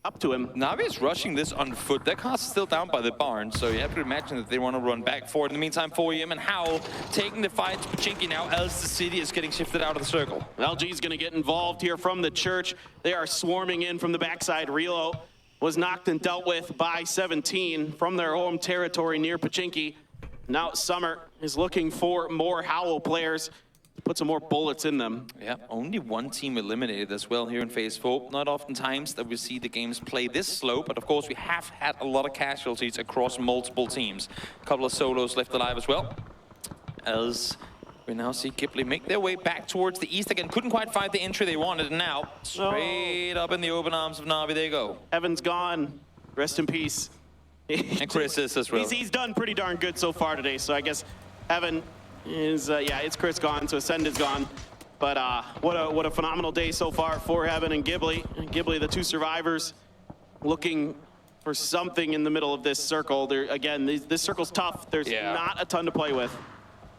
Up to him. Navi is rushing this on foot. Their car's still down by the barn, so you have to imagine that they want to run back for it. In the meantime, 4EM and Howl taking the fight to Pubg now as the city is getting shifted out of the circle. LG is going to get involved here from the church. They are swarming in from the backside. Relo was knocked and dealt with by 17 from their home territory near Pachinki. Now Summer is looking for more Howl players to put some more bullets in them. Yeah, only one team eliminated as well here in Phase 4. Not oftentimes that we see the games play this slow, but of course we have had a lot of casualties across multiple teams. A couple of solos left alive as well, as we now see Ghibli make their way back towards the east again. Couldn't quite find the entry they wanted, and now straight up in the open arms of Navi they go. Evan's gone. Rest in peace. And Chris is as well. He's done pretty darn good so far today, so I guess Evan is, yeah, it's Chris gone, so Ascend is gone. But what a phenomenal day so far for Evan and Ghibli. Ghibli, the two survivors, looking for something in the middle of this circle. Again, this circle's tough. There's not a ton to play with.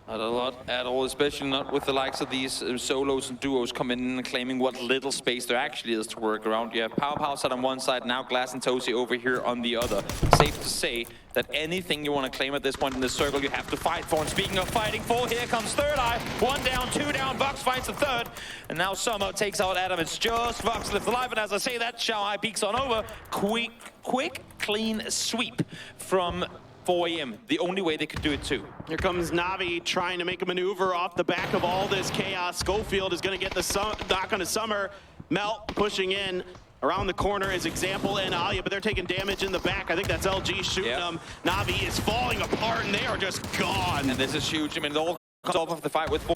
Not a lot at all, especially not with the likes of these solos and duos coming in and claiming what little space there actually is to work around. You have Power side on one side, now Glass and Tosi over here on the other. Safe to say that anything you want to claim at this point in this circle, you have to fight for. And speaking of fighting for, here comes Third Eye. 1 down, 2 down, Vox fights the third. And now Summer takes out Adam. It's just Vox left alive. And as I say that, Shanghai peeks on over. Quick, clean sweep from 4EM, the only way they could do it too. Here comes Navi trying to make a maneuver off the back of all this chaos. Schofield is going to get the knock on a Summer. Melt pushing in. Around the corner is Example and Alia, but they're taking damage in the back. I think that's LG shooting them. Navi is falling apart and they are just gone. And this is huge. I mean, it all comes off of the fight with 4.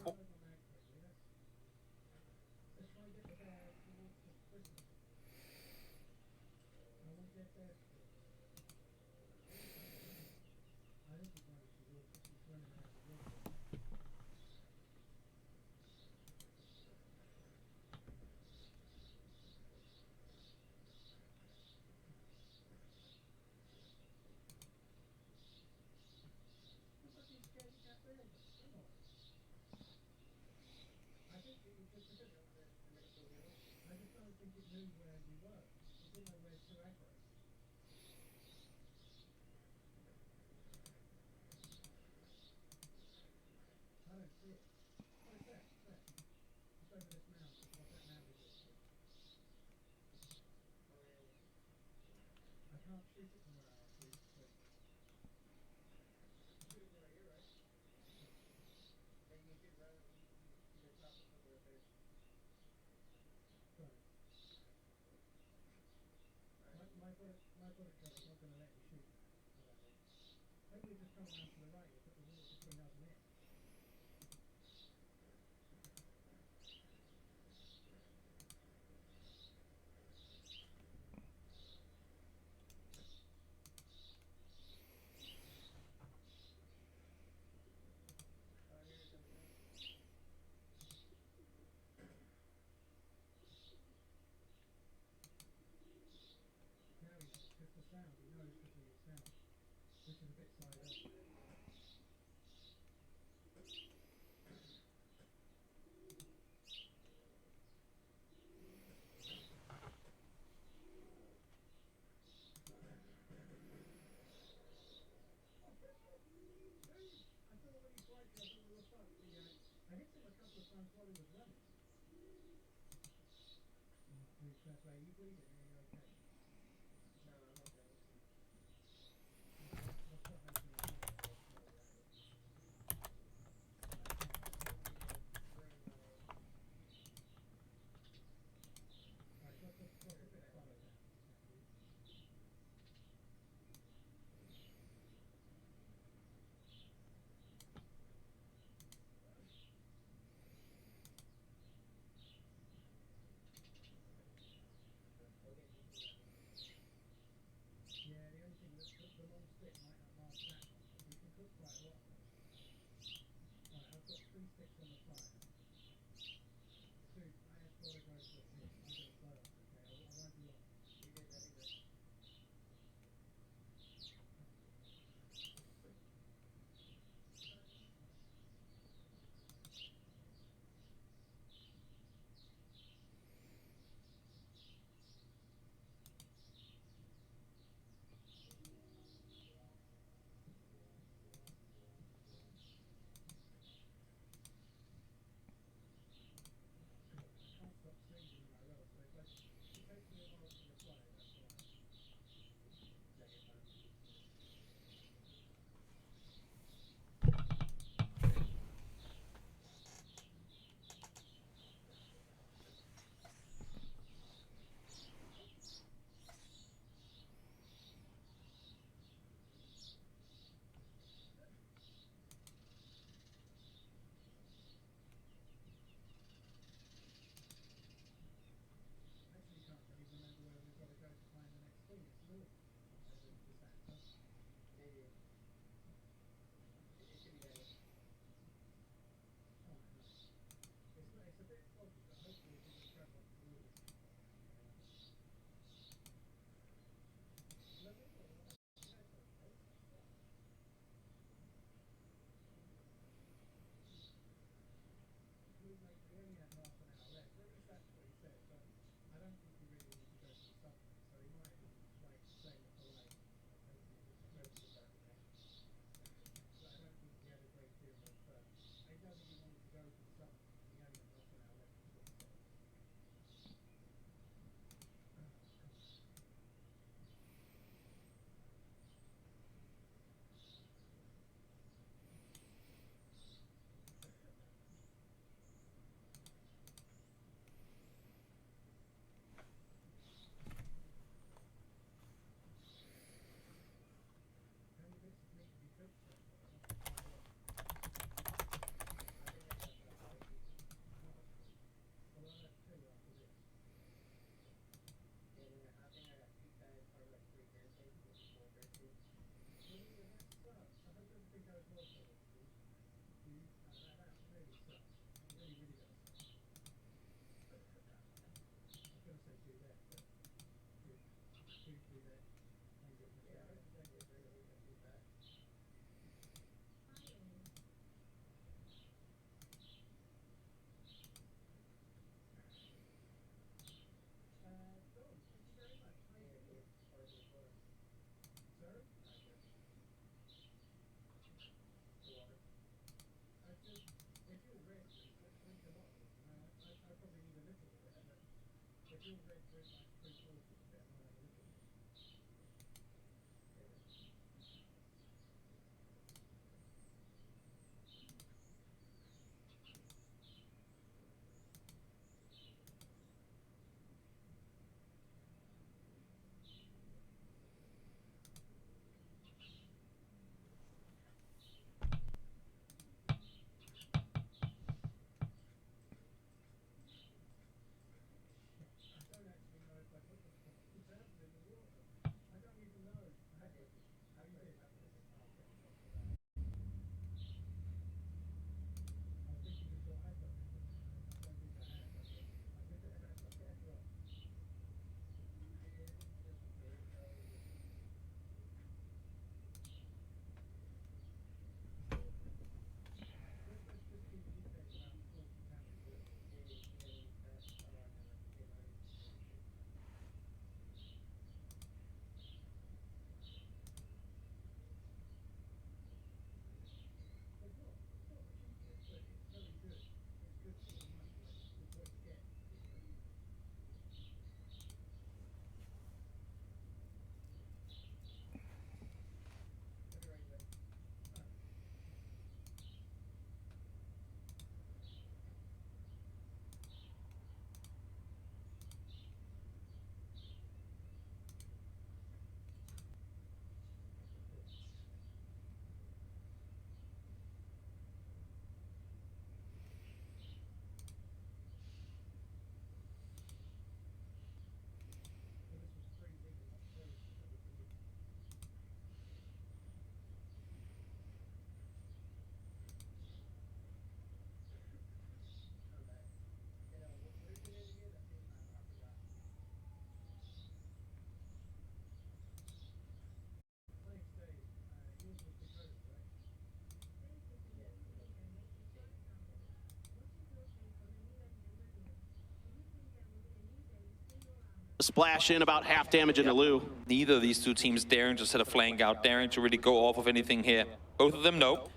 splash in about half damage into Lou. Neither of these two teams daring to set a flank out, daring to really go off of anything here. Both of them know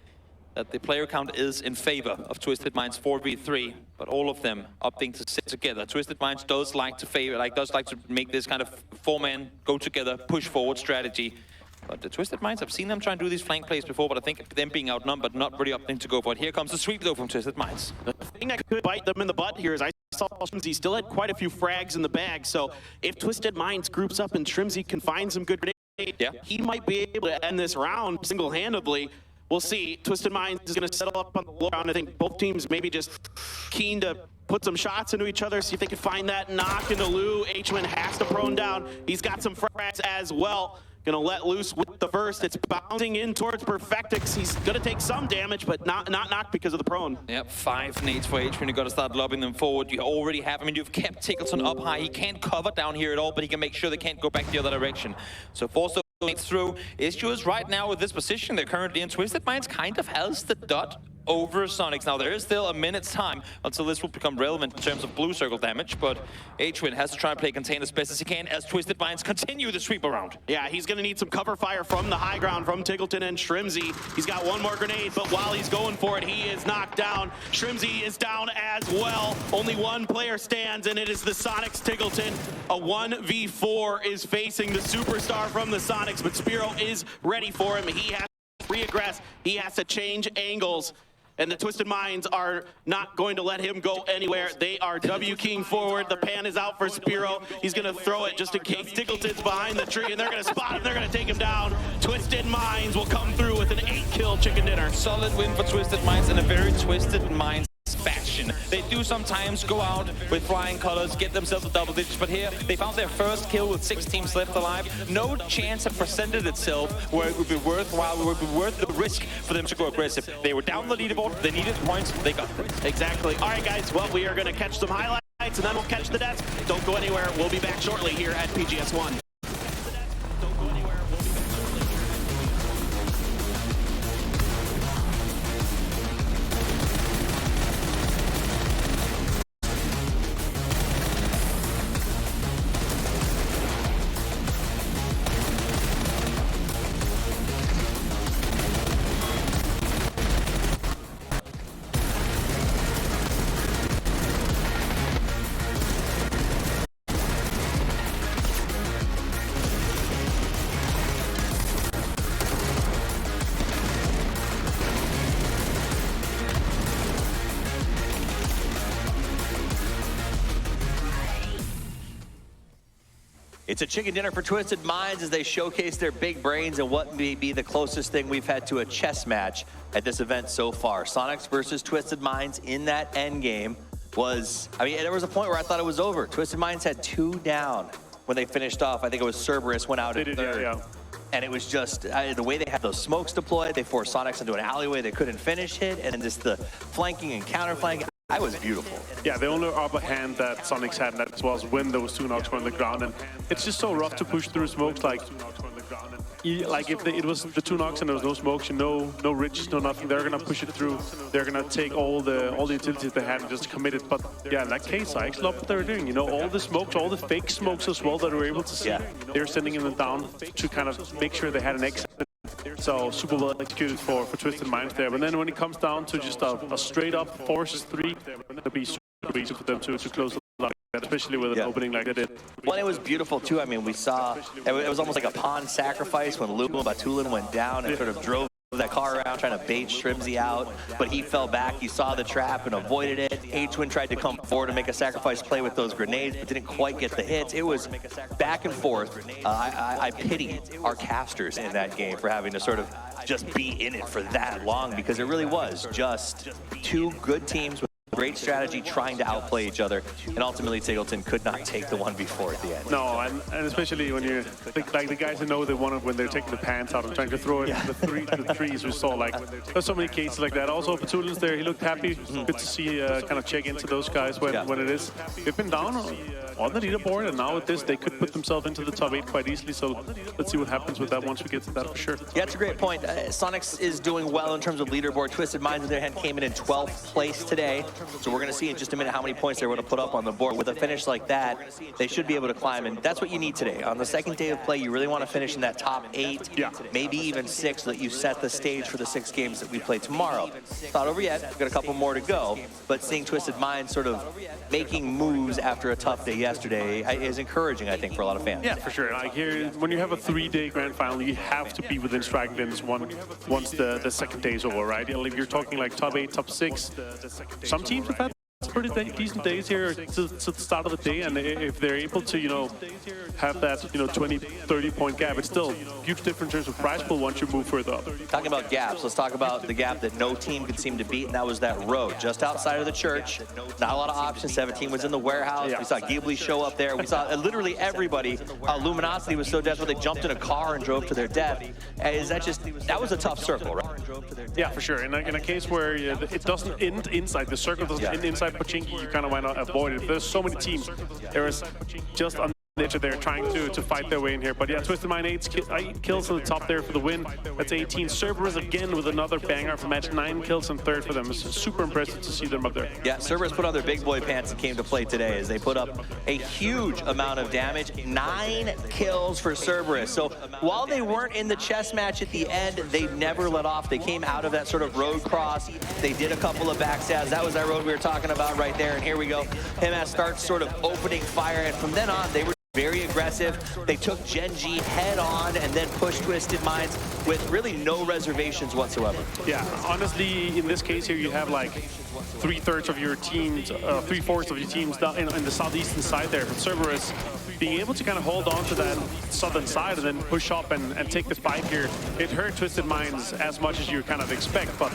that the player count is in favor of Twisted Minds 4v3, but all of them opting to sit together. Twisted Minds does like to make this kind of four-man go together, push forward strategy. But the Twisted Minds, I've seen them try and do these flank plays before, but I think them being outnumbered, not really opting to go for it. Here comes the sweep though from Twisted Minds. The thing that could bite them in the butt here is I saw Shrimzy still had quite a few frags in the bag, so if Twisted Minds groups up and Shrimzy can find some good grenades, he might be able to end this round single-handedly. We'll see. Twisted Minds is going to settle up on the low round. I think both teams maybe just keen to put some shots into each other, see if they can find that knock into Lou. H-Win has to prone down. He's got some frags as well. Gonna let loose with the first. It's bouncing in towards Perfectix. He's gonna take some damage, but not knocked because of the prone. Yep, 5 nades for H-Win. You gotta start lobbing them forward. You already have, you've kept Tickleton up high. He can't cover down here at all, but he can make sure they can't go back the other direction. So force through. Issue is right now with this position they're currently in. Twisted Minds kind of has the dot over Sonics. Now there is still a minute's time until this will become relevant in terms of blue circle damage, but H-Win has to try and play contain as best as he can as Twisted Minds continue the sweep around. Yeah, he's gonna need some cover fire from the high ground from Tickleton and Shrimzy. He's got one more grenade, but while he's going for it, he is knocked down. Shrimzy is down as well. Only one player stands, and it is the Sonics Tickleton. A 1v4 is facing the superstar from the Sonics, but Spiro is ready for him. He has to re-aggress. He has to change angles. And the Twisted Minds are not going to let him go anywhere. They are W-keying forward. The pan is out for Spiro. He's going to throw it just in case Tickleton's behind the tree, and they're going to spot him. They're going to take him down. Twisted Minds will come through with an 8-kill chicken dinner. Solid win for Twisted Minds in a very Twisted Minds fashion. They do sometimes go out with flying colors, get themselves a double digits, but here they found their first kill with 6 teams left alive. No chance had presented itself where it would be worthwhile, it would be worth the risk for them to go aggressive. They were down the leaderboard, they needed points, they got them. Exactly. All right, guys, well, we are going to catch some highlights, and then we'll catch the desk. Don't go anywhere. We'll be back shortly here at PGS1. It's a chicken dinner for Twisted Minds as they showcase their big brains and what may be the closest thing we've had to a chess match at this event so far. Sonics versus Twisted Minds in that end game was, there was a point where I thought it was over. Twisted Minds had 2 down when they finished off. I think it was Cerberus went out in third. Yeah. And it was just the way they had those smokes deployed. They forced Sonics into an alleyway they couldn't finish hit, and then just the flanking and counter flanking. That was beautiful. Yeah, the only upper hand that Sonics had, that was when those 2 knocks were on the ground, and it's just so rough to push through smokes. Like if it was the 2 knocks and there was no smokes, no ridges, no nothing, they're gonna push it through. They're gonna take all the utilities they had and just commit it. But yeah, in that case, I actually love what they're doing. All the smokes, all the fake smokes as well that we were able to see. Yeah. They're sending them down to kind of make sure they had an exit. So super well executed for Twisted Minds there. But then when it comes down to just a straight up forces 3, it'll be super easy for them to close the line, especially with an opening like they did. Well, it was beautiful too. We saw it was almost like a pawn sacrifice when Luke Batulin went down and sort of drove that car around trying to bait Shrimzy out, but he fell back. He saw the trap and avoided it. H-Win tried to come forward and make a sacrifice play with those grenades, but didn't quite get the hits. It was back and forth. I pity our casters in that game for having to sort of just be in it for that long, because it really was just 2 good teams with great strategy trying to outplay each other, and ultimately Tiggleton could not take the 1v4 at the end. No, and especially when you think like the guys who know they want it when they're taking the pants out and trying to throw it the threes. We saw there's so many cases like that. Also, Patulin's there. He looked happy. Good to see kind of check into those guys when it is. They've been down on the leaderboard, and now with this, they could put themselves into the top 8 quite easily. So let's see what happens with that once we get to that for sure. Yeah, it's a great point. Sonics is doing well in terms of leaderboard. Twisted Minds, on their hand, came in 12th place today. So we're going to see in just a minute how many points they're going to put up on the board. With a finish like that, they should be able to climb, and that's what you need today. On the second day of play, you really want to finish in that top 8, maybe even 6, so that you set the stage for the 6 games that we play tomorrow. It's not over yet. We've got a couple more to go, but seeing Twisted Minds sort of making moves after a tough day yesterday is encouraging, I think, for a lot of fans. Yeah, for sure. Like here, when you have a 3-day grand final, you have to be within striking distance once the second day is over, right? If you're talking like top 8, top 6, some teams have had pretty decent days here to the start of the day, and if they're able to, have that, 20, 30-point gap, it's still a huge difference in terms of prize pool once you move further up. Talking about gaps, let's talk about the gap that no team could seem to beat, and that was that road just outside of the church. Not a lot of options. 17 was in the warehouse. We saw Ghibli show up there. We saw literally everybody. Luminosity was so desperate they jumped in a car and drove to their death. That was a tough circle, right? Yeah, for sure. In a case where it doesn't end inside, the circle doesn't end inside Pubg, you kind of want to avoid it. There's so many teams. There is just on the edge of there trying to fight their way in here. But yeah, Twisted Mind 8 kills on the top there for the win. That's 18. Cerberus again with another banger for match. 9 kills and third for them. It's super impressive to see them up there. Yeah, Cerberus put on their big boy pants and came to play today as they put up a huge amount of damage. 9 kills for Cerberus. So while they weren't in the chess match at the end, they never let off. They came out of that sort of road cross. They did a couple of backstabs. That was that road we were talking about right there. And here we go. Him starts sort of opening fire. And from then on, they were very aggressive. They took Genji head on and then pushed Twisted Minds with really no reservations whatsoever. Yeah, honestly, in this case here, you have like 3/3 of your teams, 3/4 of your teams down in the southeastern side there. But Cerberus being able to kind of hold on to that southern side and then push up and take the fight here, it hurt Twisted Minds as much as you kind of expect. But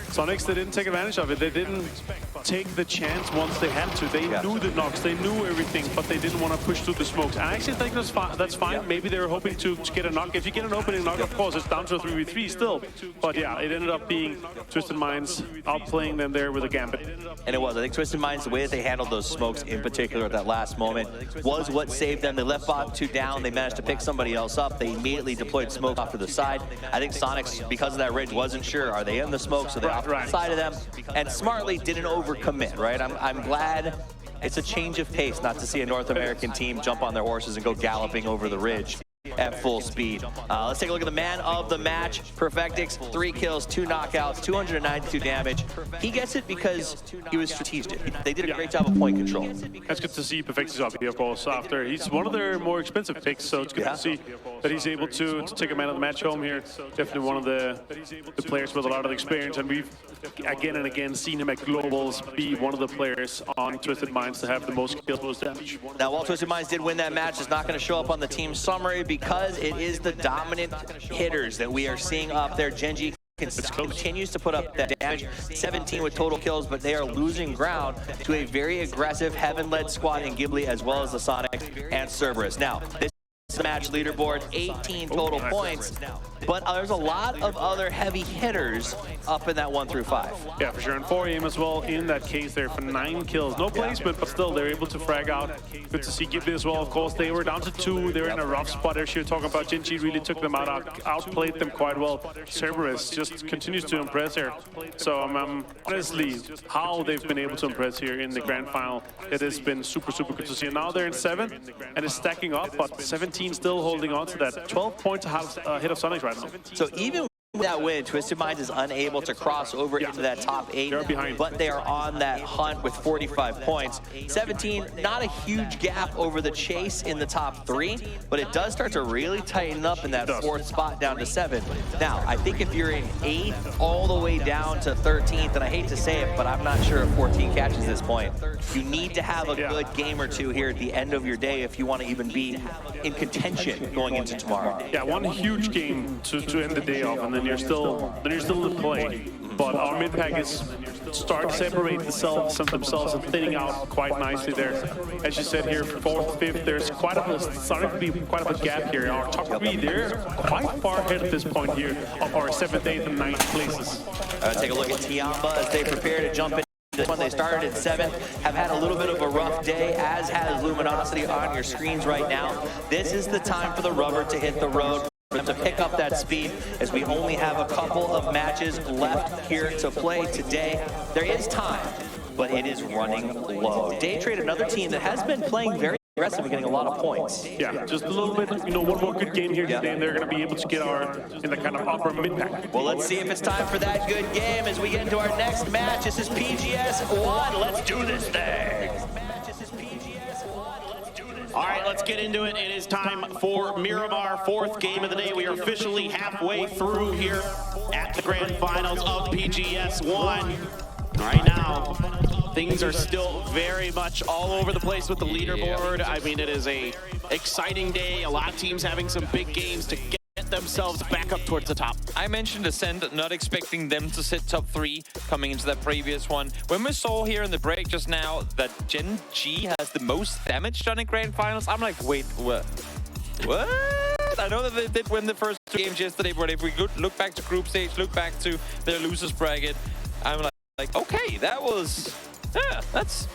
Sonics, they didn't take advantage of it. They didn't take the chance once they had to. They knew the knocks, they knew everything, but they didn't want to push through the smokes. And I actually think that's fine. Maybe they were hoping to get a knock. If you get an opening knock, of course, it's down to a 3v3 still. But yeah, it ended up being Twisted Minds outplaying them there with a gambit. And it was. I think Twisted Minds, the way that they handled those smokes in particular at that last moment was what saved them. They left bot 2 down. They managed to pick somebody else up. They immediately deployed smoke off to the side. I think Sonics, because of that ridge, wasn't sure. Are they in the smoke? So they off to the side of them. And smartly didn't overcommit, right? I'm glad it's a change of pace not to see a North American team jump on their horses and go galloping over the ridge at full speed. Let's take a look at the man of the match. Perfectix, 3 kills, 2 knockouts, 292 damage. He gets it because he was strategic. They did a great job of point control. That's good to see Perfectix up here, of course, after he's one of their more expensive picks, so it's good to see that he's able to take a man of the match home here. Definitely one of the players with a lot of experience, and we've again and again seen him at Globals be one of the players on Twisted Minds to have the most kills, most damage. Now, while Twisted Minds did win that match, it's not going to show up on the team summary because it is the dominant hitters that we are seeing up there. Genji continues to put up that damage, 17 with total kills, but they are losing ground to a very aggressive Heaven-led squad in Ghibli as well as the Sonic and Cerberus. Now, this match leaderboard, 18 total points, but there's a lot of other heavy hitters up in that 1 through 5. Yeah, for sure, and 4 aim as well in that case there for 9 kills. No placement, but still they're able to frag out. Good to see Ghibli as well, of course. They were down to 2. They were in a rough spot. As you were talking about, Genji really took them out, outplayed them quite well. Cerberus just continues to impress here. So honestly, how they've been able to impress here in the grand final, it has been super, super good to see. And now they're in 7th, and it's stacking up, but 17 still holding on to that. 12 points ahead of Sonics right now. So even with that win, Twisted Minds is unable to cross over into that top 8, but they are on that hunt with 45 points. 17, not a huge gap over the chase in the top 3, but it does start to really tighten up in that 4th spot down to 7. Now, I think if you're in 8th all the way down to 13th, and I hate to say it, but I'm not sure if 14 catches this point, you need to have a good game or 2 here at the end of your day if you want to even be in contention going into tomorrow. Yeah, one huge game to end the day off, and then you're still in play. But our mid pack is starting to separate themselves and thinning out quite nicely there. As you said here, 4th, 5th, there's starting to be quite a gap here. Our top 3, they're quite far ahead at this point here of our 7th, 8th, and 9th places. Take a look at Tiamba as they prepare to jump in when they started in 7th, have had a little bit of a rough day, as has Luminosity on your screens right now. This is the time for the rubber to hit the road, for them to pick up that speed, as we only have a couple of matches left here to play today. There is time, but it is running low. Day Trade, another team that has been playing very aggressive and getting a lot of points. Yeah, just a little bit, you know, one more good game here today, and they're going to be able to get in the kind of upper mid-pack. Well, let's see if it's time for that good game as we get into our next match. This is PGS 1. Let's do this thing. All right, let's get into it. It is time for Miramar, 4th game of the day. We are officially halfway through here at the grand finals of PGS 1. Right now, things are still very much all over the place with the leaderboard. I mean, it is a exciting day. A lot of teams having some big games to get themselves back up towards the top. I mentioned Ascend, not expecting them to sit top 3 coming into that previous one. When we saw here in the break just now that Gen G has the most damage done in grand finals, I'm like, wait, what? What? I know that they did win the first 2 games yesterday, but if we look back to group stage, look back to their losers bracket, I'm like, okay, that was, yeah, that's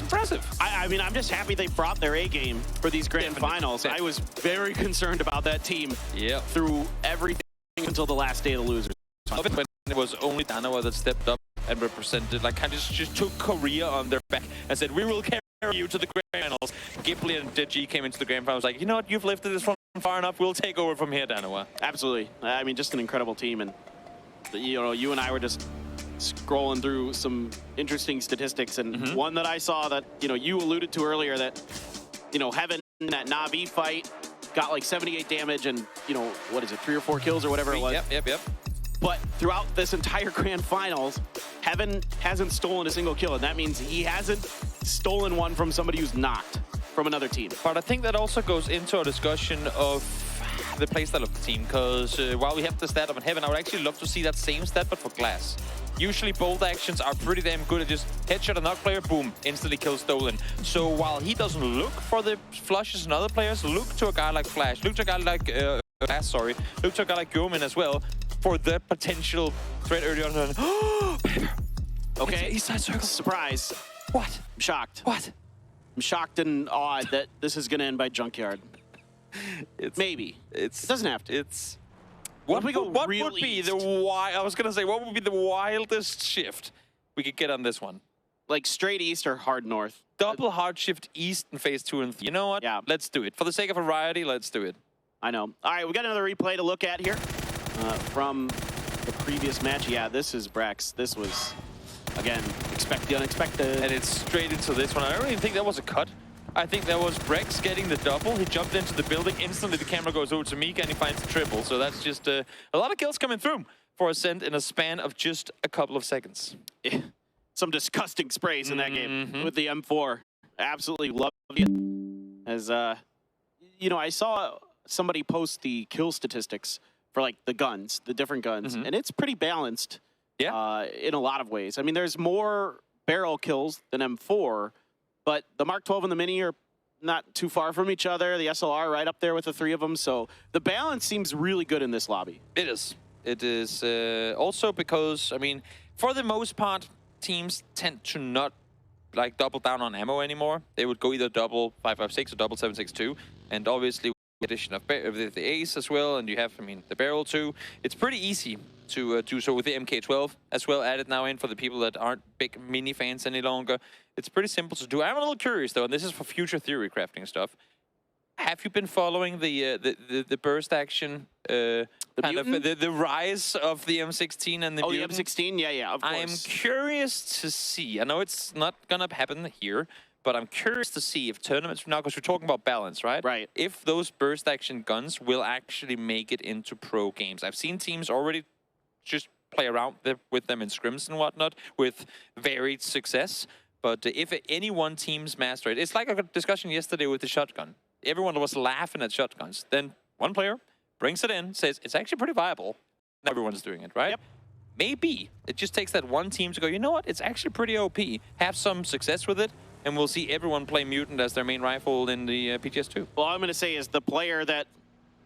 impressive. I mean, I'm just happy they brought their A game for these grand finals. I was very concerned about that team through everything until the last day of the losers. When it was only Danawa that stepped up and represented, like, kind of just took Korea on their back and said, we will carry you to the grand finals. Ghibli and Deji came into the grand finals like, you know what, you've lifted this from far enough, we'll take over from here, Danawa. Absolutely. I mean, just an incredible team. And, you know, you and I were just scrolling through some interesting statistics, and one that I saw that, you know, you alluded to earlier, that, you know, Heaven in that Na'Vi fight got like 78 damage and, you know, what is it, 3 or 4 kills or whatever it was. Yep. But throughout this entire grand finals, Heaven hasn't stolen a single kill, and that means he hasn't stolen one from somebody who's not from another team. But I think that also goes into a discussion of the playstyle of the team, because while we have the stat up in Heaven, I would actually love to see that same stat, but for Glass. Usually both actions are pretty damn good at just headshot a knock player, boom, instantly kill stolen. So while he doesn't look for the flushes in other players, look to a guy like Flash, look to a guy like look to a guy like Goman as well for the potential threat early on. Okay, East side circle. Surprise. What? I'm shocked. What? I'm shocked and awed that this is going to end by Junkyard. Maybe. It doesn't have to. What would real be east? I was gonna say, what would be the wildest shift we could get on this one? Like straight east or hard north? Double hard shift east in phase 2 and 3. You know what? Yeah. Let's do it. For the sake of variety, let's do it. I know. All right, we got another replay to look at here from the previous match. Yeah, this is Brax. This was, again, expect the unexpected. And it's straight into this one. I don't even think that was a cut. I think that was Brex getting the double. He jumped into the building. Instantly, the camera goes over to Mika, and he finds the triple. So that's just a lot of kills coming through for Ascent in a span of just a couple of seconds. Yeah. Some disgusting sprays in that game with the M4. Absolutely love it. As, you know, I saw somebody post the kill statistics for, like, the guns, the different guns, and it's pretty balanced in a lot of ways. I mean, there's more barrel kills than M4, but the Mark 12 and the Mini are not too far from each other. The SLR right up there with the 3 of them. So the balance seems really good in this lobby. It is. It is also because, I mean, for the most part, teams tend to not like double down on ammo anymore. They would go either double 5.56 or double 7.62. And obviously, with the addition of the Ace as well, and you have, I mean, the barrel too, it's pretty easy to do so with the MK12 as well, added now in for the people that aren't big Mini fans any longer. It's pretty simple to do. I'm a little curious though, and this is for future theory crafting stuff. Have you been following the burst action, the rise of the M16 and the Mutant? The M16, yeah, of course. I'm curious to see. I know it's not gonna happen here, but I'm curious to see if tournaments from now, because we're talking about balance, right? Right. If those burst action guns will actually make it into pro games. I've seen teams already just play around with them in scrims and whatnot with varied success. But if any one team's master it, it's like a discussion yesterday with the shotgun. Everyone was laughing at shotguns. Then one player brings it in, says it's actually pretty viable. Everyone's doing it, right? Yep. Maybe it just takes that one team to go, you know what? It's actually pretty OP. Have some success with it, and we'll see everyone play Mutant as their main rifle in the PGS2. Well, I'm going to say is the player that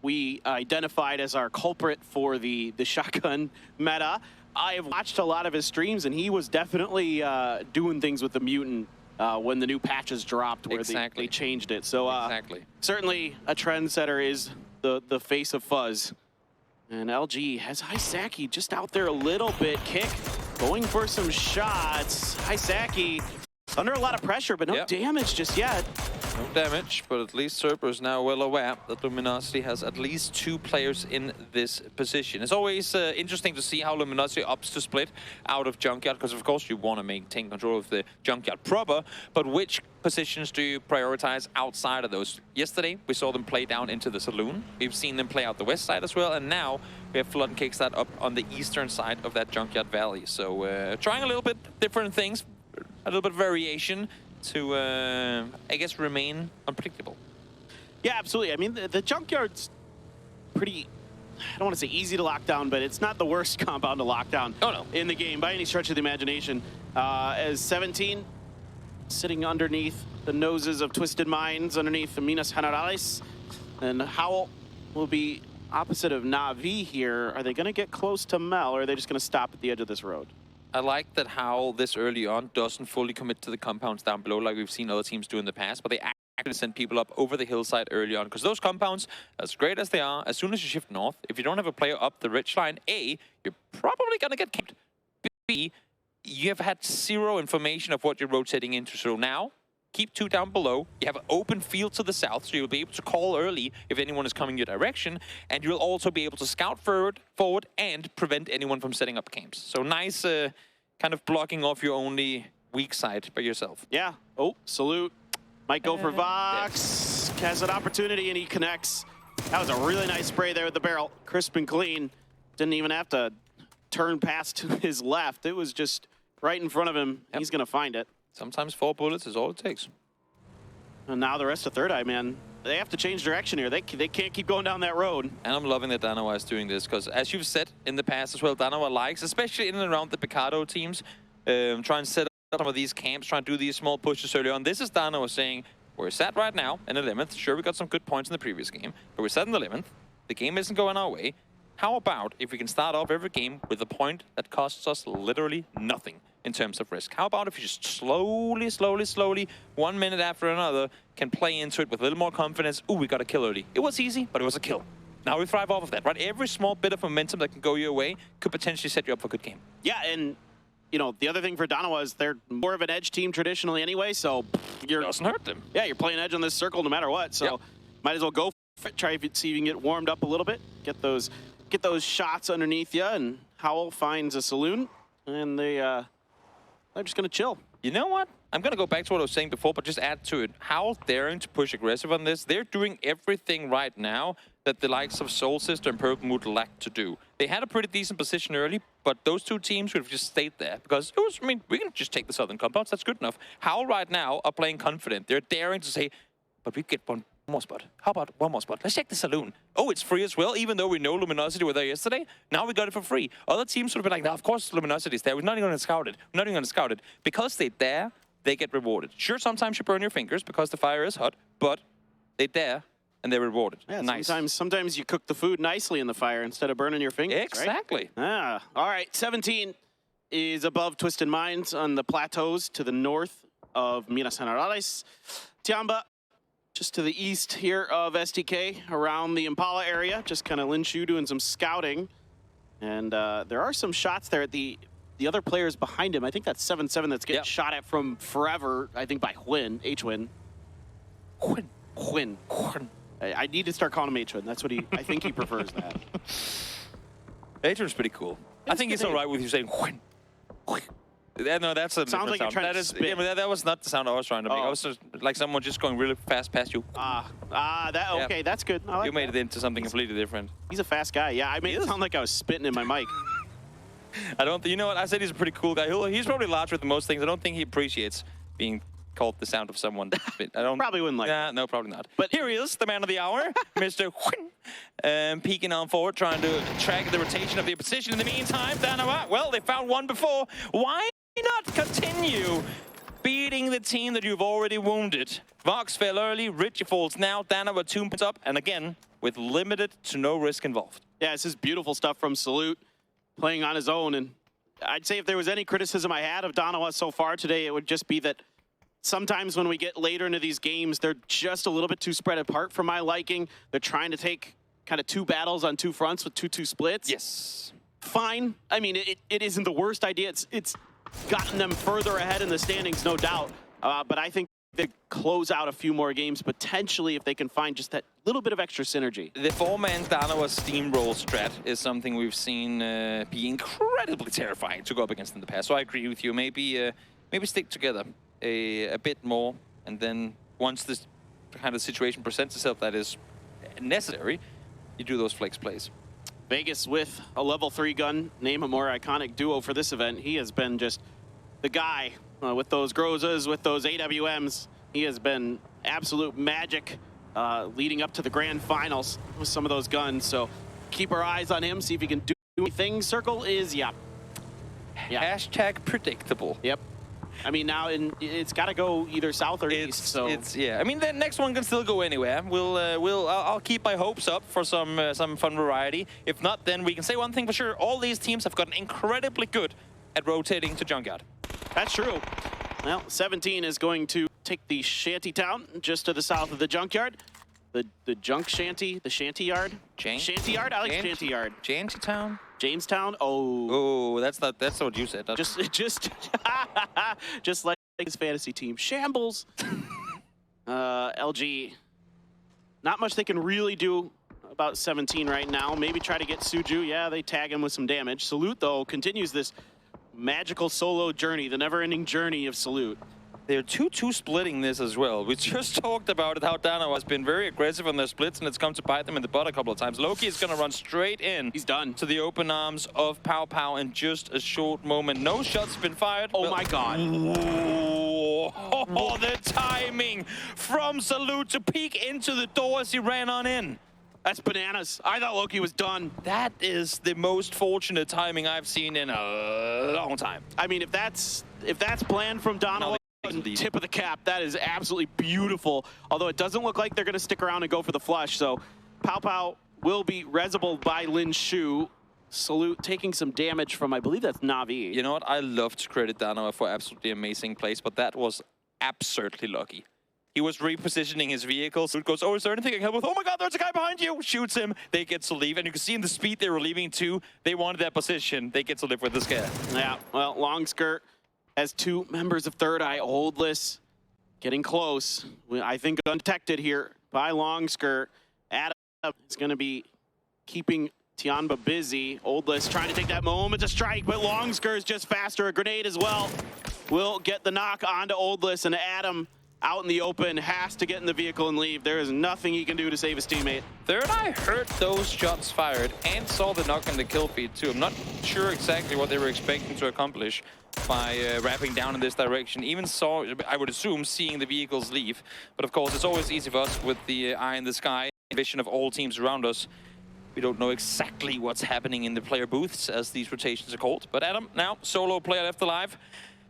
we identified as our culprit for the shotgun meta I have watched a lot of his streams, and he was definitely doing things with the mutant when the new patches dropped, where they changed it. So certainly a trendsetter is the face of Fuzz. And LG has Hisaki just out there a little bit. Kick going for some shots. Hisaki under a lot of pressure, but no damage just yet. No damage, but at least Cerber is now well aware that Luminosity has at least 2 players in this position. It's always interesting to see how Luminosity opts to split out of Junkyard, because of course you want to maintain control of the Junkyard proper, but which positions do you prioritize outside of those? Yesterday, we saw them play down into the Saloon. We've seen them play out the west side as well, and now we have Flood and Kickstart up on the eastern side of that Junkyard Valley. So trying a little bit different things, a little bit of variation to, I guess, remain unpredictable. Yeah, absolutely. I mean, the Junkyard's pretty, I don't want to say easy to lock down, but it's not the worst compound to lock down in the game by any stretch of the imagination. As 17 sitting underneath the noses of Twisted Minds, underneath the Minas Generales, and Howl will be opposite of Na'Vi here. Are they going to get close to Mel, or are they just going to stop at the edge of this road? I like that Howl this early on doesn't fully commit to the compounds down below like we've seen other teams do in the past, but they actually send people up over the hillside early on, because those compounds, as great as they are, as soon as you shift north, if you don't have a player up the ridge line, A, you're probably going to get camped. B, you have had 0 information of what you're rotating into, so now keep 2 down below. You have an open field to the south, so you'll be able to call early if anyone is coming your direction, and you'll also be able to scout forward and prevent anyone from setting up camps. So nice kind of blocking off your only weak side by yourself. Yeah. Oh, Salute. Might go for Vox. Has an opportunity, and he connects. That was a really nice spray there with the barrel. Crisp and clean. Didn't even have to turn past to his left. It was just right in front of him. He's going to find it. Sometimes 4 bullets is all it takes. And now the rest of Third Eye, man, they have to change direction here. They can't keep going down that road. And I'm loving that Danawa is doing this, because as you've said in the past as well, Danawa likes, especially in and around the Picado teams, try and set up some of these camps, try and do these small pushes early on. This is Danawa saying, we're set right now in the 11th. Sure, we got some good points in the previous game, but we're set in the 11th. The game isn't going our way. How about if we can start off every game with a point that costs us literally nothing in terms of risk? How about if you just slowly, 1 minute after another, can play into it with a little more confidence? Ooh, we got a kill early. It was easy, but it was a kill. Now we thrive off of that, right? Every small bit of momentum that can go your way could potentially set you up for a good game. Yeah, and you know, the other thing for Danawa is they're more of an edge team traditionally anyway, so you're... Doesn't hurt them. Yeah, you're playing edge on this circle no matter what, so might as well go for it. Try to see if you can get warmed up a little bit, get those shots underneath you, and Howl finds a saloon, and they're just going to chill. You know what? I'm going to go back to what I was saying before, but just add to it. Howl's daring to push aggressive on this. They're doing everything right now that the likes of Soul Sister and Pubg would lack to do. They had a pretty decent position early, but those 2 teams would have just stayed there, because it was, I mean, we can just take the southern compounds. That's good enough. Howl right now are playing confident. They're daring to say, but we get one more spot. How about one more spot? Let's check the saloon. Oh, it's free as well, even though we know Luminosity were there yesterday. Now we got it for free. Other teams would have been like, no, of course Luminosity's there. We're not even going to scout it. We're not even going to scout it. Because they're there, they get rewarded. Sure, sometimes you burn your fingers because the fire is hot, but they dare and they're rewarded. Yeah, nice. Sometimes you cook the food nicely in the fire instead of burning your fingers. Exactly. Right? All right. 17 is above Twisted Minds on the plateaus to the north of Minas Generales. Tiamba, just to the east here of STK, around the Impala area, just kind of Linshu doing some scouting. And there are some shots there at the other players behind him. I think that's 7-7 that's getting shot at from forever, I think by Hwin, H-Win. Hwin. I need to start calling him H-Win. That's what I think he prefers that. H-Win's pretty cool. I think it's all right with you saying Hwin. Yeah, no, that's a sounds like you're trying to spit. Yeah, but that was not the sound I was trying to make. I was just like someone just going really fast past you. Okay, that's good. I like you made it into something completely different. He's a fast guy. Yeah, I made it sound like I was spitting in my mic. I don't. You know what? I said he's a pretty cool guy. He's probably larger than most things. I don't think he appreciates being called the sound of someone. I don't. Probably wouldn't like. Yeah, no, probably not. But here he is, the man of the hour, Mr. Peeking on forward, trying to track the rotation of the opposition. In the meantime, Danawa, well, they found one before. Why not continue beating the team that you've already wounded? Vox fell early, Richie falls now, Danawa 2 points up, and again, with limited to no risk involved. Yeah, this is beautiful stuff from Salute, playing on his own and I'd say if there was any criticism I had of Donowa so far today, it would just be that sometimes when we get later into these games, they're just a little bit too spread apart for my liking. They're trying to take kind of 2 battles on 2 fronts with 2-2 splits. Yes. Fine. I mean, it isn't the worst idea. It's gotten them further ahead in the standings, no doubt. But I think they close out a few more games potentially if they can find just that little bit of extra synergy. The 4-man Donowa steamroll strat is something we've seen be incredibly terrifying to go up against in the past. So I agree with you. Maybe stick together a bit more, and then once this kind of situation presents itself that is necessary, you do those flex plays. Vegas with a level 3 gun, name a more iconic duo for this event. He has been just the guy with those Grozas, with those AWMs. He has been absolute magic leading up to the grand finals with some of those guns. So keep our eyes on him, see if he can do anything. Circle is, yeah. Hashtag predictable. Yep. I mean, now it's got to go either south or east. So yeah. I mean, the next one can still go anywhere. I'll keep my hopes up for some fun variety. If not, then we can say one thing for sure: all these teams have gotten incredibly good at rotating to Junkyard. That's true. Well, 17 is going to take the shanty town just to the south of the junkyard. The junk shanty, the shanty yard. Shanty yard? I like shanty yard. Shanty town? Jamestown? Oh. Oh, that's what you said. Just like his fantasy team. Shambles. LG. Not much they can really do about 17 right now. Maybe try to get Suju. Yeah, they tag him with some damage. Salute, though, continues this magical solo journey, the never-ending journey of Salute. They're 2-2 splitting this as well. We just talked about it, how Donowa has been very aggressive on their splits, and it's come to bite them in the butt a couple of times. Loki is going to run straight in. He's done. To the open arms of Pow Pow in just a short moment. No shots been fired. Oh my God. Oh, the timing from Salute to peek into the door as he ran on in. That's bananas. I thought Loki was done. That is the most fortunate timing I've seen in a long time. I mean, if that's planned from Donowa, tip of the cap, that is absolutely beautiful. Although it doesn't look like they're going to stick around and go for the flush. So Pow Pow will be resabled by Lin Shu. Salute taking some damage from, I believe that's Na'Vi. You know what? I love to credit Donowa for absolutely amazing plays, but that was absurdly lucky. He was repositioning his vehicle. Salute goes, oh, is there anything I can help with? Oh my God, there's a guy behind you. Shoots him. They get to leave. And you can see in the speed they were leaving too, they wanted that position. They get to live with this guy. Yeah, well, Long Skirt has 2 members of Third Eye. Oldless getting close. I think undetected here by Long Skirt. Adam is going to be keeping Tianba busy. Oldless trying to take that moment to strike, but Long Skirt is just faster. A grenade as well will get the knock onto Oldless, and Adam out in the open has to get in the vehicle and leave. There is nothing he can do to save his teammate. Third Eye heard those shots fired and saw the knock on the kill feed too. I'm not sure exactly what they were expecting to accomplish by wrapping down in this direction. Even saw, I would assume, seeing the vehicles leave. But of course, it's always easy for us with the eye in the sky, vision of all teams around us. We don't know exactly what's happening in the player booths, as these rotations are called. But Adam, now solo player left alive.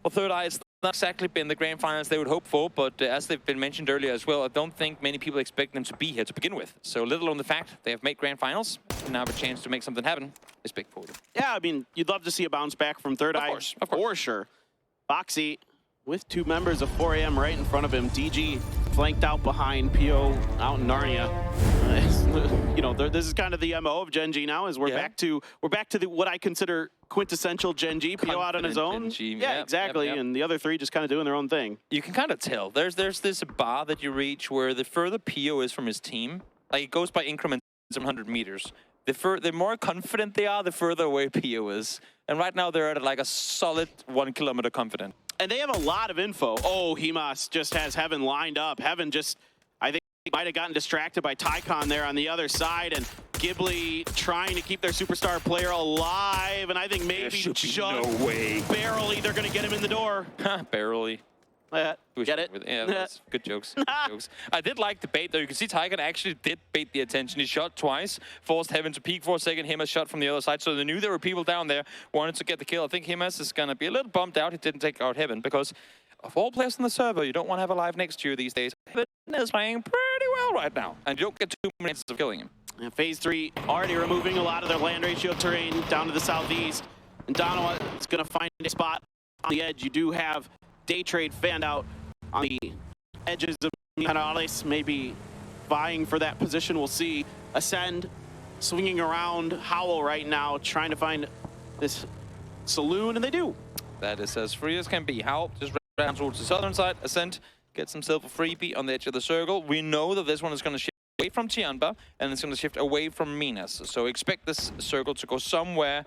Well, Third Eye has not exactly been the grand finals they would hope for, but as they've been mentioned earlier as well, I don't think many people expect them to be here to begin with. So little on the fact they have made grand finals, and now have a chance to make something happen is big for them. Yeah, I mean, you'd love to see a bounce back from Third Eye. Of course. For sure. Foxy with 2 members of 4AM right in front of him. DG flanked out behind PO out in Narnia. You know, this is kind of the MO of Gen G now, as we're back to what I consider quintessential Gen G. PO out on his own. Yeah, exactly. And the other 3 just kind of doing their own thing. You can kind of tell. There's this bar that you reach where the further PO is from his team, like it goes by increments of 100 meters. The more confident they are, the further away PO is. And right now they're at like a solid 1 kilometer confident. And they have a lot of info. Oh, Himas just has Heaven lined up. Heaven just, I think, might have gotten distracted by Tycon there on the other side, and Ghibli trying to keep their superstar player alive, and I think maybe just barely they're going to get him in the door. Barely. Get it? Yeah, that's good jokes. Good jokes. I did like the bait, though. You can see Tycon actually did bait the attention. He shot twice, forced Heaven to peek for a second. Himas shot from the other side, so they knew there were people down there, wanted to get the kill. I think Himas is going to be a little bummed out he didn't take out Heaven, because of all players on the server, you don't want to have a live next to you these days. Heaven is playing pretty well right now, and you don't get 2 minutes of killing him. And phase 3 already removing a lot of their land ratio terrain down to the southeast. And Donovan is going to find a spot on the edge. You do have Day Trade fanned out on the edges of Canales, maybe vying for that position. We'll see. Ascend swinging around Howl right now, trying to find this saloon, and they do. That is as free as can be. Howl just ran towards the southern side. Ascend gets himself a freebie on the edge of the circle. We know that this one is going to shift away from Tianba, and it's going to shift away from Minas. So expect this circle to go somewhere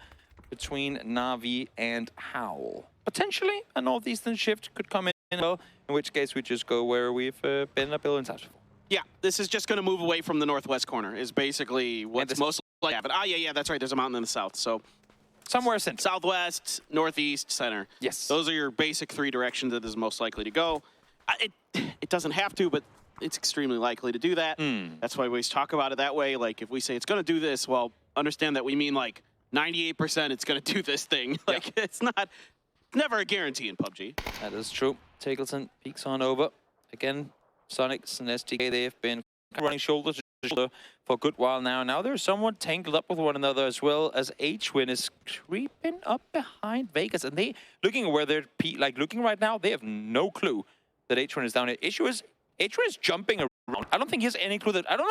between Na'Vi and Howl. Potentially, a northeastern shift could come in, well, in which case we just go where we've been a billion times before. Yeah, this is just going to move away from the northwest corner, is basically what's most likely happening. Ah, yeah, that's right. There's a mountain in the south. So somewhere center. Southwest, northeast, center. Yes. Those are your basic three directions that is most likely to go. It doesn't have to, but it's extremely likely to do that. That's why we always talk about it that way. Like, if we say it's going to do this, well, understand that we mean like 98% it's going to do this thing. Like, it's never a guarantee in PUBG. That is true. Tackleton peeks on over. Again, Sonics and STK, they have been running shoulder to shoulder for a good while now. Now they're somewhat tangled up with one another, as well as H-Win is creeping up behind Vegas. And they, looking where they're looking right now, they have no clue that H-Win is down here. Issue is, H-Win is jumping around. I don't think he has any clue that, I don't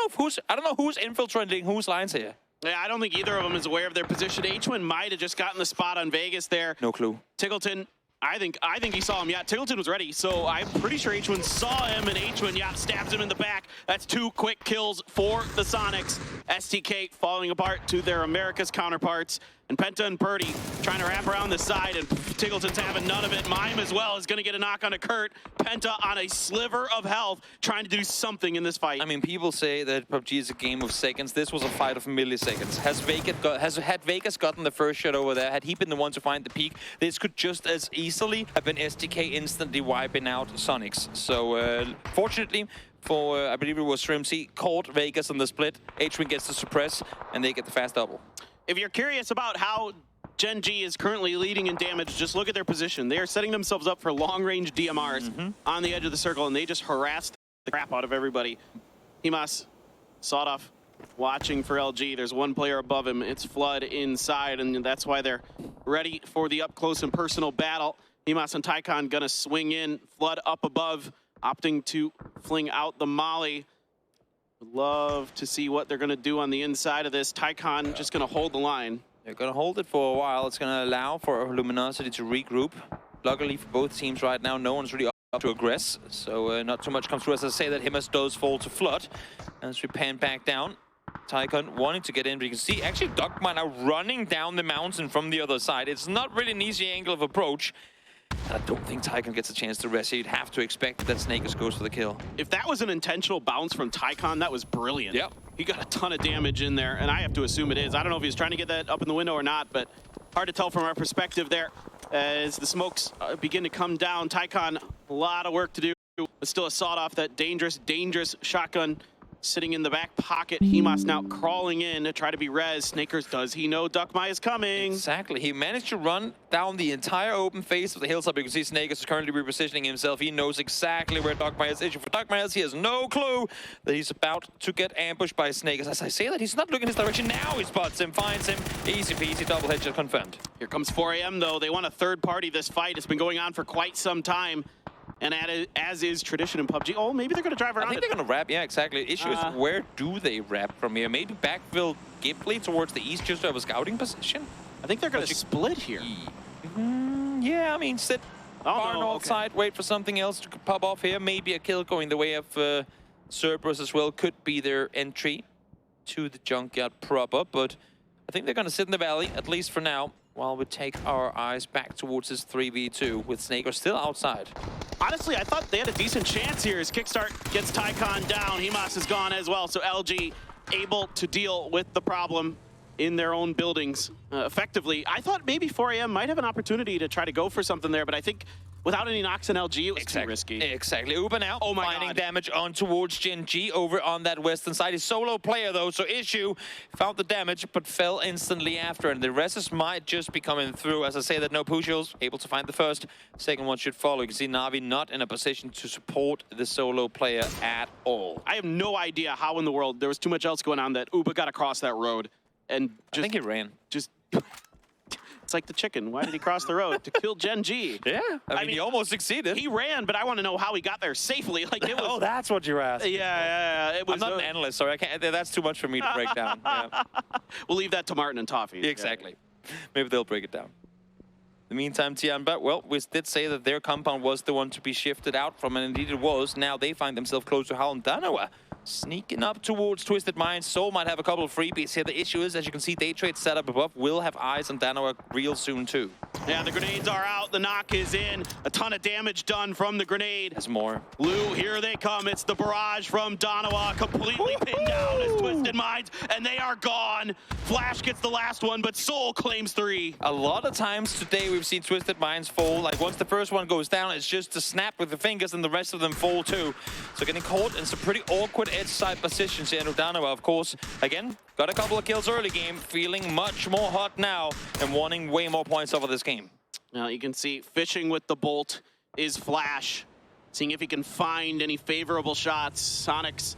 know who's infiltrating whose lines here. Yeah, I don't think either of them is aware of their position. H-Win might have just gotten the spot on Vegas there. No clue. Tickleton, I think he saw him. Yeah, Tickleton was ready, so I'm pretty sure H-Win saw him, and H-Win, yeah, stabs him in the back. That's 2 quick kills for the Sonics. STK falling apart to their America's counterparts. And Penta and Purdy trying to wrap around the side, and Tickleton's having none of it. Mime as well is going to get a knock on to Kurt. Penta on a sliver of health, trying to do something in this fight. I mean, people say that PUBG is a game of seconds. This was a fight of milliseconds. Had Vegas gotten the first shot over there, had he been the one to find the peak, this could just as easily have been STK instantly wiping out Sonics. So, fortunately, for, I believe it was Shrimsy, caught Vegas on the split. H-Win gets the suppress, and they get the fast double. If you're curious about how Gen G is currently leading in damage, just look at their position. They are setting themselves up for long-range DMRs on the edge of the circle, and they just harass the crap out of everybody. Himas, sawed off, watching for LG. There's one player above him. It's Flood inside, and that's why they're ready for the up-close and personal battle. Himas and Tycon gonna swing in. Flood up above, opting to fling out the molly. Would love to see what they're going to do on the inside of this. Tycon just going to hold the line. They're going to hold it for a while. It's going to allow for Luminosity to regroup. Luckily for both teams right now, no one's really up to aggress, so not too much comes through. As I say, that Himas does fall to Flood. As we pan back down, Tycon wanting to get in, but you can see actually Dogma now running down the mountain from the other side. It's not really an easy angle of approach. I don't think Tycon gets a chance to rest. You'd have to expect that Snakers goes for the kill. If that was an intentional bounce from Tycon, that was brilliant. Yep. He got a ton of damage in there, and I have to assume it is. I don't know if he was trying to get that up in the window or not, but hard to tell from our perspective there. As the smokes begin to come down, Tycon, a lot of work to do, but still a sawed-off that dangerous shotgun sitting in the back pocket. Himas now crawling in to try to be res. Snakers, does he know Duckmai is coming? Exactly. He managed to run down the entire open face of the hillside. You can see Snakers is currently repositioning himself. He knows exactly where Duckmai is. Issue for Duckmai, he has no clue that he's about to get ambushed by Snakers. As I say that, he's not looking in his direction. Now he spots him, finds him. Easy peasy, double headshot confirmed. Here comes 4 AM though. They want a third party this fight. It's been going on for quite some time. And as is tradition in PUBG, oh, maybe they're going to drive around. I think they're going to wrap, yeah, exactly. The issue is, where do they wrap from here? Maybe backfill Ghibli towards the east just to have a scouting position? I think they're going to split here. Yeah, I mean, sit far north side, wait for something else to pop off here. Maybe a kill going the way of Cerberus as well could be their entry to the junkyard proper. But I think they're going to sit in the valley, at least for now, while we take our eyes back towards this 3v2 with Snaker still outside. Honestly, I thought they had a decent chance here as Kickstart gets Tycon down. Himas is gone as well, so LG able to deal with the problem in their own buildings effectively. I thought maybe 4 AM might have an opportunity to try to go for something there, but I think without any knocks in LG, it was too risky. Exactly. Uber now finding God. damage on towards Gen G over on that western side. He's solo player though, so Issue found the damage but fell instantly after, and the rest might just be coming through. As I say that, no Pushos able to find the first. Second one should follow. You can see Na'Vi not in a position to support the solo player at all. I have no idea how in the world there was too much else going on that Uber got across that road and just, I think he ran. Just It's like the chicken. Why did he cross the road? To kill Gen G. Yeah, I mean, he almost succeeded. He ran, but I want to know how he got there safely. Like it was. Oh, that's what you're asking. Yeah. It was. I'm not an analyst, sorry. I can't. That's too much for me to break down. Yeah. We'll leave that to Martin and Toffee. Exactly. Maybe they'll break it down. In the meantime, Tianba, well, we did say that their compound was the one to be shifted out from, and indeed it was. Now they find themselves close to Howl and Danoa. Sneaking up towards Twisted Minds. Soul might have a couple of freebies here. The issue is, as you can see, Day Trade set up above will have eyes on Danoa real soon, too. Yeah, the grenades are out. The knock is in. A ton of damage done from the grenade. There's more. Lou, here they come. It's the barrage from Danoa, completely pinned down as Twisted Minds, and they are gone. Flash gets the last one, but Soul claims 3. A lot of times today we've seen Twisted Minds fall. Like once the first one goes down, it's just to snap with the fingers and the rest of them fall too. So getting caught in some pretty awkward edge side positions here. Danoa, of course, again, got a couple of kills early game, feeling much more hot now and wanting way more points over this game. Now you can see fishing with the bolt is Flash, seeing if he can find any favorable shots. Sonic's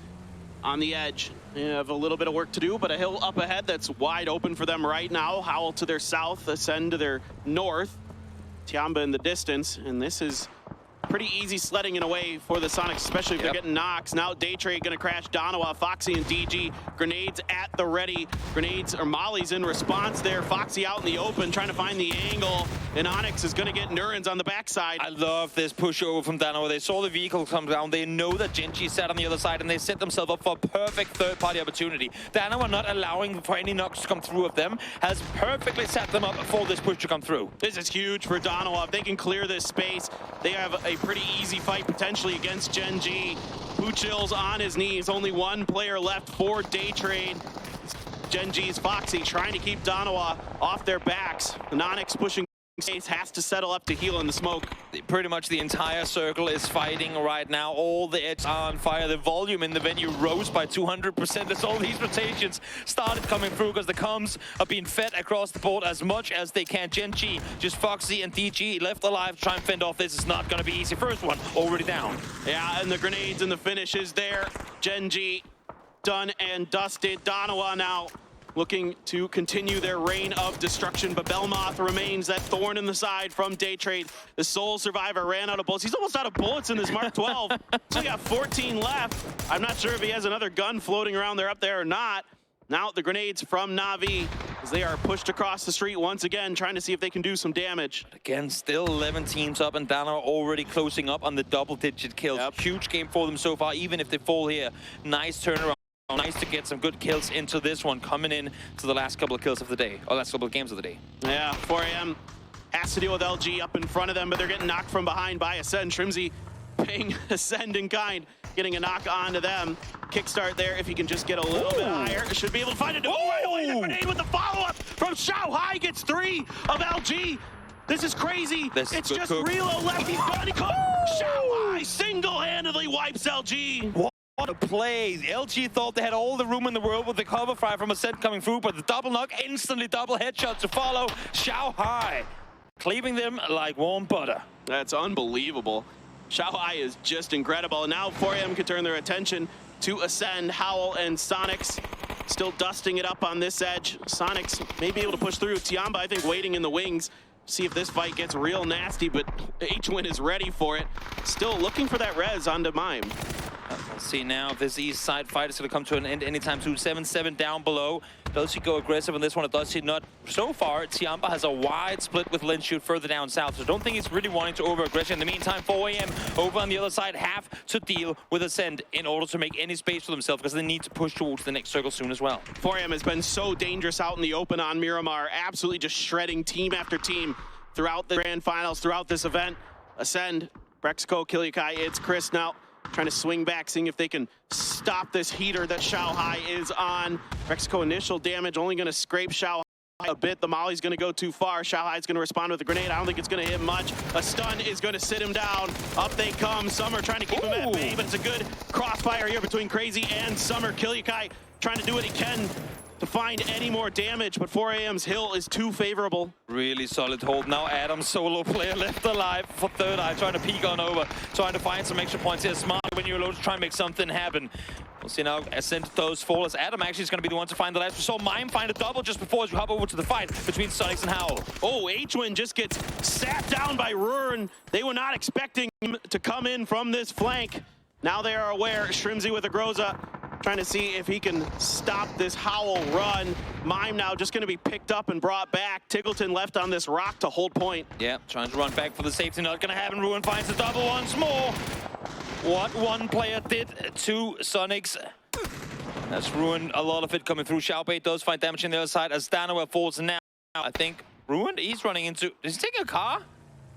on the edge. They have a little bit of work to do, but a hill up ahead that's wide open for them right now. Howl to their south, Ascend to their north. Tiamba in the distance, and this is pretty easy sledding in a way for the Sonics, especially if they're getting knocks. Now Day Trade gonna crash Danoa, Foxy and DG. Grenades at the ready. Grenades or mollies in response there. Foxy out in the open, trying to find the angle. And Onyx is gonna get Nurens on the backside. I love this push over from Danoa. They saw the vehicle come down. They know that Genji sat on the other side, and they set themselves up for a perfect third-party opportunity. Danoa not allowing for any knocks to come through of them has perfectly set them up for this push to come through. This is huge for Danoa. If they can clear this space, they have a pretty easy fight potentially against Gen G. Puchill's on his knees. Only one player left for Day Trade. Gen G's Foxy trying to keep Danoa off their backs. The Nonix pushing space, has to settle up to heal in the smoke. Pretty much the entire circle is fighting right now. All the edges are on fire. The volume in the venue rose by 200% as all these rotations started coming through because the comms are being fed across the board as much as they can. Gen G, just Foxy and DG left alive to try and fend off. This is not going to be easy. First one already down. Yeah, and the grenades and the finish is there. Gen G done and dusted. Danoa now looking to continue their reign of destruction, but Belmoth remains that thorn in the side from Day Trade. The sole survivor ran out of bullets. He's almost out of bullets in this Mark 12. So he got 14 left. I'm not sure if he has another gun floating around there up there or not. Now the grenades from Na'Vi as they are pushed across the street once again, trying to see if they can do some damage. Again, still 11 teams up, and Danoa already closing up on the double-digit kills. Yep. Huge game for them so far, even if they fall here. Nice turnaround. Nice to get some good kills into this one, coming in to the last couple of kills of the day, or last couple of games of the day. Yeah, 4 AM has to deal with LG up in front of them, but they're getting knocked from behind by Ascend. Trimsy paying Ascend in kind, getting a knock onto them. Kickstart there if you can just get a little bit higher. Should be able to find it. Oh, right away, the grenade with the follow-up from Xiaohai gets 3 of LG. This is crazy. It's just Relo left. He's gone. Xiaohai single-handedly wipes LG. What a play. LG thought they had all the room in the world with the cover fire from Ascent coming through, but the double knock, instantly double headshot to follow. Xiaohai cleaving them like warm butter. That's unbelievable. Xiaohai is just incredible. And now 4AM can turn their attention to Ascend. Howl and Sonics still dusting it up on this edge. Sonics may be able to push through. Tiamba, I think, waiting in the wings. See if this fight gets real nasty, but H-Win is ready for it. Still looking for that res onto Mime. Let's see now if this east side fight is going to come to an end anytime soon. 7-7 down below. Does he go aggressive on this one, or does he not? So far, Tiamba has a wide split with Lin Shoot further down south, so don't think he's really wanting to over-aggression. In the meantime, 4AM over on the other side have to deal with Ascend in order to make any space for themselves, because they need to push towards the next circle soon as well. 4AM has been so dangerous out in the open on Miramar, absolutely just shredding team after team throughout the grand finals, throughout this event. Ascend, Brexco, Kilikai, it's Chris now trying to swing back, seeing if they can stop this heater that Xiaohai is on. Brexco initial damage, only going to scrape Xiaohai a bit. The molly's going to go too far. Xiaohai's going to respond with a grenade. I don't think it's going to hit much. A stun is going to sit him down. Up they come. Summer trying to keep him at bay, but it's a good crossfire here between Crazy and Summer. Kilikai trying to do what he can to find any more damage, but 4AM's hill is too favorable. Really solid hold. Now Adam, solo player left alive for third eye, trying to peek on over, trying to find some extra points here. Smart when you're allowed to try and make something happen. We'll see now as those fall, as Adam actually is going to be the one to find the last. We saw Mime find a double just before as we hop over to the fight between Sonics and Howl. Oh, H-Win just gets sat down by Ruin. They were not expecting him to come in from this flank. Now they are aware. Shrimzy with a Groza, trying to see if he can stop this Howl run. Mime now just going to be picked up and brought back. Tiggleton left on this rock to hold point. Yeah, trying to run back for the safety. Not going to happen. Ruin finds the double once more. What one player did to Sonics. That's ruined a lot of it coming through. Xiaobei does find damage on the other side as Danoa falls now. I think ruined. He's running into. Is he taking a car?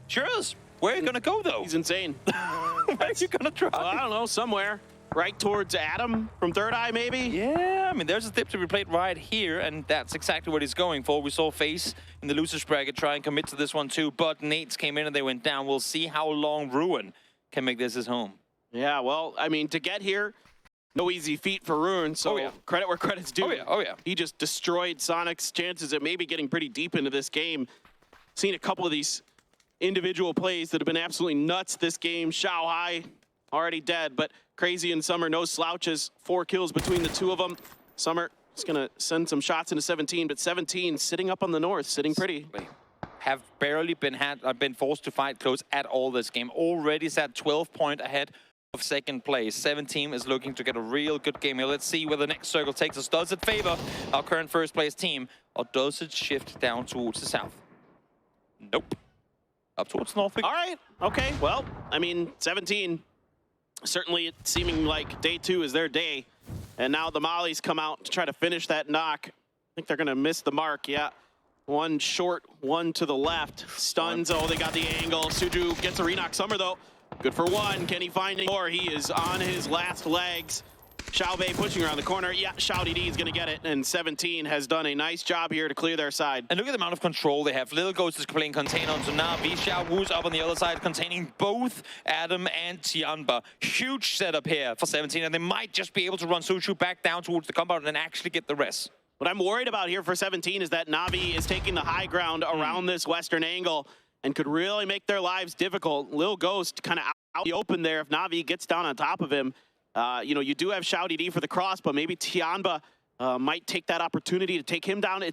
Sure is. Where are you gonna go though? He's insane. Where are you gonna drive? I don't know, somewhere. Right towards Adam from Third Eye, maybe? Yeah, I mean, there's a tip to be played right here, and that's exactly what he's going for. We saw FaZe in the losers bracket try and commit to this one too, but Nates came in and they went down. We'll see how long Ruin can make this his home. Yeah, well, I mean, to get here, no easy feat for Ruin, so credit where credit's due. Oh yeah. He just destroyed Sonic's chances at maybe getting pretty deep into this game. Seen a couple of these individual plays that have been absolutely nuts this game. Shao Hai already dead, but Crazy and Summer, no slouches. 4 kills between the two of them. Summer is going to send some shots into 17, but 17 sitting up on the north, sitting pretty. Have barely been forced to fight close at all this game. Already sat 12 points ahead of second place. 17 is looking to get a real good game here. Let's see where the next circle takes us. Does it favor our current first place team, or does it shift down towards the south? Nope. Up towards north. All right. Okay. Well, I mean, 17. Certainly it's seeming like day 2 is their day. And now the Mollies come out to try to finish that knock. I think they're going to miss the mark. Yeah. One short, one to the left. Stuns. Oh, they got the angle. Suju gets a re-knock. Summer, though, good for one. Can he find any more? He is on his last legs. Xiaobei pushing around the corner. Yeah, Shouty D is going to get it. And 17 has done a nice job here to clear their side. And look at the amount of control they have. Little Ghost is playing contain onto Navi. Xiao Wu's up on the other side, containing both Adam and Tianba. Huge setup here for 17, and they might just be able to run Suju back down towards the compound and actually get the rest. What I'm worried about here for 17 is that Navi is taking the high ground around this western angle and could really make their lives difficult. Lil Ghost kind of out the open there if Navi gets down on top of him. You know, you do have Shouty D for the cross, but maybe Tianba might take that opportunity to take him down.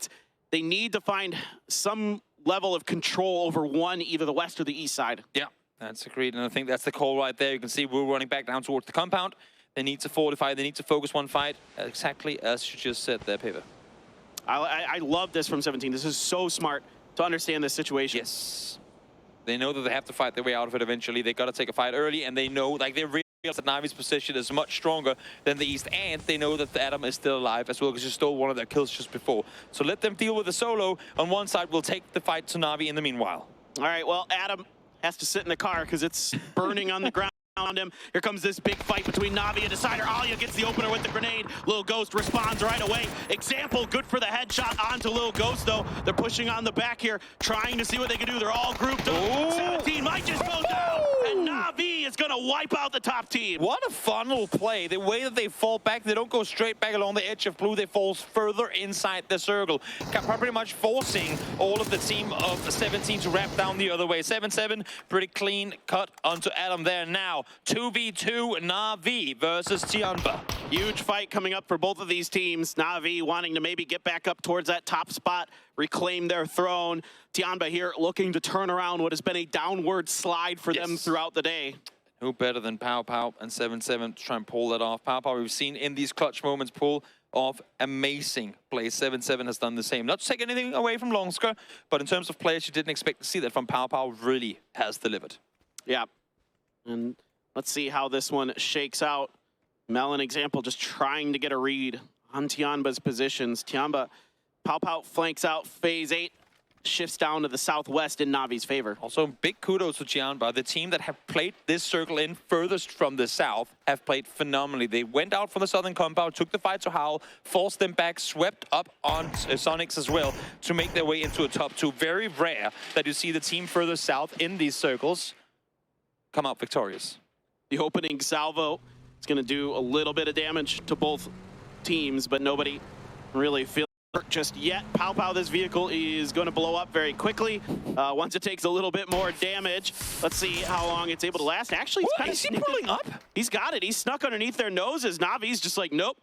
They need to find some level of control over one, either the west or the east side. Yeah, that's agreed, and I think that's the call right there. You can see we're running back down towards the compound. They need to fortify, they need to focus one fight, exactly as you just said there, Paper. I love this from 17. This is so smart to understand this situation. Yes. They know that they have to fight their way out of it eventually. They got to take a fight early, and they know, like, they realize that Navi's position is much stronger than the East, and they know that Adam is still alive as well because he stole one of their kills just before. So let them deal with the solo. On one side, we'll take the fight to Navi in the meanwhile. All right, well, Adam has to sit in the car because it's burning on the ground. Him. Here comes this big fight between Navi and Decider. Alia gets the opener with the grenade. Lil Ghost responds right away. Example, good for the headshot onto Lil Ghost, though. They're pushing on the back here, trying to see what they can do. They're all grouped up. 17 might just go down, and Navi is going to wipe out the top team. What a funnel play. The way that they fall back, they don't go straight back along the edge of blue. They fall further inside the circle, pretty much forcing all of the team of 17 to wrap down the other way. 7-7, pretty clean cut onto Adam there now. 2v2 Na'Vi versus Tianba. Huge fight coming up for both of these teams. Na'Vi wanting to maybe get back up towards that top spot, reclaim their throne. Tianba here looking to turn around what has been a downward slide for them throughout the day. Who better than Pow Pow and 7-7 to try and pull that off? Pow Pow, we've seen in these clutch moments pull off amazing plays. 7-7 has done the same. Not to take anything away from Longsker, but in terms of players you didn't expect to see that from Pow Pow, really has delivered. Yeah. And let's see how this one shakes out. Melon example just trying to get a read on Tianba's positions. Tianba, Pow Pow flanks out. Phase 8 shifts down to the southwest in Navi's favor. Also, big kudos to Tianba. The team that have played this circle in furthest from the south have played phenomenally. They went out from the southern compound, took the fight to Howl, forced them back, swept up on Sonics as well to make their way into a top 2. Very rare that you see the team further south in these circles come out victorious. The opening salvo is going to do a little bit of damage to both teams, but nobody really feels just yet. Pubg, this vehicle is going to blow up very quickly once it takes a little bit more damage. Let's see how long it's able to last. Actually, it's kind of is he pulling up? He's got it. He's snuck underneath their noses. Navi's just like, nope,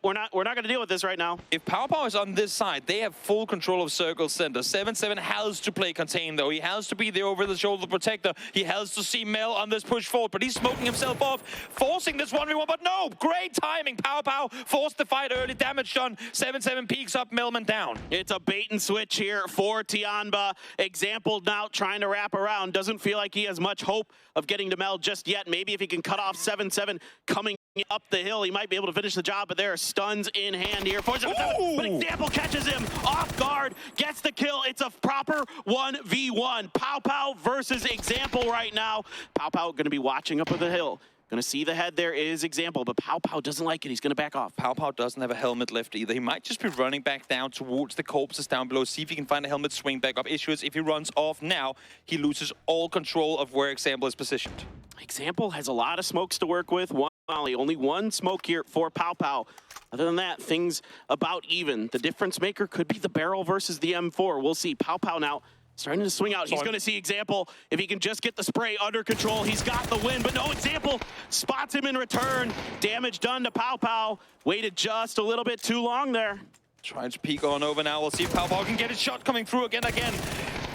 we're not going to deal with this right now. If Pubg is on this side, they have full control of circle center. 7-7 has to play contain, though. He has to be the over-the-shoulder protector. He has to see Mel on this push forward, but he's smoking himself off, forcing this 1v1, but no, great timing. Pubg forced the fight early, damage done. 7-7 peeks up, Melman down. It's a bait and switch here for Tianba. Example now trying to wrap around. Doesn't feel like he has much hope of getting to Mel just yet. Maybe if he can cut off 7-7 coming up the hill, he might be able to finish the job, but there are stuns in hand here. 4-7-7, but Example catches him off guard, gets the kill. It's a proper 1v1. Pubg versus Example right now. Pubg going to be watching up at the hill. Going to see the head there is Example, but Pubg doesn't like it. He's going to back off. Pubg doesn't have a helmet left either. He might just be running back down towards the corpses down below, see if he can find a helmet, swing back up. Issue is, if he runs off now, he loses all control of where Example is positioned. Example has a lot of smokes to work with. Only one smoke here for Pubg. Other than that, things about even. The difference maker could be the barrel versus the M4. We'll see. Pubg now starting to swing out. He's going to see Example. If he can just get the spray under control, he's got the win. But no, Example spots him in return. Damage done to Pubg. Waited just a little bit too long there. Trying to peek on over now. We'll see if Pubg can get his shot coming through again.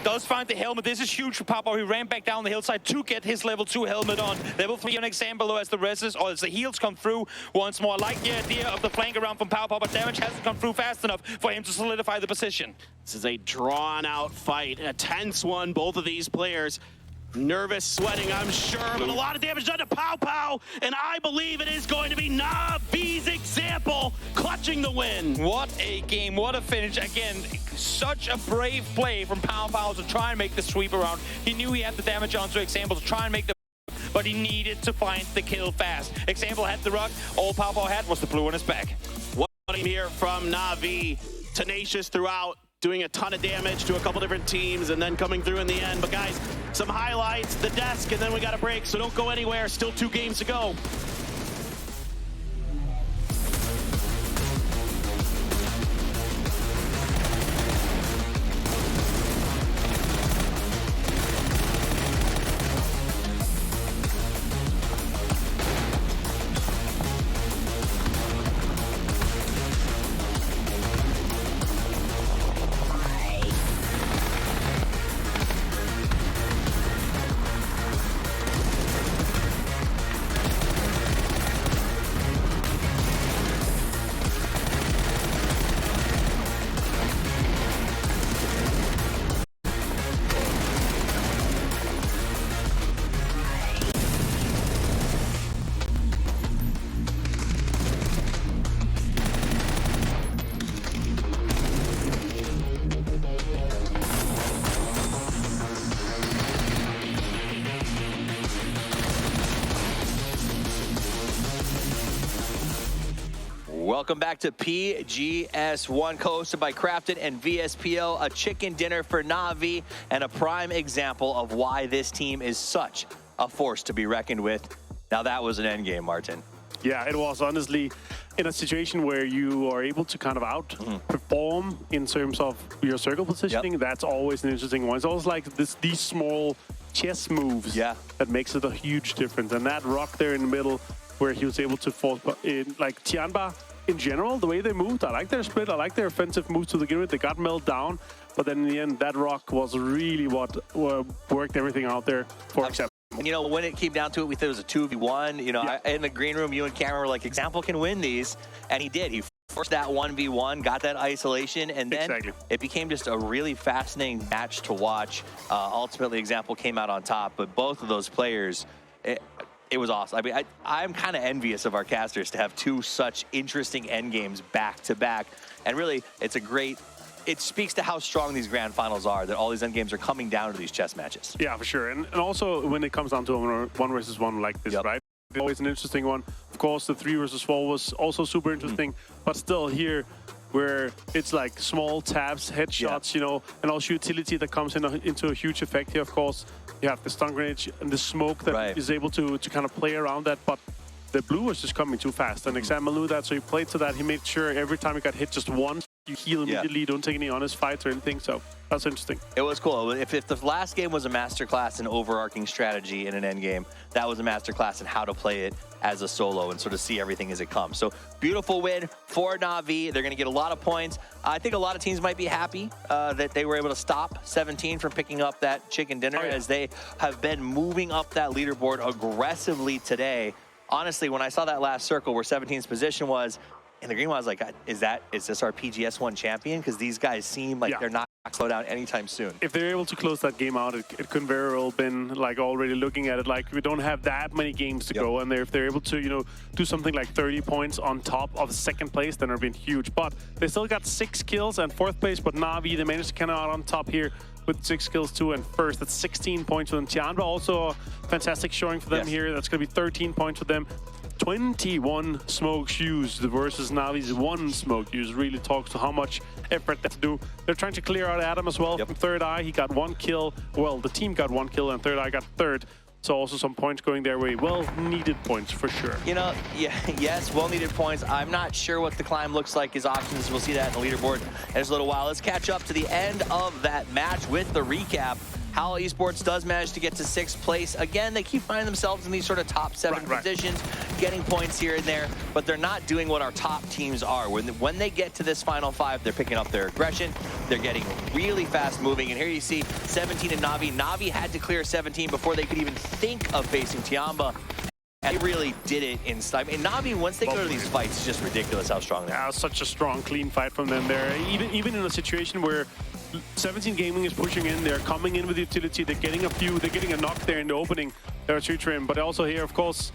Does find the helmet. This is huge for Pubg. He ran back down the hillside to get his level 2 helmet on. Level 3 on Example as the reses, or as the heals come through once more. I like the idea of the flank around from Pubg, but damage hasn't come through fast enough for him to solidify the position. This is a drawn-out fight, a tense one. Both of these players nervous, sweating, I'm sure, but a lot of damage done to Pubg, and I believe it is going to be Navi's Example clutching the win. What a game, what a finish. Again, such a brave play from Pubg to try and make the sweep around. He knew he had the damage onto Example to try and make the, but he needed to find the kill fast. Example had the ruck, all Pubg had was the blue on his back. What a game here from Navi, tenacious throughout, doing a ton of damage to a couple different teams and then coming through in the end. But guys, some highlights, the desk, and then we got a break, so don't go anywhere. Still 2 games to go. Welcome back to PGS1, hosted by Crafted and VSPO, a chicken dinner for Navi, and a prime example of why this team is such a force to be reckoned with. Now that was an endgame, Martin. Yeah, it was honestly in a situation where you are able to kind of outperform in terms of your circle positioning. That's always an interesting one. It's always like these small chess moves that makes it a huge difference. And that rock there in the middle where he was able to force in, like Tianba, in general, the way they moved, I like their split, I like their offensive moves to begin with. They got Mel down, but then in the end, that rock was really what worked everything out there for Example. And, you know, when it came down to it, we thought it was a 2v1. You know, in the green room, you and Cameron were like, Example can win these. And he did. He forced that 1v1, got that isolation, and then it became just a really fascinating match to watch. Ultimately, Example came out on top, but both of those players, it was awesome. I mean, I'm kind of envious of our casters to have 2 such interesting end games back to back. And really, it's a great, it speaks to how strong these grand finals are, that all these end games are coming down to these chess matches. Yeah, for sure. And also when it comes down to one versus one like this, right? Always an interesting one. Of course, the 3 versus 4 was also super interesting, but still here, where it's like small tabs, headshots, you know, and also utility that comes into a huge effect here, of course. You have the stun grenade and the smoke that is able to kind of play around that, but the blue was just coming too fast. And Example knew that, so he played to that. He made sure every time he got hit just once, you heal immediately, you don't take any honest fights or anything. So that's interesting. It was cool. If the last game was a masterclass in overarching strategy in an end game, that was a masterclass in how to play it as a solo and sort of see everything as it comes. So beautiful win for Na'Vi. They're going to get a lot of points. I think a lot of teams might be happy that they were able to stop 17 from picking up that chicken dinner as they have been moving up that leaderboard aggressively today. Honestly, when I saw that last circle where 17's position was, in the green one, I was like, is this our PGS1 champion? Because these guys seem like they're not slow down anytime soon. If they're able to close that game out, it could very well been like already looking at it like we don't have that many games to go, and if they're able to, you know, do something like 30 points on top of second place, then it'd been huge. But they still got 6 kills and fourth place, but Na'Vi, they managed to come out on top here with 6 kills too, and first. That's 16 points for them. Tianba also a fantastic showing for them here. That's going to be 13 points for them. 21 smokes used versus Navi's 1 smoke used. Really talks to how much effort they have to do. They're trying to clear out Adam as well from Third Eye. He got 1 kill. Well, the team got 1 kill and Third Eye got third. So also some points going their way. Well-needed points for sure. You know, yes, well-needed points. I'm not sure what the climb looks like, his options. We'll see that in the leaderboard in just a little while. Let's catch up to the end of that match with the recap. Howl Esports does manage to get to 6th place. Again, they keep finding themselves in these sort of top 7 positions, getting points here and there, but they're not doing what our top teams are. When they get to this final 5, they're picking up their aggression. They're getting really fast moving. And here you see 17 and Na'Vi. Na'Vi had to clear 17 before they could even think of facing Tianba. And they really did it in style. And Na'Vi, once they go to these fights, it's just ridiculous how strong they are. Such a strong, clean fight from them there. Even in a situation where 17 Gaming is pushing in, they're coming in with utility, they're getting a knock there in the opening, there are 2 trim, but also here, of course,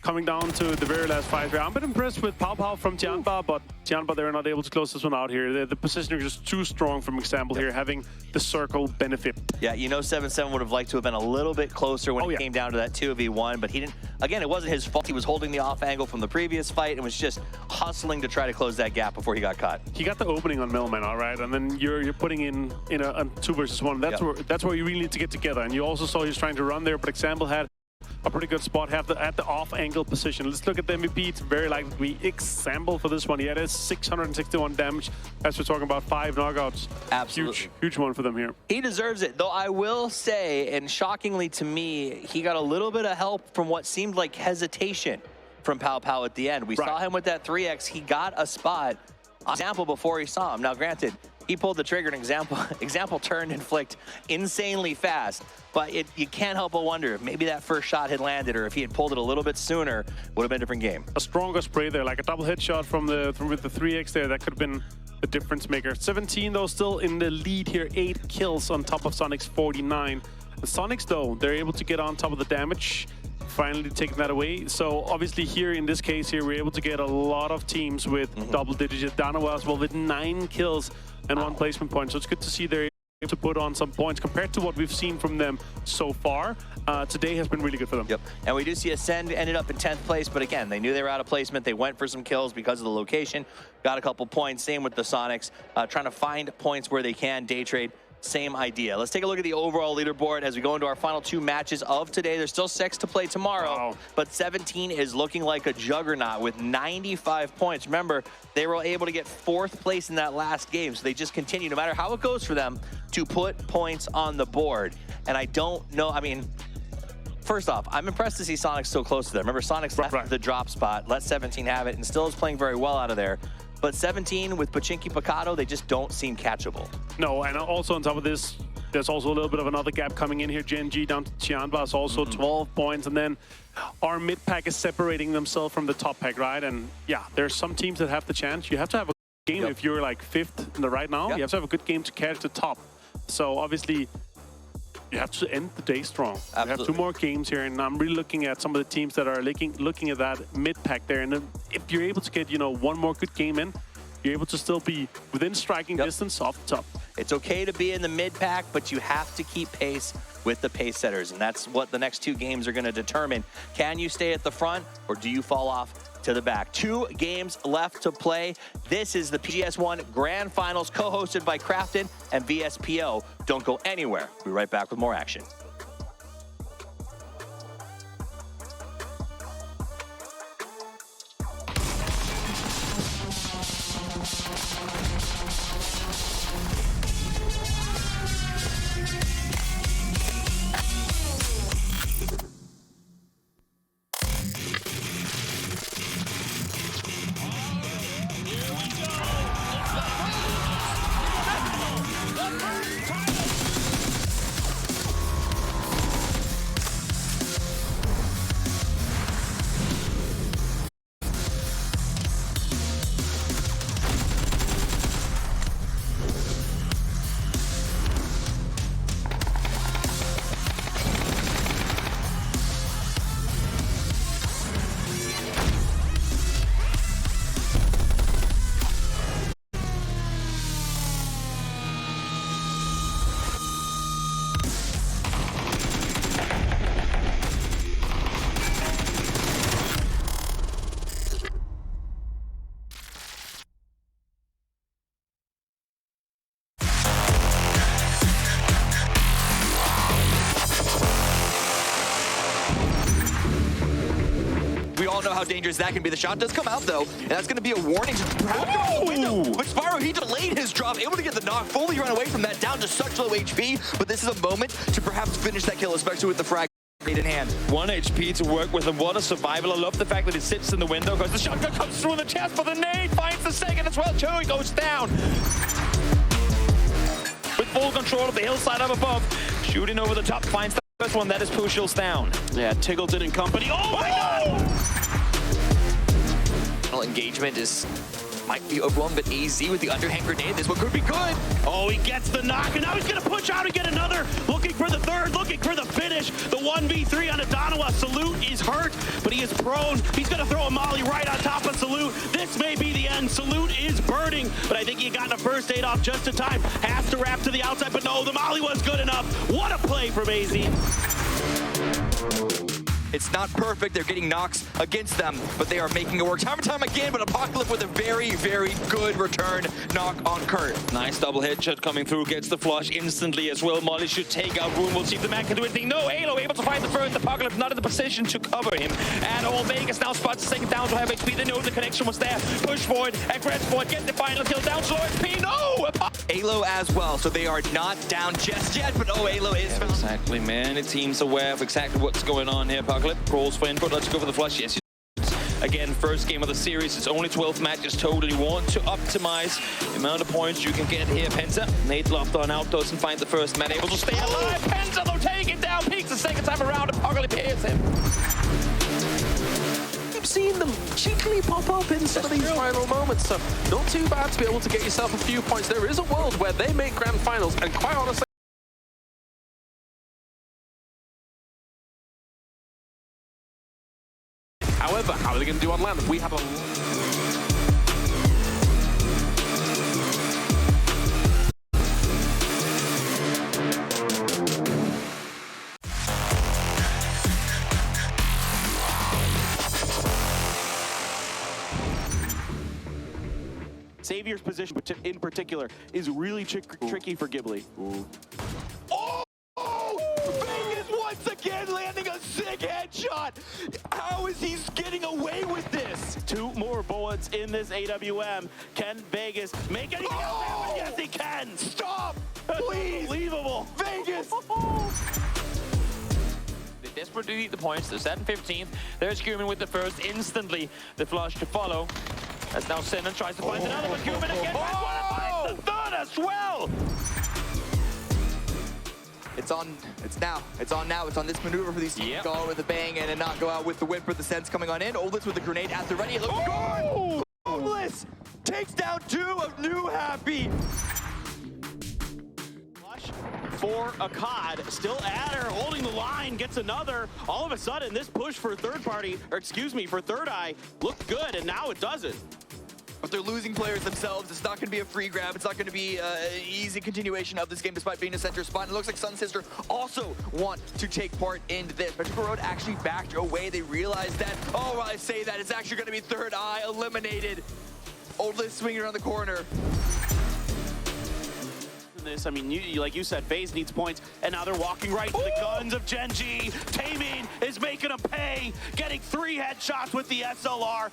coming down to the very last fight. I'm a bit impressed with Pubg from Tianba, but Tianba, they're not able to close this one out here. The positioning is just too strong from example here, having the circle benefit. Yeah, you know 7-7 would have liked to have been a little bit closer when it came down to that 2v1, but he didn't. Again, it wasn't his fault. He was holding the off angle from the previous fight and was just hustling to try to close that gap before he got caught. He got the opening on Millman, all right, and then you're putting in a 2 versus 1. That's where you really need to get together. And you also saw he was trying to run there, but example had a pretty good spot at the off-angle position. Let's look at the MVP. It's very likely to be Example for this one. Yeah, it is 661 damage as we're talking about 5 knockouts. Absolutely. Huge one for them here. He deserves it, though I will say, and shockingly to me, he got a little bit of help from what seemed like hesitation from Pau at the end. We saw him with that 3x. He got a spot on Example before he saw him. Now, granted, he pulled the trigger and Example turned and flicked insanely fast. But you can't help but wonder if maybe that first shot had landed, or if he had pulled it a little bit sooner, would have been a different game. A stronger spray there, like a double headshot with the 3x there, that could have been the difference maker. 17 though, still in the lead here, 8 kills on top of Sonic's 49. The Sonics though, they're able to get on top of the damage, finally taking that away. So obviously here in this case here, we're able to get a lot of teams with double digits. Danawa as well with 9 kills and 1 placement point. So it's good to see they're able to put on some points compared to what we've seen from them so far. Today has been really good for them. Yep, and we do see Ascend ended up in 10th place, but again, they knew they were out of placement. They went for some kills because of the location, got a couple points. Same with the Sonics, trying to find points where they can. Day trade, same idea. Let's take a look at the overall leaderboard as we go into our final 2 matches of today. There's still 6 to play tomorrow, but 17 is looking like a juggernaut with 95 points. Remember, they were able to get 4th place in that last game, so they just continue, no matter how it goes for them, to put points on the board. And I don't know, I mean, first off, I'm impressed to see Sonic so close to them. Remember, Sonic's left the drop spot, let 17 have it, and still is playing very well out of there. But 17 with Pachinki Picado, they just don't seem catchable. No, and also on top of this, there's also a little bit of another gap coming in here. Gen G down to Tianba is also 12 points. And then our mid pack is separating themselves from the top pack, right? And yeah, there's some teams that have the chance. You have to have a game if you're like 5th in the right now. You have to have a good game to catch the top. So obviously, you have to end the day strong. We have 2 more games here, and I'm really looking at some of the teams that are looking at that mid pack there. And if you're able to get, 1 more good game in, you're able to still be within striking distance off the top. It's okay to be in the mid pack, but you have to keep pace with the pace setters, and that's what the next 2 games are going to determine. Can you stay at the front, or do you fall off to the back? 2 games left to play. This is the PGS1 Grand Finals, co-hosted by Crafton and VSPO. Don't go anywhere. We'll be right back with more action. how dangerous that can be. The shot does come out, though, and that's going to be a warning to perhaps go out the window. But Spyro, he delayed his drop, able to get the knock, fully run away from that, down to such low HP. But this is a moment to perhaps finish that kill, especially with the frag in hand. 1 HP to work with, and what a survival. I love the fact that he sits in the window because the shotgun comes through in the chest, but the nade finds the second as well too. He goes down. With full control of the hillside up above, shooting over the top, finds the first one. That is Pushil's down. Yeah, Tiggleton and company. Oh my God! Engagement might be overwhelmed, but AZ with the underhand grenade, this one could be good. Oh, he gets the knock, and now he's gonna push out and get another. Looking for the third, looking for the finish. The 1v3 on Adanawa. Salute is hurt, but he is prone. He's gonna throw a molly right on top of Salute. This may be the end. Salute is burning, but I think he got a first aid off just in time. Has to wrap to the outside, but no, the molly was good enough. What a play from AZ. It's not perfect. They're getting knocks against them, but they are making it work time and time again. But Apocalypse with a very, very good return knock on Kurt. Nice double headshot coming through, gets the flush instantly as well. Molly should take out Rune. We'll see if the man can do anything. No, Halo able to find the first. Apocalypse not in the position to cover him. And all Vegas now spots the second down to have HP. They know the connection was there. Push forward, aggress forward, get the final kill down to low HP. No! Halo as well, so they are not down just yet, but oh, Halo is found. Exactly, man. The team's aware of exactly what's going on here. Apocalypse crawls for input. Let's go for the flush. Yes. Again, first game of the series. It's only 12 matches total. You want to optimize the amount of points you can get here. Penta, Nate locked on out, doesn't find the first man, able to stay alive. Penta, though, take it down. Peaks the second time around. Apocalypse hits him. You've seen them cheekily pop up in some of these final moments, so not too bad to be able to get yourself a few points. There is a world where they make grand finals, and quite honestly, however, how are they going to do on land? We have a... Savior's position in particular is really tricky for Ghibli. Oh! Vegas once again landing a sick headshot. How is he getting away with this? 2 more bullets in this AWM. Can Vegas make anything else happen? Yes, he can. Stop! Please! Unbelievable. Vegas! They're desperate to eat the points. They're set in 15th. There's Cumin with the first. Instantly, the flush to follow. As now Sinan tries to find another, but Cumin again finds the third as well. It's on now. It's on this maneuver for these teams to go out with a bang and not go out with the whip for the sense coming on in. Oldless with the grenade at the ready. It looks good. Oldless takes down 2 of New Happy. For Akkad, still at her, holding the line, gets another. All of a sudden, this push for third eye looked good, and now it doesn't. But they're losing players themselves. It's not going to be a free grab. It's not going to be an easy continuation of this game despite being a center spot. And it looks like Sun Sister also want to take part in this. Metrical Road actually backed away. They realized that, oh, while I say that, it's actually going to be third eye eliminated. Oldless swinging around the corner. This, I mean, like you said, FaZe needs points, and now they're walking right to the guns of Genji. Taemin is making them pay, getting 3 headshots with the SLR.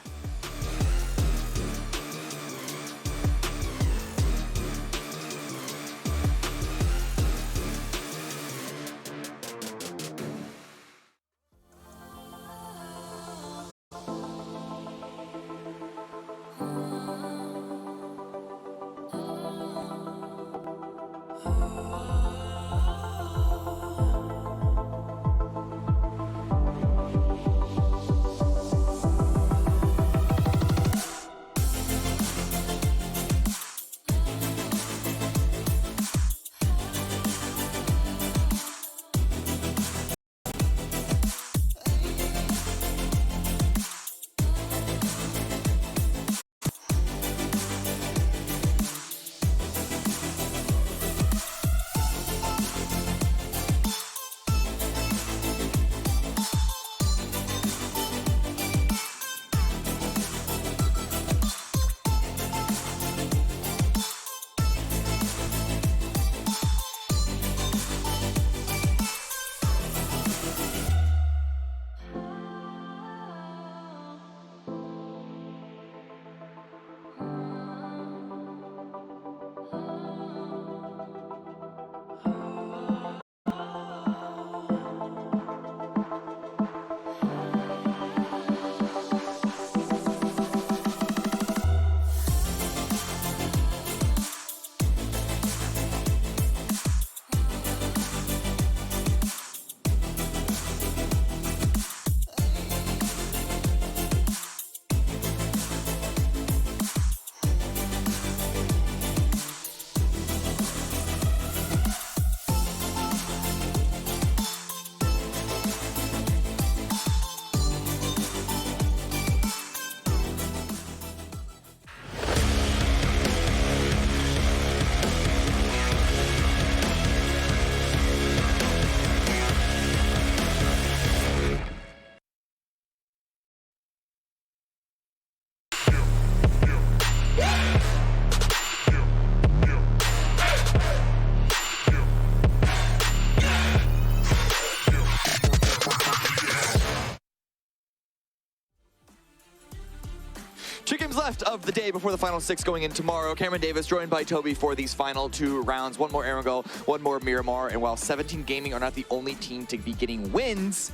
left of the day before the final 6 going in tomorrow. Cameron Davis joined by Toby for these final 2 rounds. One more Erangel, one more Miramar. And while 17 Gaming are not the only team to be getting wins,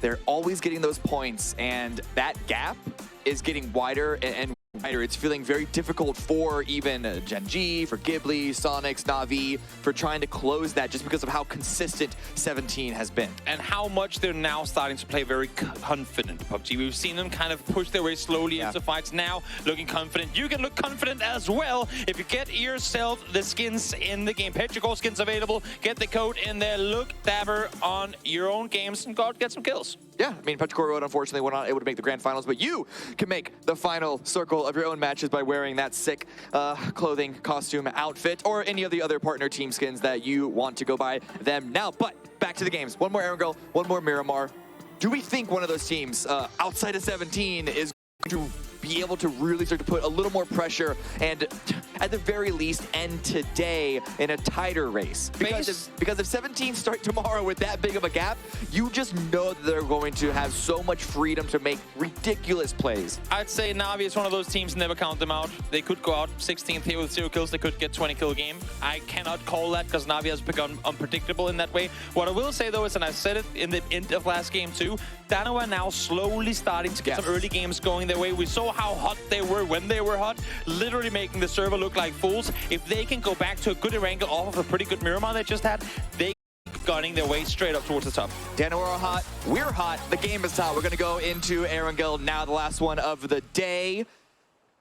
they're always getting those points. And that gap is getting wider and wider. It's feeling very difficult for even Gen G, for Ghibli, Sonics, Na'Vi, for trying to close that just because of how consistent 17 has been. And how much they're now starting to play very confident, PUBG. We've seen them kind of push their way slowly into fights now, looking confident. You can look confident as well if you get yourself the skins in the game. Pubg skins available. Get the code in there. Look dapper on your own games and go out and get some kills. Yeah, I mean, Pubg Road unfortunately were not able to make the grand finals, but you can make the final circle of your own matches by wearing that sick clothing, costume, outfit, or any of the other partner team skins that you want to go buy them now. But back to the games. One more Erangel, one more Miramar. Do we think one of those teams outside of 17 is going to be able to really start to put a little more pressure and at the very least end today in a tighter race? Because if 17 start tomorrow with that big of a gap, you just know that they're going to have so much freedom to make ridiculous plays. I'd say Na'Vi is one of those teams, never count them out. They could go out 16th here with 0 kills. They could get 20 kill game. I cannot call that because Na'Vi has become unpredictable in that way. What I will say though is, and I said it in the end of last game too, Dano are now slowly starting to get some early games going their way. We saw how hot they were when they were hot, literally making the server look like fools. If they can go back to a good Erangel off of a pretty good Miramar they just had, they gunning their way straight up towards the top. Dano are hot, we're hot, the game is hot. We're gonna go into Erangel now, the last one of the day,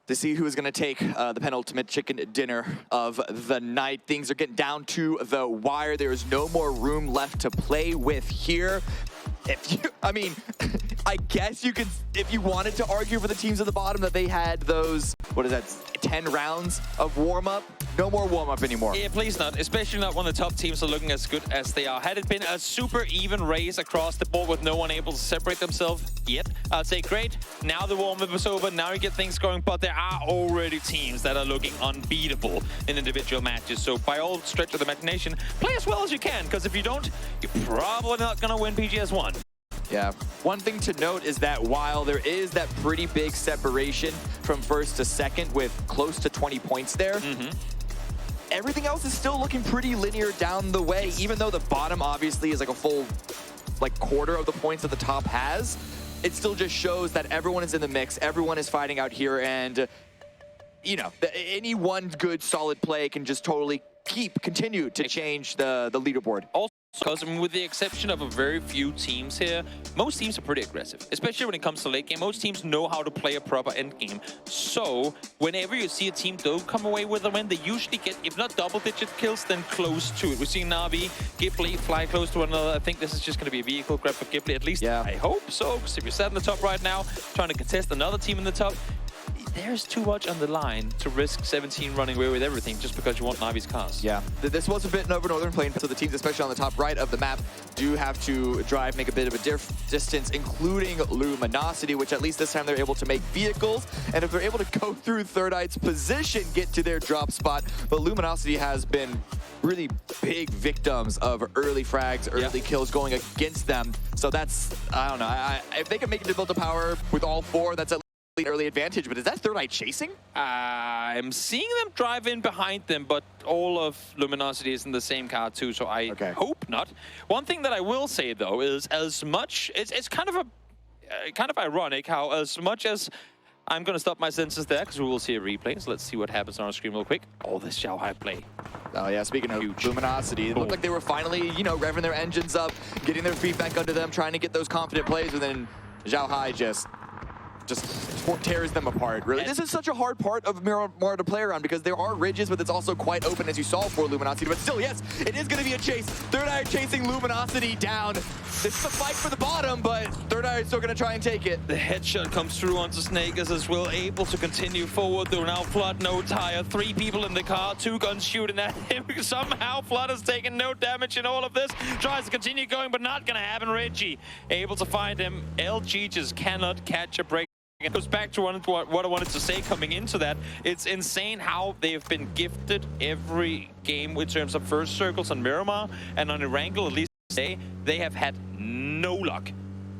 to see who is going to take the penultimate chicken dinner of the night. Things are getting down to the wire. There is no more room left to play with here. If you, I mean, I guess you could, if you wanted to argue for the teams at the bottom that they had those, what is that, 10 rounds of warm-up? No more warm-up anymore. Yeah, please not. Especially not when the top teams are looking as good as they are. Had it been a super even race across the board with no one able to separate themselves yet, I'd say great. Now the warm-up is over. Now you get things going. But there are already teams that are looking unbeatable in individual matches. So by all stretch of the imagination, play as well as you can. Because if you don't, you're probably not going to win PGS1. Yeah, one thing to note is that while there is that pretty big separation from first to second with close to 20 points there, everything else is still looking pretty linear down the way, even though the bottom obviously is like a full quarter of the points that the top has. It still just shows that everyone is in the mix, everyone is fighting out here, and you know, any one good solid play can just totally continue to change the leaderboard. Also, because I mean, with the exception of a very few teams here, most teams are pretty aggressive, especially when it comes to late game. Most teams know how to play a proper end game. So whenever you see a team don't come away with a win, they usually get, if not double-digit kills, then close to it. We're seeing Na'Vi, Ghibli fly close to one another. I think this is just going to be a vehicle grab for Ghibli, at least. Yeah. I hope so, because if you're sat in the top right now, trying to contest another team in the top, there's too much on the line to risk 17 running away with everything just because you want Navi's cars. Yeah, this was a bit over Northern Plain, so the teams, especially on the top right of the map, do have to make a bit of a distance, including Luminosity, which at least this time they're able to make vehicles. And if they're able to go through Third Eye's position, get to their drop spot. But Luminosity has been really big victims of early frags, early kills going against them. So that's, I don't know, if they can make it to build a power with all 4, that's at early advantage. But is that Third Eye chasing? I'm seeing them drive in behind them, but all of Luminosity is in the same car too, so I hope not. One thing that I will say though is, as much it's kind of ironic how as much as I'm going to stop my senses there because we will see a replay. So let's see what happens on our screen real quick. Oh, this Xiaohai play. Oh yeah, speaking of Luminosity, it looked like they were finally, you know, revving their engines up, getting their feet back under them, trying to get those confident plays, and then Xiaohai just tears them apart, really. This is such a hard part of Miramar to play around because there are ridges, but it's also quite open, as you saw for Luminosity. But still, yes, it is going to be a chase. Third Eye chasing Luminosity down. This is a fight for the bottom, but Third Eye is still going to try and take it. The headshot comes through onto Snakers as well, able to continue forward, though now Flood, no tire. 3 people in the car, 2 guns shooting at him. Somehow Flood has taken no damage in all of this. Tries to continue going, but not going to happen. Reggie able to find him. LG just cannot catch a break. It goes back to what I wanted to say coming into that. It's insane how they've been gifted every game in terms of first circles on Miramar, and on Erangel, at least they have had no luck.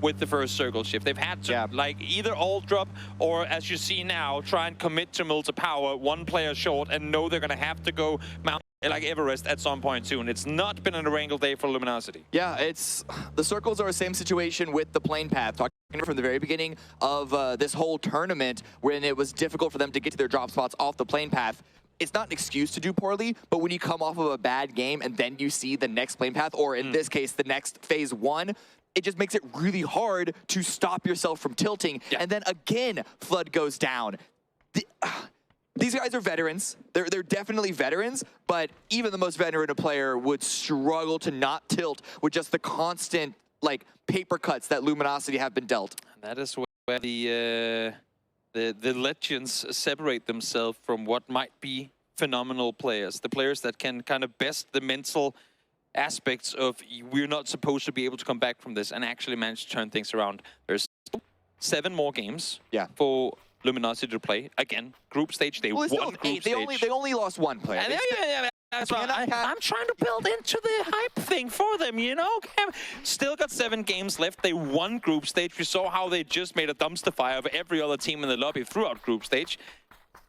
with the first circle shift. They've had to like either all drop or, as you see now, try and commit to multi-power, one player short, and know they're going to have to go mount like Everest at some point soon. It's not been an wrangle day for Luminosity. Yeah, it's the circles are the same situation with the plane path. Talking from the very beginning of this whole tournament, when it was difficult for them to get to their drop spots off the plane path. It's not an excuse to do poorly, but when you come off of a bad game and then you see the next plane path, or in this case, the next phase 1, it just makes it really hard to stop yourself from tilting. And then again, Flood goes down. These guys are veterans. They're definitely veterans, but even the most veteran player would struggle to not tilt with just the constant like paper cuts that Luminosity have been dealt. And that is where the legends separate themselves from what might be phenomenal players. The players that can kind of best the mental aspects of we're not supposed to be able to come back from this and actually manage to turn things around. There's 7 more games for Luminosity to play. Again, group stage, they won group stage. They only lost 1 player. That's why I'm trying to build into the hype thing for them, you know? Still got 7 games left. They won group stage. We saw how they just made a dumpster fire of every other team in the lobby throughout group stage.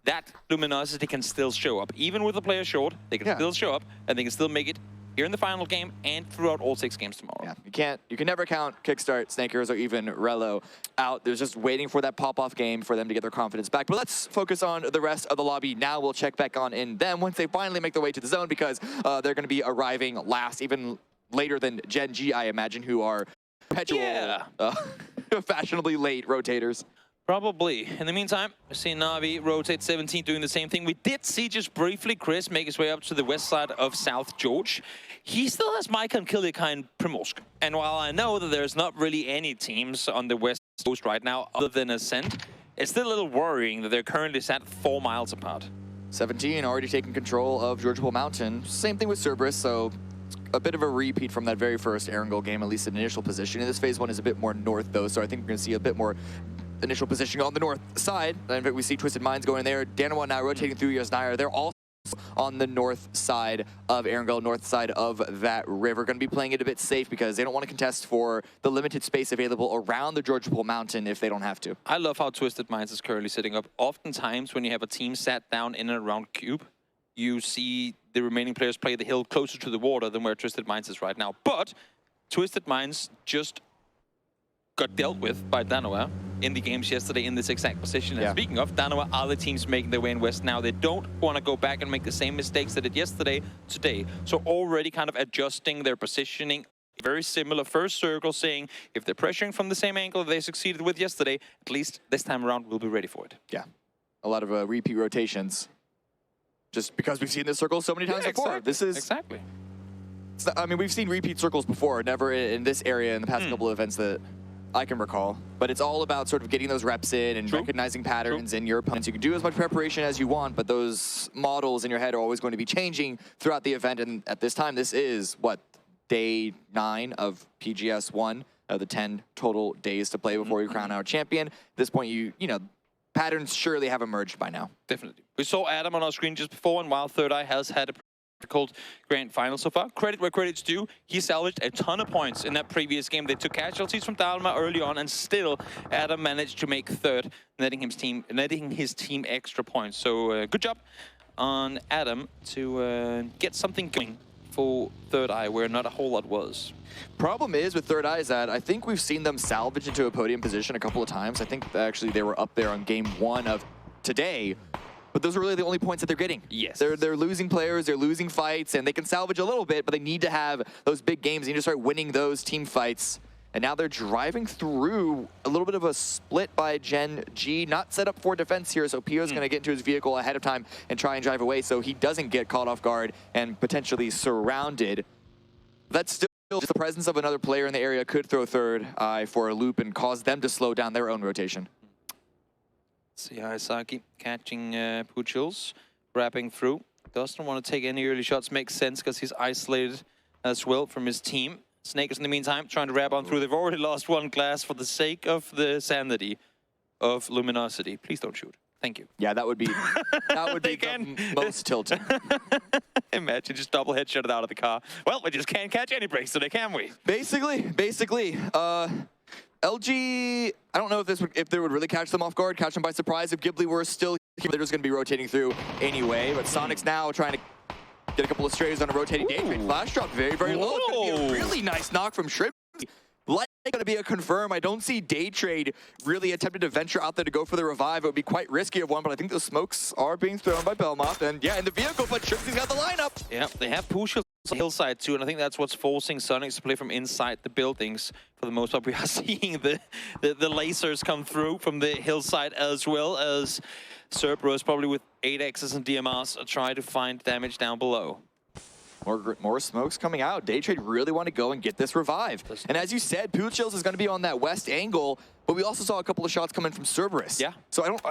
That Luminosity can still show up. Even with a player short, they can still show up, and they can still make it here in the final game and throughout all 6 games tomorrow. Yeah, you can never count Kickstart, Snakers, or even Relo out. They're just waiting for that pop-off game for them to get their confidence back. But let's focus on the rest of the lobby. Now we'll check back on in them once they finally make their way to the zone, because they're going to be arriving last, even later than Gen G, I imagine, who are perpetual, fashionably late rotators. Probably. In the meantime, we've seen Na'Vi rotate 17 doing the same thing. We did see just briefly Chris make his way up to the west side of South George. He still has Micah and Killiaka in Primorsk. And while I know that there's not really any teams on the west coast right now other than Ascent, it's still a little worrying that they're currently sat 4 miles apart. 17 already taking control of George Bull Mountain. Same thing with Cerberus, so a bit of a repeat from that very first Erangel game, at least in initial position. And this phase 1 is a bit more north, though, so I think we're going to see a bit more initial positioning on the north side. And we see Twisted Minds going in there. Danawa now rotating through Yasnair. They're also on the north side of Erangel, north side of that river. Going to be playing it a bit safe because they don't want to contest for the limited space available around the George Bull Mountain if they don't have to. I love how Twisted Minds is currently sitting up. Oftentimes when you have a team sat down in and around Cube, you see the remaining players play the hill closer to the water than where Twisted Minds is right now. But Twisted Minds just got dealt with by Danawa in the games yesterday in this exact position. And speaking of, Danawa are the teams making their way in West now. They don't want to go back and make the same mistakes they did yesterday today. So already kind of adjusting their positioning. Very similar first circle, saying if they're pressuring from the same angle they succeeded with yesterday, at least this time around we'll be ready for it. Yeah, a lot of repeat rotations. Just because we've seen this circle so many times before. Exactly. This is exactly. I mean, we've seen repeat circles before, never in this area in the past couple of events that I can recall. But it's all about sort of getting those reps in and recognizing patterns in your opponents. You can do as much preparation as you want, but those models in your head are always going to be changing throughout the event. And at this time, this is, what, day 9 of PGS 1, the 10 total days to play before you crown our champion. At this point, you know, patterns surely have emerged by now. Definitely. We saw Adam on our screen just before, and while Third Eye has had a difficult grand final so far, credit where credit's due, he salvaged a ton of points in that previous game. They took casualties from Dalma early on, and still Adam managed to make third, netting his team extra points. So good job on Adam to get something going for Third Eye where not a whole lot was. Problem is with Third Eye is that I think we've seen them salvage into a podium position a couple of times. I think actually they were up there on game 1 of today. But those are really the only points that they're getting. Yes. They're losing players, they're losing fights, and they can salvage a little bit, but they need to have those big games. They need to start winning those team fights. And now they're driving through a little bit of a split by Gen G. Not set up for defense here, so Pio's going to get into his vehicle ahead of time and try and drive away so he doesn't get caught off guard and potentially surrounded. That's still just the presence of another player in the area could throw Third Eye for a loop and cause them to slow down their own rotation. See Isaki catching Puchils, wrapping through. Doesn't want to take any early shots. Makes sense because he's isolated as well from his team. Snakers in the meantime trying to wrap on through. They've already lost 1 glass for the sake of the sanity of Luminosity. Please don't shoot. Thank you. Yeah, that would be the most tilting. Imagine just double headshotted out of the car. Well, we just can't catch any breaks today, can we? Basically. LG, I don't know if they would really catch them off guard, catch them by surprise. If Ghibli were still here, they're just going to be rotating through anyway. But Sonic's now trying to get a couple of strays on a rotating day trade. Flash drop very, very low. It's going to be a really nice knock from Shrimp. Like going to be a confirm. I don't see day trade really attempted to venture out there to go for the revive. It would be quite risky of one, but I think the smokes are being thrown by Belmont. And yeah, in the vehicle, but Shrimpsy's got the lineup. Yeah, they have push on the hillside too, and I think that's what's forcing Sonics to play from inside the buildings. For the most part, we are seeing the lasers come through from the hillside, as well as Cerberus, probably with 8Xs and DMRs, try to find damage down below. More smokes coming out. Daytrade really want to go and get this revive. And as you said, Pubg is going to be on that west angle, but we also saw a couple of shots come in from Cerberus. Yeah. So I don't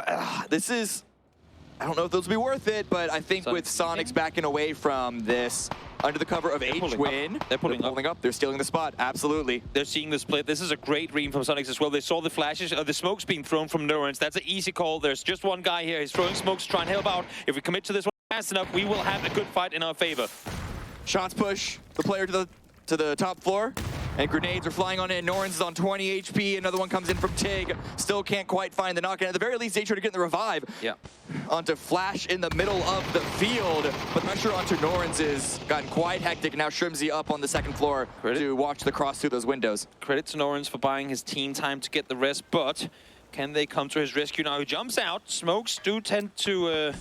know if those will be worth it, but I think with Sonics backing away from this, under the cover of H-Win, they're pulling up. They're stealing the spot, absolutely. They're seeing the split. This is a great read from Sonics as well. They saw the flashes, the smokes being thrown from Neurons. That's an easy call. There's just one guy here. He's throwing smokes to try and help out. If we commit to this one fast enough, we will have a good fight in our favor. Shots push the player to the top floor, and grenades are flying on in. Norns is on 20 HP. Another one comes in from Tig. Still can't quite find the knock. And at the very least, they try to get the revive. Yeah. Onto Flash in the middle of the field. But pressure onto Norns has gotten quite hectic. And now Shrimzy up on the second floor to watch the cross through those windows. Credit to Norns for buying his team time to get the rest, but can they come to his rescue now? He jumps out. Smokes do tend to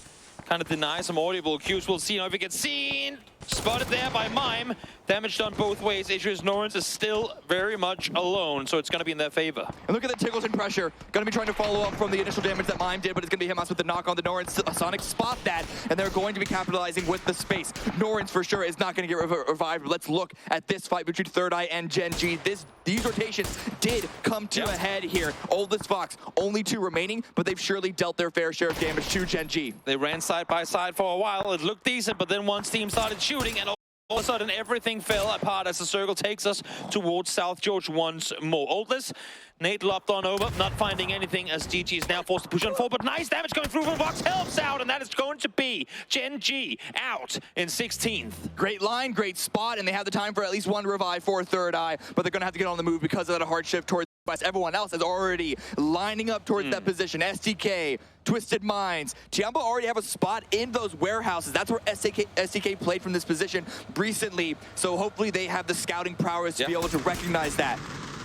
kind of deny some audible cues. We'll see now if he gets seen. Spotted there by Mime. Damage done both ways. Atreus Norns is still very much alone, so it's going to be in their favor. And look at the Tiggles and pressure. Going to be trying to follow up from the initial damage that Mime did, but it's going to be him with the knock on the Norns. Sonic spot that, and they're going to be capitalizing with the space. Norns for sure is not going to get revived. Let's look at this fight between Third Eye and Gen G. These rotations did come to a head here. Oldest Fox, only 2 remaining, but they've surely dealt their fair share of damage to Gen G. They ran side by side for a while. It looked decent, but then once team started shooting, and all of a sudden, everything fell apart as the circle takes us towards South George once more. Oldless, Nate lopped on over, not finding anything as DG is now forced to push on forward, but nice damage going through from Vox, helps out, and that is going to be Gen G out in 16th. Great line, great spot, and they have the time for at least one revive for Third Eye, but they're going to have to get on the move because of that hard shift towards west. Everyone else is already lining up towards that position. STK, Twisted Minds, Tiamba already have a spot in those warehouses. That's where STK played from this position recently, so hopefully they have the scouting prowess to be able to recognize that.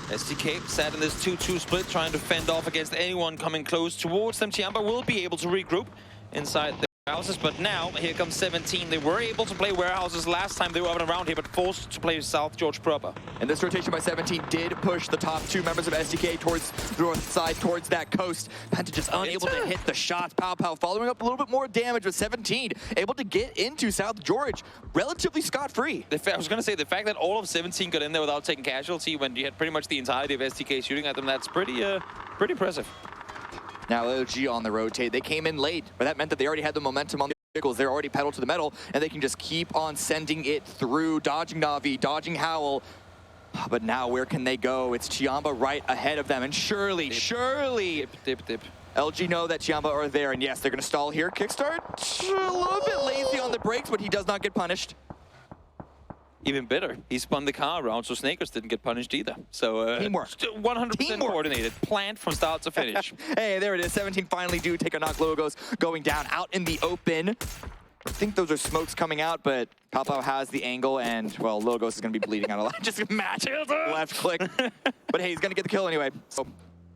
STK sat in this 2-2 split, trying to fend off against anyone coming close towards them. Tiamba will be able to regroup inside the warehouses, but now here comes 17. They were able to play warehouses last time they were up and around here, but forced to play South George proper. And this rotation by 17 did push the top 2 members of SDK towards the north side, towards that coast. Penta just unable to hit the shots. Pow following up a little bit more damage with 17, able to get into South George relatively scot-free. I was going to say, the fact that all of 17 got in there without taking casualty when you had pretty much the entirety of SDK shooting at them, that's pretty impressive. Now LG on the rotate. They came in late, but that meant that they already had the momentum on the vehicles. They're already pedal to the metal, and they can just keep on sending it through, dodging Navi, dodging Howl. But now where can they go? It's Tiamba right ahead of them, and surely, Dip. LG know that Tiamba are there, and yes, they're gonna stall here. Kickstart, a little bit lazy on the brakes, but he does not get punished. Even better, he spun the car around, so Snakers didn't get punished either. So teamwork. 100% coordinated, planned from start to finish. Hey, there it is. 17 finally do take a knock. Logos going down out in the open. I think those are smokes coming out, but Pow has the angle, and, well, Logos is going to be bleeding out a lot. Just match left click. But hey, he's going to get the kill anyway. So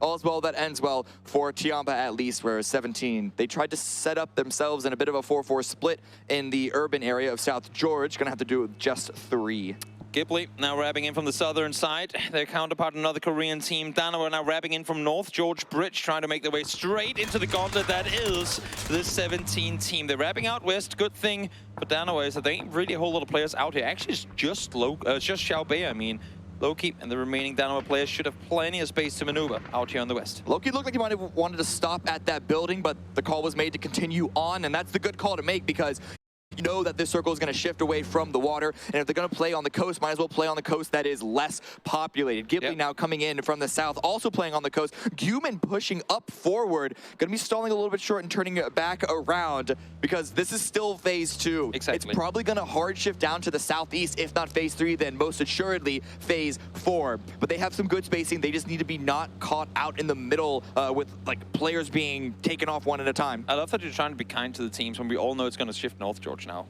all's well that ends well for Tiamba at least, whereas 17, they tried to set up themselves in a bit of a 4-4 split in the urban area of South George. Going to have to do with just 3. Ghibli now wrapping in from the southern side. Their counterpart, another Korean team. Danawa now wrapping in from North George Bridge, trying to make their way straight into the gauntlet that is the 17 team. They're wrapping out west. Good thing for Danawa is that there ain't really a whole lot of players out here. Actually, it's just Xiaobei, I mean. Loki and the remaining Dynamo players should have plenty of space to maneuver out here on the west. Loki looked like he might have wanted to stop at that building, but the call was made to continue on, and that's the good call to make because You know that this circle is going to shift away from the water, and if they're going to play on the coast, might as well play on the coast that is less populated. Ghibli now coming in from the south, also playing on the coast. Guman pushing up forward, going to be stalling a little bit short and turning it back around because this is still phase 2. Exactly. It's probably going to hard shift down to the southeast, if not phase 3, then most assuredly phase 4. But they have some good spacing. They just need to be not caught out in the middle with like players being taken off one at a time. I love that you're trying to be kind to the teams when we all know it's going to shift north, George, now.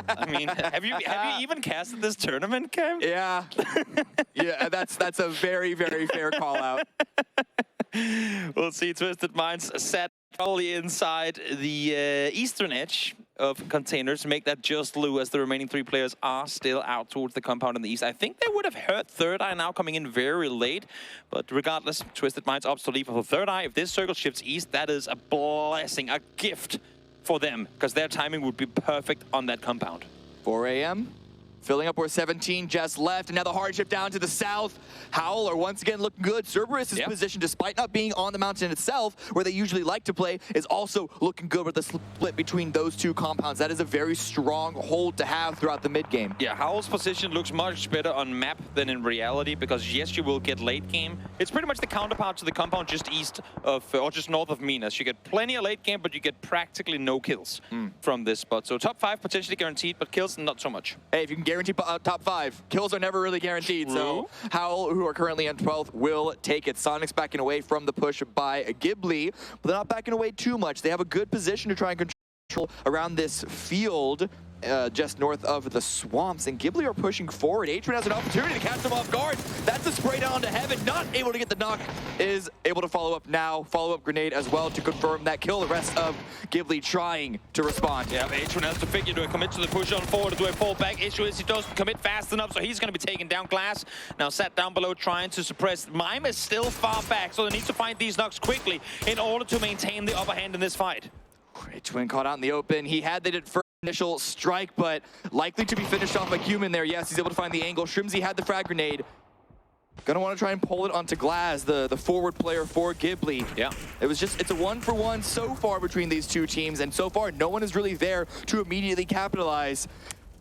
I mean, have you even casted this tournament, Cam? Yeah. Yeah, that's a very, very fair call out. We'll see. Twisted Minds set probably inside the eastern edge of containers to make that just Lou, as the remaining 3 players are still out towards the compound in the east. I think they would have heard Third Eye now coming in very late, but regardless, Twisted Minds opts to leave for Third Eye. If this circle shifts east, that is a blessing, a gift for them, because their timing would be perfect on that compound. 4 a.m. Filling up where 17 just left, and now the hard shift down to the south. Howl are once again looking good. Cerberus' position, despite not being on the mountain itself, where they usually like to play, is also looking good with the split between those 2 compounds. That is a very strong hold to have throughout the mid-game. Yeah, Howl's position looks much better on map than in reality, because yes, you will get late game. It's pretty much the counterpart to the compound just east of, or just north of Minas. You get plenty of late game, but you get practically no kills from this spot. So top 5 potentially guaranteed, but kills not so much. Hey, if you can guarantee top 5, kills are never really guaranteed. So Howl, who are currently on 12th, will take it. Sonic's backing away from the push by Ghibli, but they're not backing away too much. They have a good position to try and control around this field. Just north of the swamps, and Ghibli are pushing forward. H1 has an opportunity to catch them off guard. That's a spray down to heaven. Not able to get the knock. Is able to follow up now. Follow-up grenade as well to confirm that kill. The rest of Ghibli trying to respond. Yeah, H1 has to figure to commit to the push on forward, to do a fall back. Issue is he doesn't commit fast enough, so he's going to be taking down Glass. Now sat down below trying to suppress. Mime is still far back, so they need to find these knocks quickly in order to maintain the upper hand in this fight. H1 caught out in the open. He had the first initial strike, but likely to be finished off by Human there. Yes, he's able to find the angle. Shrimsy had the frag grenade. Gonna want to try and pull it onto Glass, the forward player for Ghibli. Yeah. It's a 1-for-1 so far between these 2 teams, and so far no one is really there to immediately capitalize.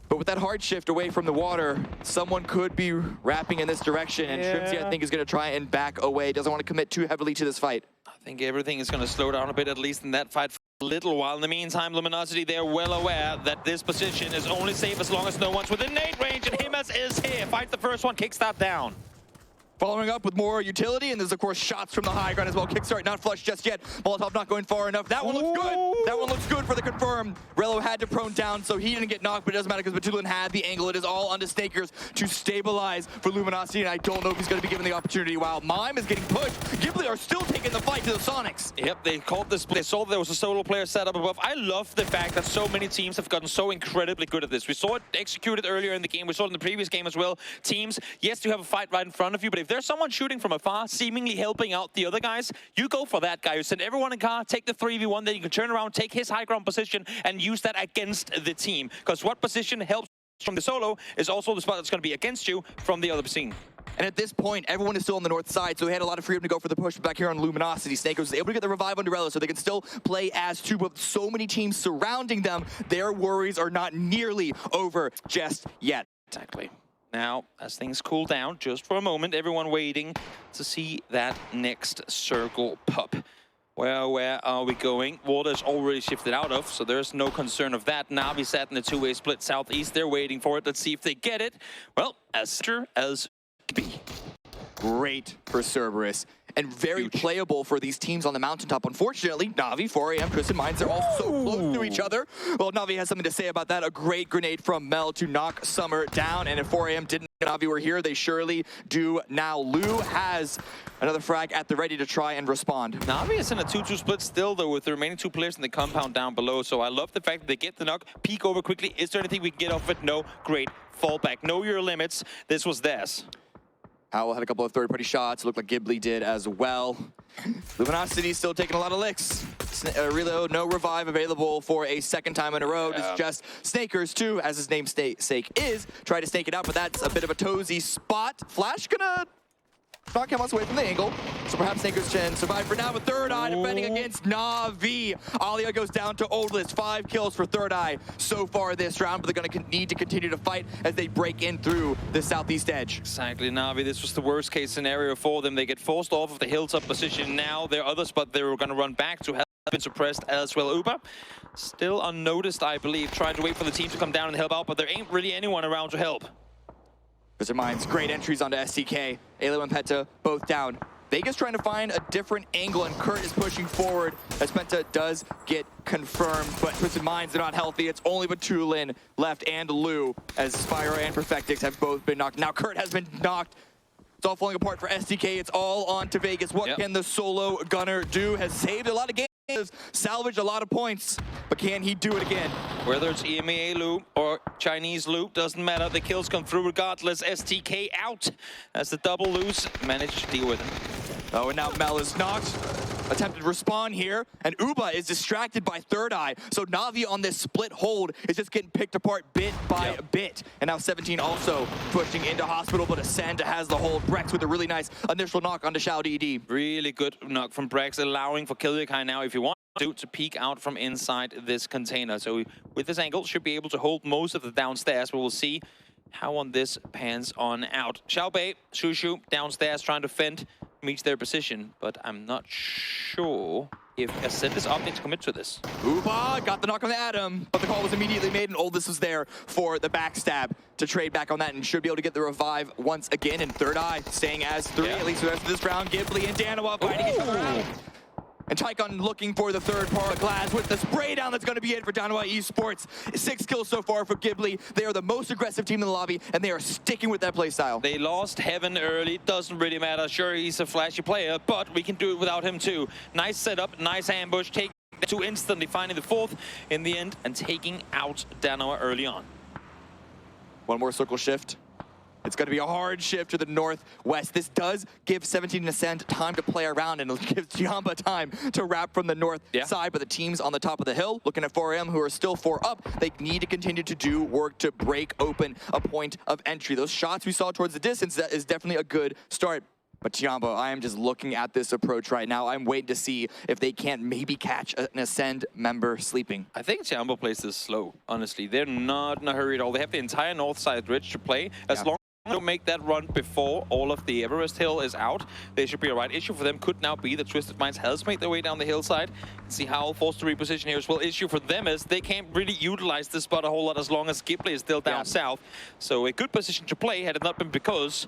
But with that hard shift away from the water, someone could be wrapping in this direction, and Shrimsy, I think, is going to try and back away. Doesn't want to commit too heavily to this fight. I think everything is going to slow down a bit, at least in that fight, for a little while. In the meantime, Luminosity, they're well aware that this position is only safe as long as no one's within nade range, and Himas is here. Fights the first one, kicks that down. Following up with more utility, and there's, of course, shots from the high ground as well. Kickstart not flushed just yet. Molotov not going far enough. That one looks good. That one looks good for the confirm. Rello had to prone down, so he didn't get knocked, but it doesn't matter because Batulin had the angle. It is all onto Snakers to stabilize for Luminosity, and I don't know if he's going to be given the opportunity. While Mime is getting pushed, Ghibli are still taking the fight to the Sonics. Yep, they called this. They saw there was a solo player set up above. I love the fact that so many teams have gotten so incredibly good at this. We saw it executed earlier in the game. We saw it in the previous game as well. Teams, yes, you have a fight right in front of you, but if there's someone shooting from afar, seemingly helping out the other guys, you go for that guy. You send everyone in car, take the 3v1, then you can turn around, take his high ground position, and use that against the team. Because what position helps from the solo is also the spot that's going to be against you from the other scene. And at this point, everyone is still on the north side, so they had a lot of freedom to go for the push back here on Luminosity. Snake was able to get the revive on Durello, so they can still play as 2, but so many teams surrounding them, their worries are not nearly over just yet. Exactly. Now, as things cool down, just for a moment, everyone waiting to see that next circle pop. Well, where are we going? Water's already shifted out of, so there's no concern of that. Navi sat in the 2-way split southeast. They're waiting for it. Let's see if they get it. Well, as sure as be. Great for Cerberus, and very playable for these teams on the mountaintop. Unfortunately, Navi, 4 a.m., Twisted Minds, they're all so close to each other. Well, Navi has something to say about that. A great grenade from Mel to knock Summer down, and if 4 a.m. didn't Navi were here, they surely do now. Lou has another frag at the ready to try and respond. Navi is in a 2-2 split still, though, with the remaining 2 players in the compound down below, so I love the fact that they get the knock, peek over quickly. Is there anything we can get off it? No. Great. Fall back. Know your limits. This was theirs. Howell had a couple of third-party shots. It looked like Ghibli did as well. Luminosity still taking a lot of licks. Reload, no revive available for a second time in a row. It's just Snakers, too, as his namesake is. Try to snake it out, but that's a bit of a toesy spot. Flash gonna Not come us away from the angle, so perhaps Snakers can survive for now. But Third Eye defending against Na'Vi. Alia goes down to Odless. 5 kills for Third Eye so far this round, but they're going to need to continue to fight as they break in through the southeast edge. Exactly, Na'Vi. This was the worst case scenario for them. They get forced off of the hilltop position. Now their other spot they were going to run back to have been suppressed as well. Uber still unnoticed, I believe, trying to wait for the team to come down and help out, but there ain't really anyone around to help. Mr. Minds, great entries onto STK. Alo and Penta both down. Vegas trying to find a different angle, and Kurt is pushing forward as Penta does get confirmed. But Twisted Minds, they're not healthy. It's only Batulin left and Lou, as Spyro and Perfectix have both been knocked. Now Kurt has been knocked. It's all falling apart for STK. It's all on to Vegas. What can the solo gunner do? Has saved a lot of games, salvaged a lot of points, but can he do it again? Whether it's EMEA loop or Chinese loop, doesn't matter. The kills come through regardless. STK out as the double lose managed to deal with him. Oh, and now Mel is knocked. Attempted respawn here, and Uba is distracted by Third Eye. So Na'Vi on this split hold is just getting picked apart bit by bit. And now 17 also pushing into hospital, but Ascend has the hold. Brex with a really nice initial knock onto Shao DD. Really good knock from Brex, allowing for Killikai now, if you want to peek out from inside this container. So with this angle, should be able to hold most of the downstairs, but we'll see how on this pans on out. Xiaobei, Shushu downstairs trying to fend, meets their position, but I'm not sure if Ascend is opting to commit to this. Uba got the knock on the Atom, but the call was immediately made, and Oldest was there for the backstab to trade back on that, and should be able to get the revive once again. And Third Eye staying as 3, at least for the rest of this round. Ghibli and Danawa fighting each other out. And Tycon looking for the third part of Glass with the spray down. That's going to be it for Danawa Esports. 6 kills so far for Ghibli. They are the most aggressive team in the lobby, and they are sticking with that playstyle. They lost Heaven early. Doesn't really matter. Sure, he's a flashy player, but we can do it without him too. Nice setup, nice ambush. Taking the 2 instantly, finding the 4th in the end, and taking out Danawa early on. One more circle shift. It's going to be a hard shift to the northwest. This does give 17 and Ascend time to play around, and it'll give Tiamba time to wrap from the north side. But the teams on the top of the hill, looking at 4AM, who are still 4 up, they need to continue to do work to break open a point of entry. Those shots we saw towards the distance, that is definitely a good start. But Tiamba, I am just looking at this approach right now. I'm waiting to see if they can't maybe catch an Ascend member sleeping. I think Tiamba plays this slow, honestly. They're not in a hurry at all. They have the entire north side ridge to play. As long to make that run before all of the Everest Hill is out, they should be a right. Issue for them could now be that Twisted Minds has made their way down the hillside. See how forced to reposition here as well. Issue for them is they can't really utilize this spot a whole lot as long as Ghibli is still down south. So a good position to play had it not been because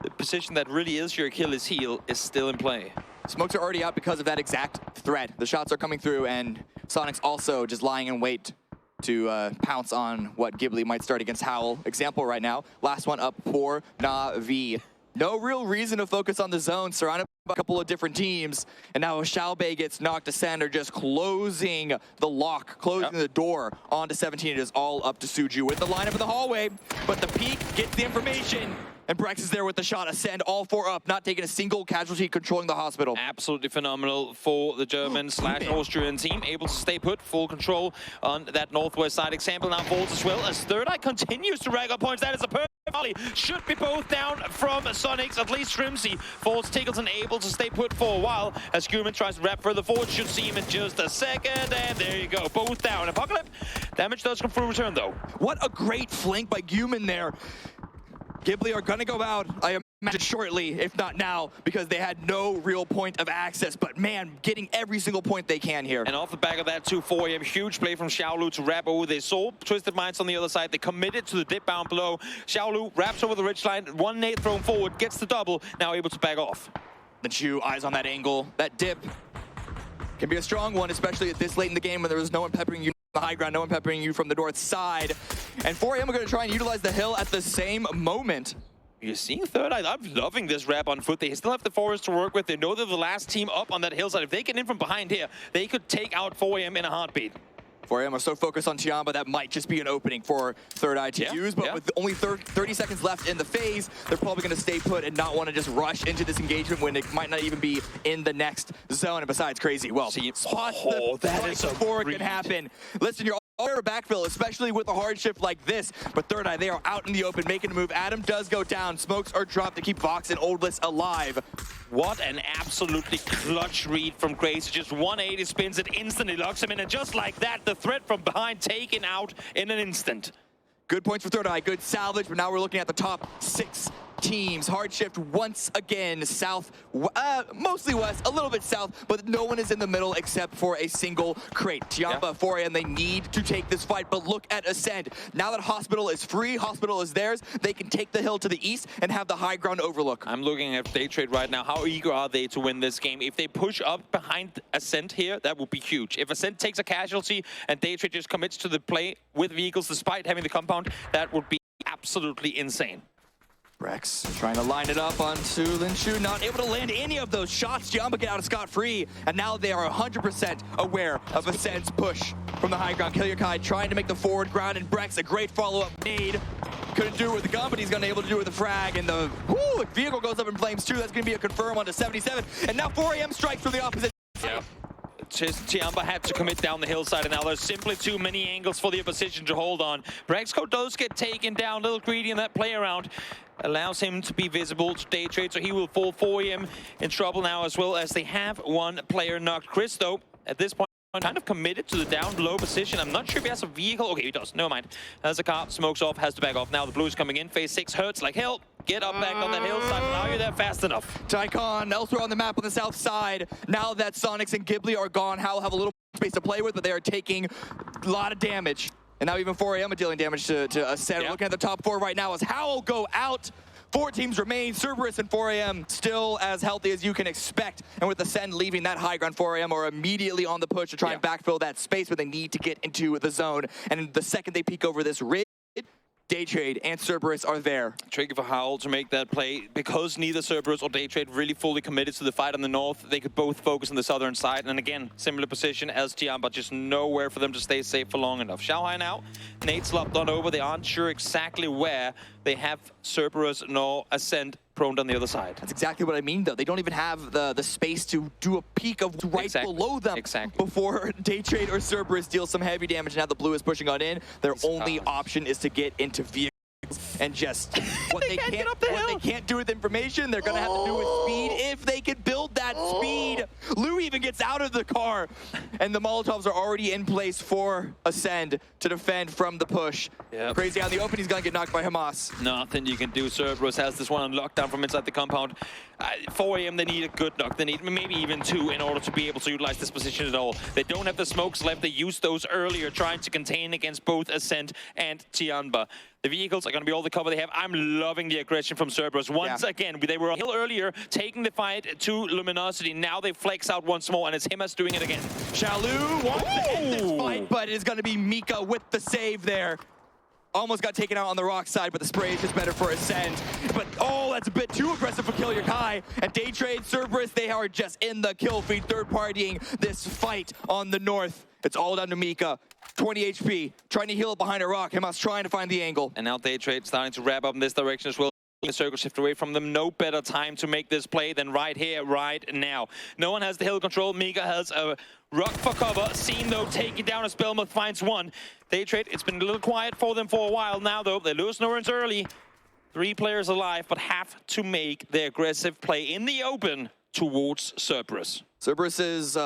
the position that really is your Achilles heel is still in play. Smokes are already out because of that exact threat. The shots are coming through, and Sonic's also just lying in wait to pounce on what Ghibli might start against Howl. Example right now, last one up for Na'Vi. No real reason to focus on the zone, surrounded by a couple of different teams. And now Xiaobei gets knocked to Sander, just closing the lock, closing the door onto 17. It is all up to Suju with the lineup in the hallway, but the peak gets the information. And Brex is there with the shot. Ascend, all 4 up, not taking a single casualty, controlling the hospital. Absolutely phenomenal for the German / Austrian team. Able to stay put, full control on that northwest side. Example now falls as well as Third Eye continues to rack up points. That is a perfect volley. Should be both down from Sonics, at least Trimsy. Falls Tickleton able to stay put for a while as Guman tries to wrap further forward. Should see him in just a second, and there you go, both down. Apocalypse, damage does come through return though. What a great flank by Guman there. Ghibli are going to go out, I imagine, shortly, if not now, because they had no real point of access. But man, getting every single point they can here. And off the back of that, 4AM, huge play from Xiaolu to wrap over. They saw Twisted Minds on the other side. They committed to the dip down below. Xiaolu wraps over the ridgeline. 1 nade thrown forward, gets the double, now able to back off. The Chu, eyes on that angle. That dip can be a strong one, especially at this late in the game when there was no one peppering you the high ground, no one peppering you from the north side. And 4AM are going to try and utilize the hill at the same moment. You're seeing Third Eye. I'm loving this wrap on foot. They still have the forest to work with. They know they're the last team up on that hillside. If they get in from behind here, they could take out 4AM in a heartbeat. 4AM are so focused on Tiamba, that might just be an opening for Third Eye to use, but with only 30 seconds left in the phase, they're probably going to stay put and not want to just rush into this engagement when it might not even be in the next zone. And besides, crazy, well, See, spots that is before it read. can happen. Listen, you're Or backfill, especially with a hard shift like this. But Third Eye, they are out in the open, making a move. Adam does go down. Smokes are dropped to keep Vox and Oldless alive. What an absolutely clutch read from Grace. Just 180 spins it, instantly locks him in. And just like that, the threat from behind taken out in an instant. Good points for Third Eye, good salvage, but now we're looking at the top 6 teams. Hard shift once again, south, mostly west, a little bit south, but no one is in the middle except for a single crate. Tiamba, 4AM, they need to take this fight, but look at Ascend. Now that Hospital is free, Hospital is theirs, they can take the hill to the east and have the high ground overlook. I'm looking at Daytrade right now. How eager are they to win this game? If they push up behind Ascent here, that would be huge. If Ascent takes a casualty and Daytrade just commits to the play with vehicles despite having the compound, that would be absolutely insane. Rex trying to line it up onto Linshu, not able to land any of those shots. Tiamba get out of scot-free, and now they are 100% aware of Ascent's push from the high ground. Kill Your Kai trying to make the forward ground, and Brex, a great follow-up nade. Couldn't do it with the gun, but he's gonna be able to do it with the frag, and the vehicle goes up in flames too. That's gonna be a confirm onto 77, and now 4AM strikes from the opposite side. Tiamba had to commit down the hillside, and now there's simply too many angles for the opposition to hold on. Brexco does get taken down, a little greedy in that play around. Allows him to be visible to Daytrade, so he will fall 4AM in trouble now, as well as they have one player knocked. Chris, though, at this point, kind of committed to the down low position. I'm not sure if he has a vehicle. Okay, he does. Never mind. Has a car, smokes off, has to back off. Now the blue is coming in. Phase 6 hurts like hell. Get up back on that hillside. Now you're there fast enough. Tycon elsewhere on the map on the south side. Now that Sonics and Ghibli are gone, Howl have a little space to play with, but they are taking a lot of damage. And now even 4AM are dealing damage to Ascend. Looking at the top 4 right now as Howl go out. 4 teams remain. Cerberus and 4AM still as healthy as you can expect. And with Ascend leaving that high ground, 4AM are immediately on the push to try and backfill that space, but they need to get into the zone. And the second they peek over this ridge, Daytrade and Cerberus are there. Tricky for Howl to make that play. Because neither Cerberus or Daytrade really fully committed to the fight on the north, they could both focus on the southern side. And again, similar position as Tiamba, but just nowhere for them to stay safe for long enough. Shanghai now, Nate slopped on over. They aren't sure exactly where. They have Cerberus nor Ascent prone on the other side. That's exactly what I mean, though. They don't even have the space to do a peek of right below them before Daytrade or Cerberus deal some heavy damage. Now the blue is pushing on in. Their only option is to get into vehicles and just what they can't do with information, they're gonna have to do with speed. If they can build that speed, Lou even gets out of the car, and the Molotovs are already in place for Ascend to defend from the push. Crazy out in the open, he's gonna get knocked by Hamas. Nothing you can do. Cerberus has this one on lockdown from inside the compound. 4AM, they need a good knock. They need maybe even 2 in order to be able to utilize this position at all. They don't have the smokes left. They used those earlier, trying to contain against both Ascent and Tiamba. The vehicles are going to be all the cover they have. I'm loving the aggression from Cerberus. Once again, they were on hill earlier, taking the fight to Luminosity. Now they flex out once more, and it's Himas doing it again. Shalu wants to end this fight, but it is going to be Mika with the save there. Almost got taken out on the rock side, but the spray is just better for Ascend. But, that's a bit too aggressive for Kill Your Kai. And Daytrade, Cerberus, they are just in the kill feed, third-partying this fight on the north. It's all down to Mika. 20 HP, trying to heal it behind a rock. Himas trying to find the angle. And now Daytrade starting to wrap up in this direction as well. The circle shift away from them. No better time to make this play than right here, right now. No one has the hill control. Mika has a rock for cover. Seen, though, taking down as Belmoth finds one. Daytrade, it's been a little quiet for them for a while now, though. They lose Norrens early. 3 players alive, but have to make their aggressive play in the open towards Cerberus. Cerberus's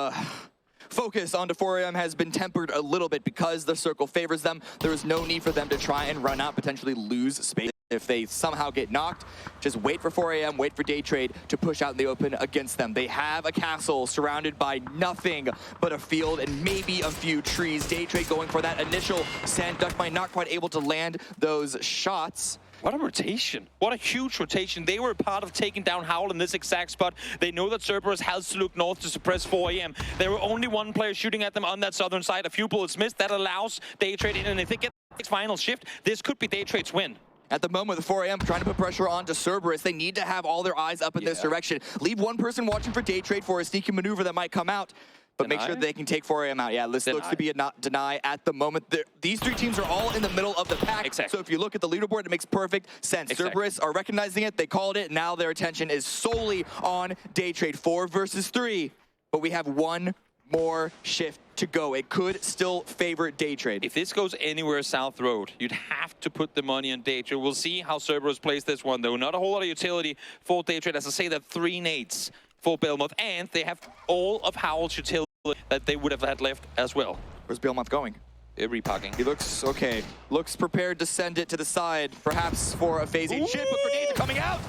focus onto 4AM has been tempered a little bit because the circle favors them. There is no need for them to try and run out, potentially lose space. If they somehow get knocked, just wait for 4AM, wait for Daytrade to push out in the open against them. They have a castle surrounded by nothing but a field and maybe a few trees. Daytrade going for that initial sand. Duckmine not quite able to land those shots. What a rotation. What a huge rotation. They were part of taking down Howl in this exact spot. They know that Cerberus has to look north to suppress 4AM. There were only one player shooting at them on that southern side. A few bullets missed. That allows Daytrade in, and if they get the final shift, this could be Daytrade's win. At the moment, the 4AM trying to put pressure onto Cerberus. They need to have all their eyes up in this direction. Leave one person watching for Daytrade for a sneaky maneuver that might come out. But make sure they can take 4AM out. Yeah, this looks to be a not deny at the moment. These 3 teams are all in the middle of the pack. So if you look at the leaderboard, it makes perfect sense. Cerberus are recognizing it. They called it. Now their attention is solely on Daytrade. 4 versus 3. But we have one more shift to go. It could still favor day trade. If this goes anywhere South Road, you'd have to put the money on day trade. We'll see how Cerberus plays this one, though. Not a whole lot of utility for day trade. As I say, that 3 nades for Belmoth, and they have all of Howl's utility that they would have had left as well. Where's Belmoth going? They're repacking. He looks okay. Looks prepared to send it to the side, perhaps for a phasing ship, but grenades are coming out.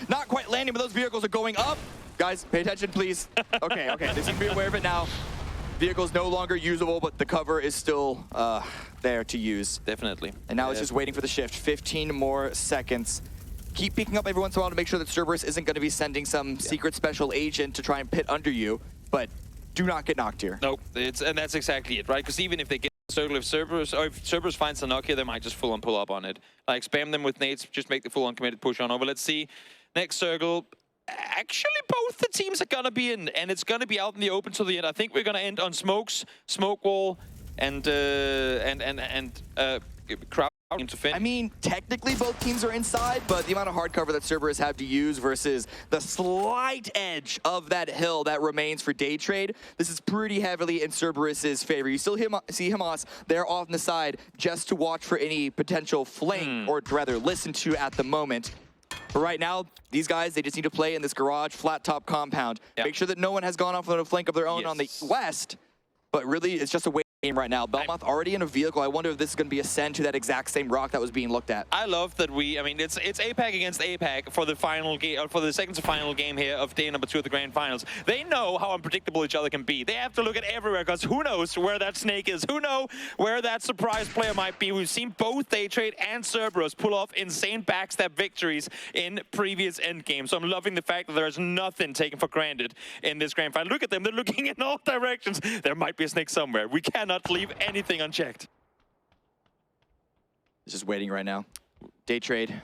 Not quite landing, but those vehicles are going up. Guys, pay attention, please. Okay, they seem to be aware of it now. Vehicle's no longer usable, but the cover is still there to use. Definitely. And now it's just waiting for the shift. 15 more seconds. Keep peeking up every once in a while to make sure that Cerberus isn't going to be sending some secret special agent to try and pit under you, but do not get knocked here. Nope, and that's exactly it, right? Because even if they get a circle, if Cerberus finds a knock here, they might just full-on pull up on it. Like, spam them with nades, just make the full-on committed push on over. Let's see. Next circle. Actually, both the teams are going to be in, and it's going to be out in the open till the end. I think we're going to end on smokes, smoke wall, and crowd to finish. I mean, technically both teams are inside, but the amount of hard cover that Cerberus have to use versus the slight edge of that hill that remains for day trade, this is pretty heavily in Cerberus's favor. You still see Hamas there off on the side just to watch for any potential flank, or rather listen to at the moment. But right now, these guys, they just need to play in this garage, flat top compound. Yep. Make sure that no one has gone off on a flank of their own on the west. But really, it's just a waiting game right now. Belmoth already in a vehicle. I wonder if this is going to be a send to that exact same rock that was being looked at. I love that I mean, it's APAC against APAC for the final game, for the second to final game here of day number 2 of the grand finals. They know how unpredictable each other can be. They have to look at everywhere, because who knows where that snake is? Who knows where that surprise player might be? We've seen both Day Trade and Cerberus pull off insane backstab victories in previous endgames. So I'm loving the fact that there's nothing taken for granted in this grand final. Look at them. They're looking in all directions. There might be a snake somewhere. We cannot leave anything unchecked. It's just waiting right now. Day trade.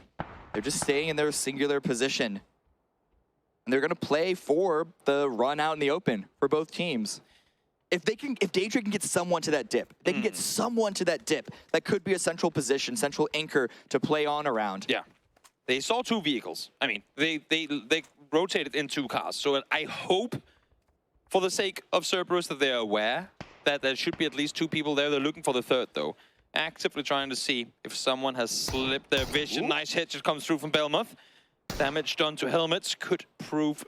They're just staying in their singular position. And they're going to play for the run out in the open for both teams. If Day Trade can get someone to that dip, they can get someone to that dip, that could be a central position, central anchor to play on around. Yeah. They saw 2 vehicles. I mean, they rotated in 2 cars. So I hope, for the sake of Cerberus, that they're aware that there should be at least 2 people there. They're looking for the 3rd, though. Actively trying to see if someone has slipped their vision. Ooh. Nice hit just comes through from Belmoth. Damage done to helmets could prove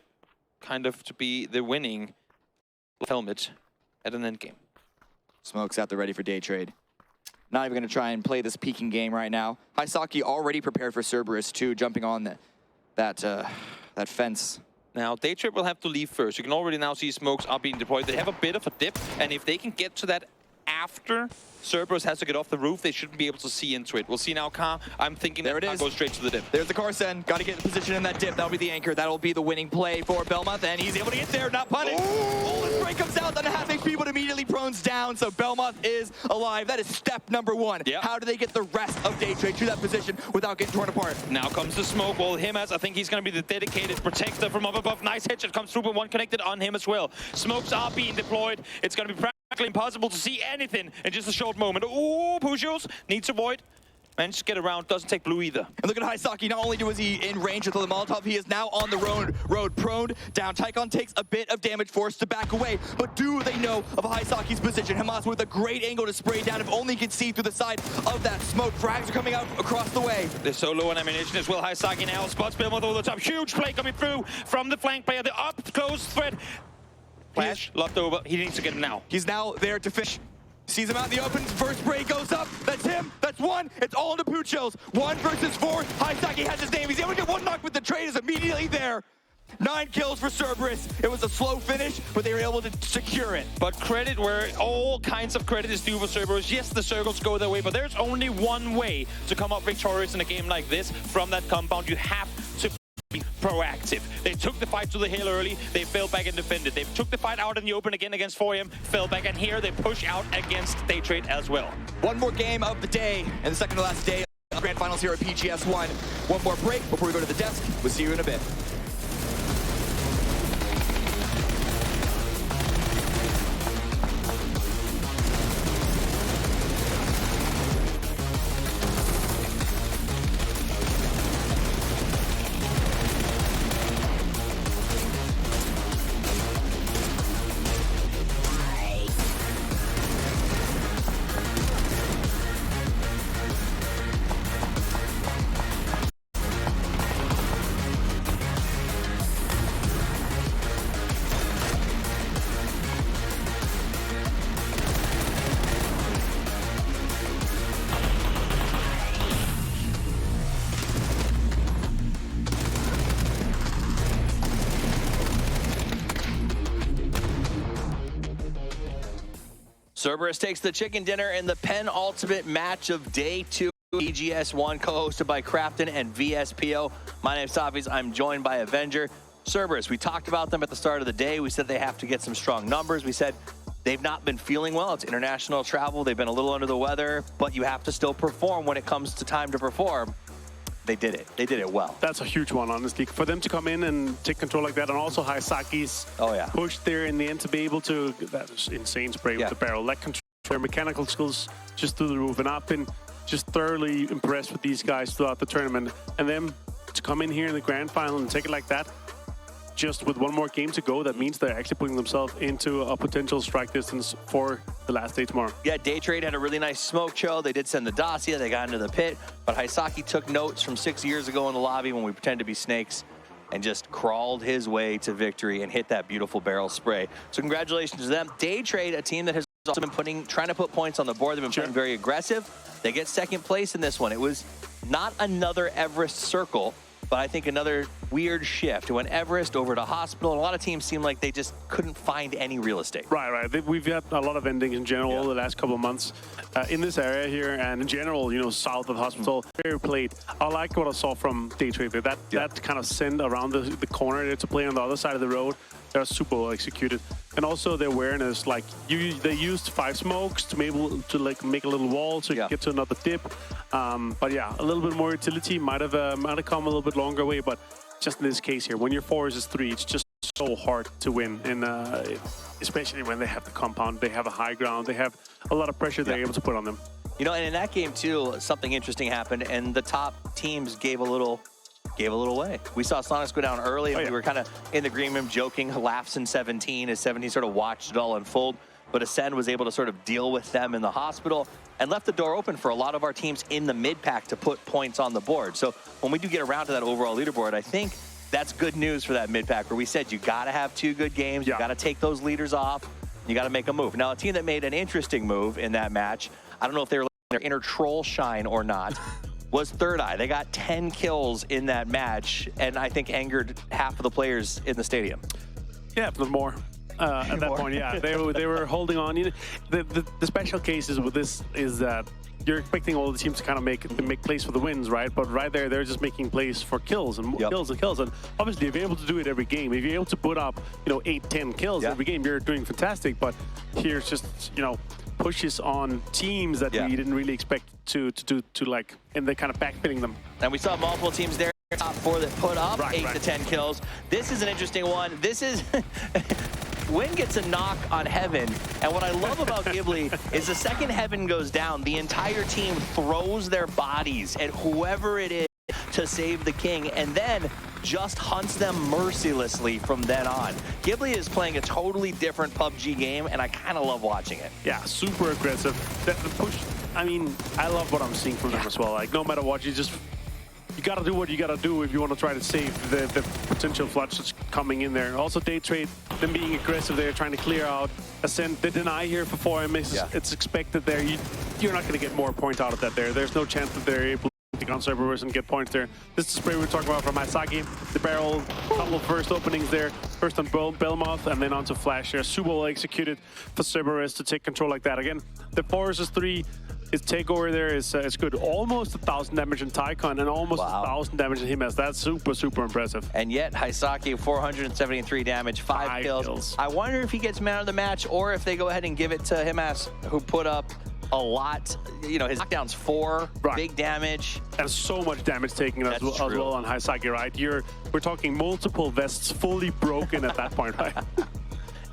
kind of to be the winning helmet at an endgame. Smoke's out there ready for Day Trade. Not even going to try and play this peeking game right now. Haisaki already prepared for Cerberus, too, jumping on that fence. Now, Day Trade will have to leave first. You can already now see smokes are being deployed. They have a bit of a dip, and if they can get to that after Cerberus has to get off the roof, they shouldn't be able to see into it. We'll see now, Car. I'm thinking there that it is. Car goes straight to the dip. There's the car send. Got to get in position in that dip. That'll be the anchor. That'll be the winning play for Belmoth, and he's able to get there, not punished. Oh, the spray comes out on a half HP, but immediately prones down, so Belmoth is alive. That is step number 1. Yep. How do they get the rest of Day Trade to that position without getting torn apart? Now comes the smoke. Well, Himas, I think he's going to be the dedicated protector from up above. Nice headshot comes through, but one connected on him as well. Smokes are being deployed. It's going to be practically impossible to see anything in just a short moment. Ooh, Pushos needs to avoid. Managed to get around, doesn't take blue either. And look at Haisaki, not only was he in range with the Molotov, he is now on the road proned down. Tycon takes a bit of damage, forced to back away, but do they know of Haisaki's position? Hamas with a great angle to spray down, if only he can see through the side of that smoke. Frags are coming out across the way. They're so low on ammunition as well. Haisaki now spots Belmoth over the top. Huge play coming through from the flank player. The up-close threat. Flash, locked over. He needs to get him now. He's now there to fish. Sees him out in the open, first spray goes up, that's him, that's 1, it's all into Puchos. 1 versus 4, Haisaki has his name, he's able to get 1 knock with the trade, is immediately there. 9 kills for Cerberus. It was a slow finish, but they were able to secure it. But credit where all kinds of credit is due for Cerberus. Yes, the circles go their way, but there's only one way to come up victorious in a game like this from that compound. You have to be proactive. They took the fight to the hill early, they fell back and defended. They took the fight out in the open again against 4M, fell back, and here they push out against Day Trade as well. One more game of the day, and the second to last day of Grand Finals here at PGS1. One more break before we go to the desk. We'll see you in a bit. Cerberus takes the chicken dinner in the penultimate match of day 2. EGS1, co-hosted by Crafton and VSPO. My name's Tafis. I'm joined by Avenger. Cerberus, we talked about them at the start of the day. We said they have to get some strong numbers. We said they've not been feeling well. It's international travel. They've been a little under the weather, but you have to still perform when it comes to time to perform. They did it. They did it well. That's a huge one, honestly. For them to come in and take control like that, and also Haisaki's push there in the end to be able to, that was insane spray with the barrel. Leg control, their mechanical skills just through the roof. And I've been just thoroughly impressed with these guys throughout the tournament. And them to come in here in the grand final and take it like that, just with one more game to go, that means they're actually putting themselves into a potential strike distance for the last day tomorrow. Yeah, Day Trade had a really nice smoke show. They did send the dossier. They got into the pit. But Haisaki took notes from 6 years ago in the lobby when we pretended to be snakes and just crawled his way to victory and hit that beautiful barrel spray. So congratulations to them. Day Trade, a team that has also been trying to put points on the board. They've been playing very aggressive. They get second place in this one. It was not another Everest circle, but I think another weird shift. It went Everest over to Hospital, and a lot of teams seemed like they just couldn't find any real estate. Right. We've had a lot of endings in general the last couple of months in this area here, and in general, you know, south of the Hospital, very played. I like what I saw from Day Trade. That kind of send around the corner there to play on the other side of the road. They're super well executed. And also the awareness, like they used 5 smokes to be able to like make a little wall to get to another dip. But yeah, a little bit more utility might have come a little bit longer way, but just in this case here, when your 4 is 3, it's just so hard to win. And especially when they have the compound, they have a high ground, they have a lot of pressure they're able to put on them. You know, and in that game too, something interesting happened, and the top teams gave a little way. We saw Sonics go down early, and we were kind of in the green room joking, laughs in 17 as 17 sort of watched it all unfold. But Ascend was able to sort of deal with them in the Hospital and left the door open for a lot of our teams in the mid-pack to put points on the board. So when we do get around to that overall leaderboard, I think that's good news for that mid-pack, where we said you got to have 2 good games, you got to take those leaders off, you got to make a move. Now, a team that made an interesting move in that match, I don't know if they were letting their inner troll shine or not, was Third Eye. They got 10 kills in that match, and I think angered half of the players in the stadium. Yeah, if not more. At that point, yeah, they were holding on. You know, the special cases with this is that you're expecting all the teams to kind of make plays for the wins, right? But right there, they're just making plays for kills and kills and kills. And obviously, if you're able to do it every game, if you're able to put up, you know, 8-10 kills every game, you're doing fantastic. But here's just, you know, pushes on teams that we didn't really expect to like, and they're kind of backfitting them. And we saw multiple teams there, top 4 that put up 8 to 10 kills. This is an interesting one. This is Win gets a knock on Heaven, and what I love about Ghibli is the second Heaven goes down, the entire team throws their bodies at whoever it is to save the king, and then just hunts them mercilessly from then on. Ghibli is playing a totally different PUBG game, and I kind of love watching it. Yeah, super aggressive. The push, I mean, I love what I'm seeing from them as well. Like, no matter what, you gotta do what you gotta do if you want to try to save the potential floods that's coming in there. Also, Day Trade, them being aggressive there, trying to clear out Ascent. The deny here for 4 misses. It's expected there. You're not going to get more point out of that there. There's no chance that they're able to take on Cerberus and get points there. This is the spray we were talking about from Haisaki. The barrel, couple of first openings there. First on Belmoth and then onto Flash there. Super well executed for Cerberus to take control like that. Again, the 4 is 3. His takeover there is good. Almost 1,000 damage in Tycon and almost 1,000 damage in Himas. That's super impressive. And yet, Haisaki, 473 damage, 5 kills. I wonder if he gets man of the match or if they go ahead and give it to Himas, who put up a lot. You know, his knockdown's 4, big damage. And so much damage taken as well on Haisaki, right? We're talking multiple vests fully broken at that point, right?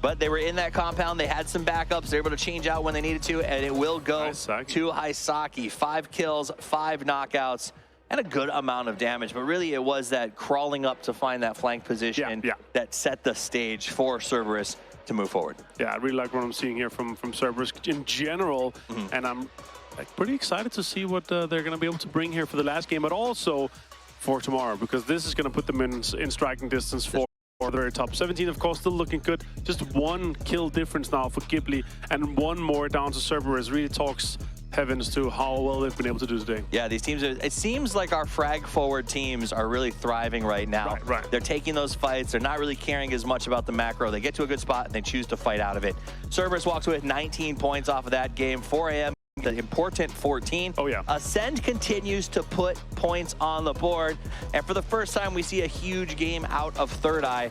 But they were in that compound. They had some backups. They were able to change out when they needed to, and it will go to Haisaki. 5 kills, 5 knockouts, and a good amount of damage. But really, it was that crawling up to find that flank position that set the stage for Cerberus to move forward. Yeah, I really like what I'm seeing here from Cerberus in general, and I'm pretty excited to see what they're going to be able to bring here for the last game, but also for tomorrow, because this is going to put them in striking distance for or the very top. 17, of course, still looking good. Just one kill difference now for Ghibli, and one more down to Cerberus really talks heavens to how well they've been able to do today. Yeah, these teams, it seems like our frag forward teams are really thriving right now. Right. They're taking those fights. They're not really caring as much about the macro. They get to a good spot and they choose to fight out of it. Cerberus walks away with 19 points off of that game. 4 a.m. the important 14. Oh, yeah. Ascend continues to put points on the board. And for the first time, we see a huge game out of Third Eye.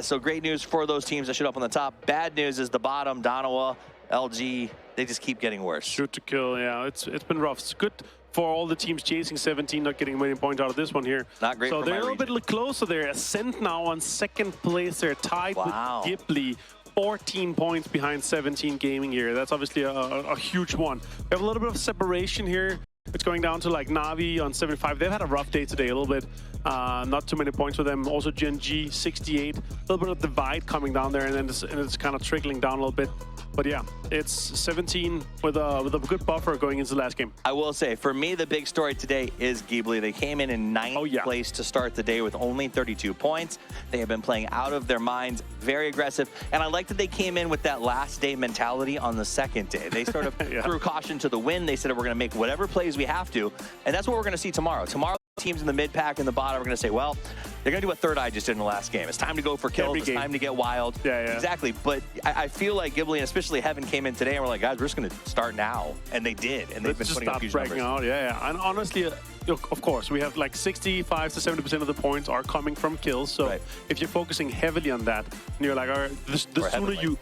So great news for those teams that shoot up on the top. Bad news is the bottom, Donawa, LG, they just keep getting worse. Shoot to kill, yeah, it's been rough. It's good for all the teams chasing 17, not getting many points out of this one here. Not great so for they're my a little bit closer there. Ascent now on second place. They're tied with Ghibli. 14 points behind 17 Gaming here. That's obviously a huge one. We have a little bit of separation here. It's going down to like Navi on 75. They've had a rough day today a little bit. Not too many points for them. Also Gen G 68. A little bit of divide coming down there, and then it's kind of trickling down a little bit. But yeah, it's 17 with a good buffer going into the last game. I will say, for me, the big story today is Ghibli. They came in ninth place to start the day with only 32 points. They have been playing out of their minds, very aggressive. And I like that they came in with that last day mentality on the second day. They sort of threw caution to the wind. They said, we're going to make whatever plays we have to. And that's what we're going to see tomorrow. Tomorrow, teams in the mid pack and the bottom are going to say, well, they're going to do what Third Eye just did in the last game. It's time to go for kills. It's time to get wild. Yeah. Exactly. But I feel like Ghibli and especially Heaven came in today and we're like, guys, we're just going to start now. And they did. And they've been putting up huge numbers. Out. Yeah. And honestly, of course, we have like 65 to 70% of the points are coming from kills. So if you're focusing heavily on that, and you're like, all right, the sooner you,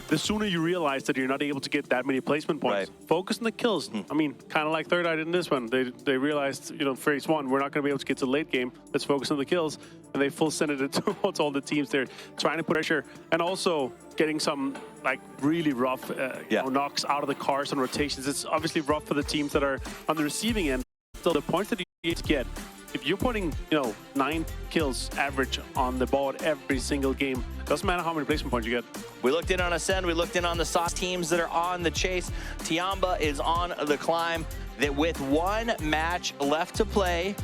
the sooner you realize that you're not able to get that many placement points, focus on the kills. I mean, kind of like Third Eye did in this one. They realized, phase one, we're not going to be able to get to the late game. Let's focus on the kills. And they full sent it towards all the teams. They're trying to put pressure and also getting some like really rough knocks out of the cars and rotations. It's obviously rough for the teams that are on the receiving end. So the points that you need to get, if you're putting 9 kills average on the board every single game, doesn't matter how many placement points you get. We looked in on Ascend, we looked in on the sauce teams that are on the chase. Tiamba is on the climb. That with one match left to play,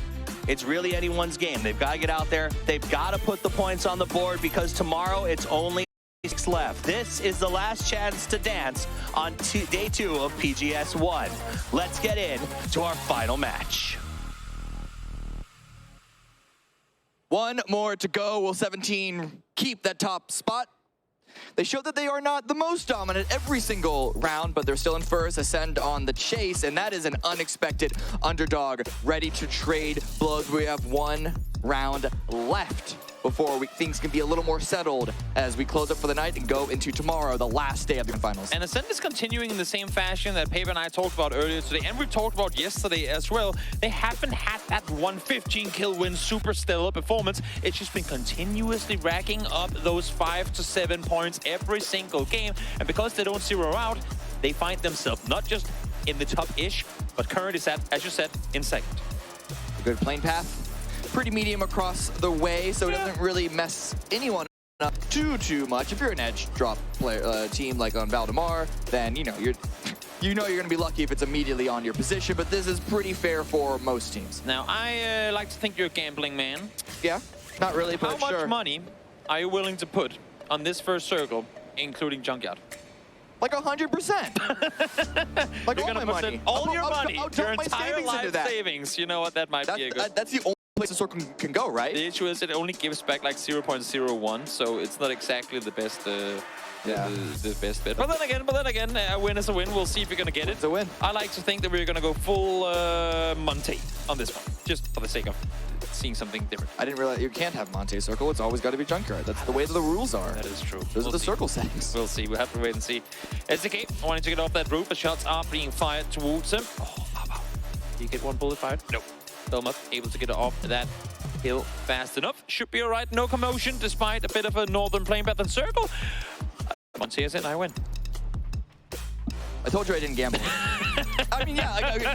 it's really anyone's game. They've got to get out there. They've got to put the points on the board because tomorrow it's only 6 left. This is the last chance to dance on day 2 of PGS 1. Let's get in to our final match. One more to go. Will 17 keep that top spot? They showed that they are not the most dominant every single round, but they're still in first. Ascend on the chase, and that is an unexpected underdog ready to trade blows. We have 1 round left before things can be a little more settled as we close up for the night and go into tomorrow, the last day of the finals. And Ascend is continuing in the same fashion that Paper and I talked about earlier today, and we talked about yesterday as well. They haven't had that 115 kill win super stellar performance. It's just been continuously racking up those 5 to 7 points every single game. And because they don't zero out, they find themselves not just in the top-ish, but currently set, as you said, in second. A good plane path. Pretty medium across the way, so it doesn't really mess anyone up too much. If you're an edge drop player team like on Valdemar, then you're gonna be lucky if it's immediately on your position. But this is pretty fair for most teams. Now, I like to think you're a gambling man. Yeah, not really, but how much money are you willing to put on this first circle, including Junkyard? Like 100%. Like you're all my money. All your money, I'll your my entire savings life into that. savings. You know what? That might be a good. That's the only place a circle can go, right? The issue is it only gives back like 0.01, so it's not exactly the best. The best bet. But then again, a win is a win. We'll see if you're gonna get it. It's a win. I like to think that we're gonna go full Monte on this one, just for the sake of seeing something different. I didn't realize you can't have Monte Circle. It's always got to be Junkyard. That's the way the rules are. That is true. Those are the circle settings. We'll see. We'll have to wait and see. SDK wanting to get off that roof. The shots are being fired towards him. Oh, wow. Did you get one bullet fired? No. Belmont able to get off that hill fast enough. Should be all right. No commotion, despite a bit of a northern plane path and circle. Monte is in. I win. I told you I didn't gamble. I mean, yeah,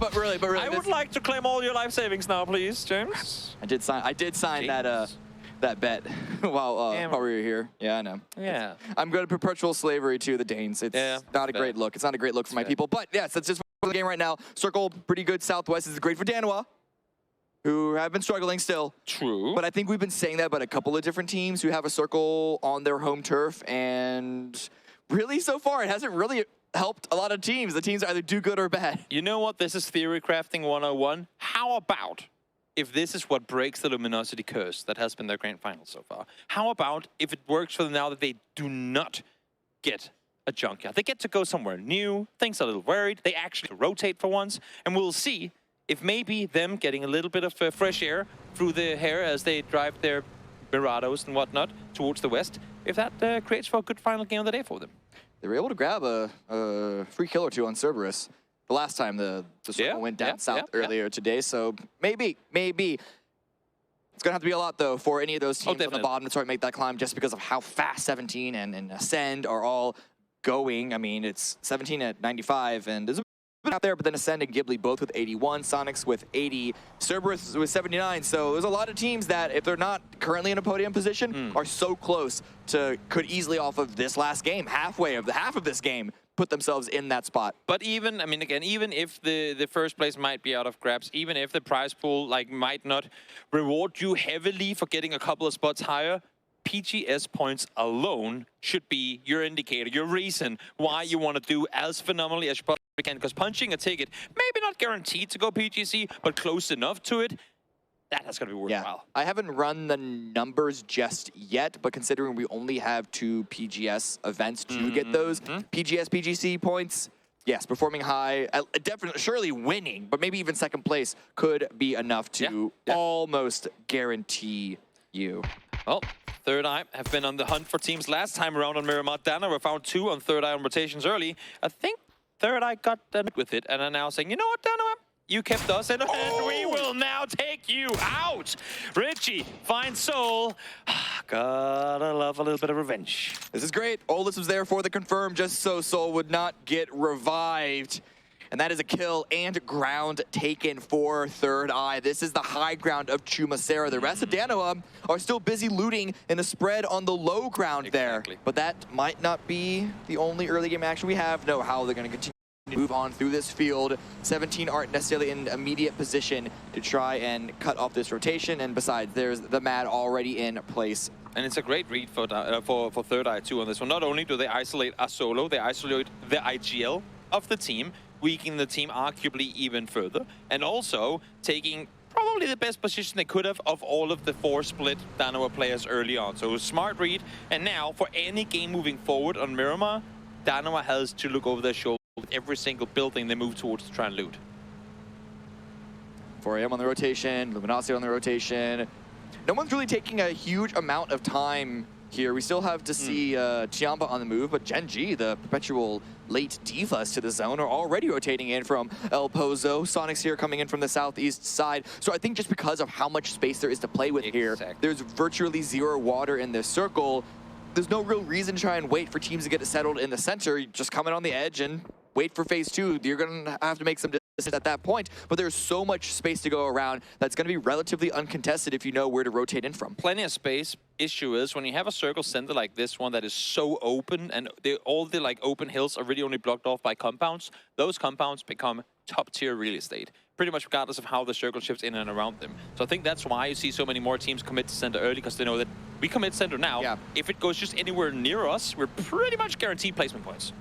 but really. I would like to claim all your life savings now, please, James. I did sign that bet while we were here. Yeah, I know. Yeah. I'm going to perpetual slavery to the Danes. It's not a great look. It's not a great look for my people. But yes, that's just for the game right now. Circle, pretty good. Southwest is great for Danois. who have been struggling still. True. But I think we've been saying that about a couple of different teams who have a circle on their home turf, and really so far it hasn't really helped a lot of teams. The teams either do good or bad. You know what? This is theory crafting 101. How about if this is what breaks the Luminosity curse that has been their grand final so far? How about if it works for them now that they do not get a junkyard? They get to go somewhere new, things are a little worried, they actually rotate for once, and we'll see if maybe them getting a little bit of fresh air through their hair as they drive their Mirados and whatnot towards the west, if that creates for a good final game of the day for them. They were able to grab a free kill or two on Cerberus the last time the circle went down south earlier today, so maybe. It's going to have to be a lot, though, for any of those teams on the bottom to start make that climb just because of how fast 17 and Ascend are all going. I mean, it's 17 at 95, and there's a bit out there, but then Ascend and Ghibli both with 81, Sonics with 80, Cerberus with 79. So there's a lot of teams that, if they're not currently in a podium position, are so close to, could easily off of this last game, half of this game, put themselves in that spot. But even, I mean, again, even if the first place might be out of grabs, even if the prize pool might not reward you heavily for getting a couple of spots higher, PGS points alone should be your indicator, your reason why you want to do as phenomenally as you possibly can. Because punching a ticket, maybe not guaranteed to go PGC, but close enough to it, that's going to be worthwhile. I haven't run the numbers just yet, but considering we only have 2 PGS events to get those PGS, PGC points, yes, performing high, definitely, surely winning, but maybe even second place could be enough to almost guarantee you. Well, Third Eye have been on the hunt for teams last time around on Miramar. Dana were found 2 on Third Eye on rotations early. I think Third Eye got done with it and are now saying, you know what, Dana? You kept us in, and we will now take you out. Richie finds Soul. Gotta love a little bit of revenge. This is great. Olus was there for the confirm just so Soul would not get revived. And that is a kill and ground taken for Third Eye. This is the high ground of Chumacera. The rest of Danoa are still busy looting in the spread on the low ground there. But that might not be the only early game action we have. No, how they're going to continue to move on through this field. 17 aren't necessarily in immediate position to try and cut off this rotation. And besides, there's the MAD already in place. And it's a great read for Third Eye too on this one. Not only do they isolate a solo, they isolate the IGL of the team, weakening the team arguably even further, and also taking probably the best position they could have of all of the 4 split Danoa players early on. So a smart read, and now for any game moving forward on Miramar, Danoa has to look over their shoulder with every single building they move towards to try and loot. 4 AM on the rotation, Luminosity on the rotation. No one's really taking a huge amount of time here. We still have to see Tiamba on the move, but Gen G, the perpetual late divas to the zone, are already rotating in from El Pozo. Sonic's here coming in from the southeast side. So I think just because of how much space there is to play with here, there's virtually 0 water in this circle. There's no real reason to try and wait for teams to get settled in the center. You just come in on the edge and wait for phase 2. You're going to have to make some decisions at that point, but there's so much space to go around that's going to be relatively uncontested if you know where to rotate in from. Plenty of space. Issue is when you have a circle center like this one that is so open, and all the open hills are really only blocked off by compounds, those compounds become top tier real estate, pretty much regardless of how the circle shifts in and around them. So I think that's why you see so many more teams commit to center early, because they know that we commit center now. If it goes just anywhere near us, we're pretty much guaranteed placement points.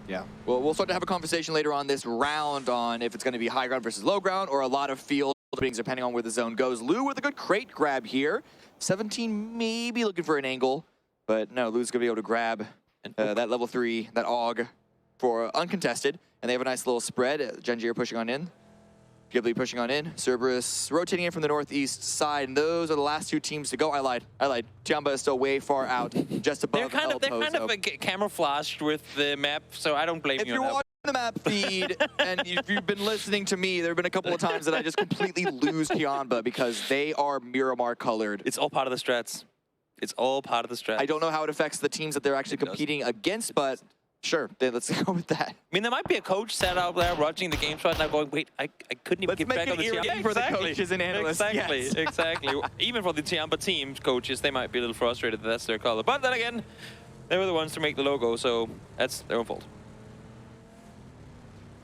Yeah, well, we'll start to have a conversation later on this round on if it's going to be high ground versus low ground or a lot of field openings depending on where the zone goes. Lou with a good crate grab here. 17 maybe looking for an angle, but no, Lou's going to be able to grab that level 3, that AUG for uncontested, and they have a nice little spread. Gen G are pushing on in. Ghibli pushing on in. Cerberus rotating in from the northeast side, and those are the last 2 teams to go. I lied. Tiamba is still way far out, just above They're kind of camouflaged with the map, so I don't blame you on that. If you're watching the map feed, and if you've been listening to me, there have been a couple of times that I just completely lose Tiamba because they are Miramar colored. It's all part of the strats. It's all part of the strats. I don't know how it affects the teams that they're actually competing against, but sure, then let's go with that. I mean, there might be a coach sat out there watching the games right now going, wait, I couldn't even get back on the Tiamba. For the coaches and analysts. Exactly. Even for the Tiamba team coaches, they might be a little frustrated that that's their color. But then again, they were the ones to make the logo, so that's their own fault.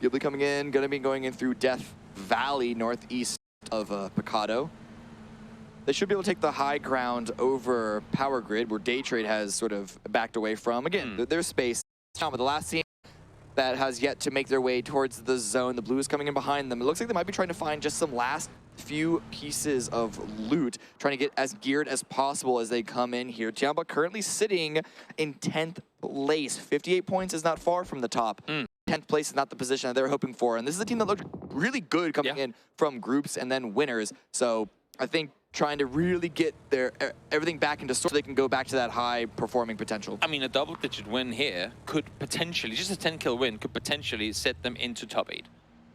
Ghibli coming in, gonna be going in through Death Valley, northeast of Picado. They should be able to take the high ground over Power Grid, where Day Trade has sort of backed away from. Again, there's space. But the last team that has yet to make their way towards the zone, the blue is coming in behind them. It looks like they might be trying to find just some last few pieces of loot, trying to get as geared as possible as they come in here. Tiamba currently sitting in 10th place. 58 points is not far from the top. 10th place is not the position that they're hoping for. And this is a team that looked really good coming in from groups and then winners. So I think trying to really get everything back into sort so they can go back to that high performing potential. I mean, a double-digit win here could potentially, just a 10-kill win, could potentially set them into top 8.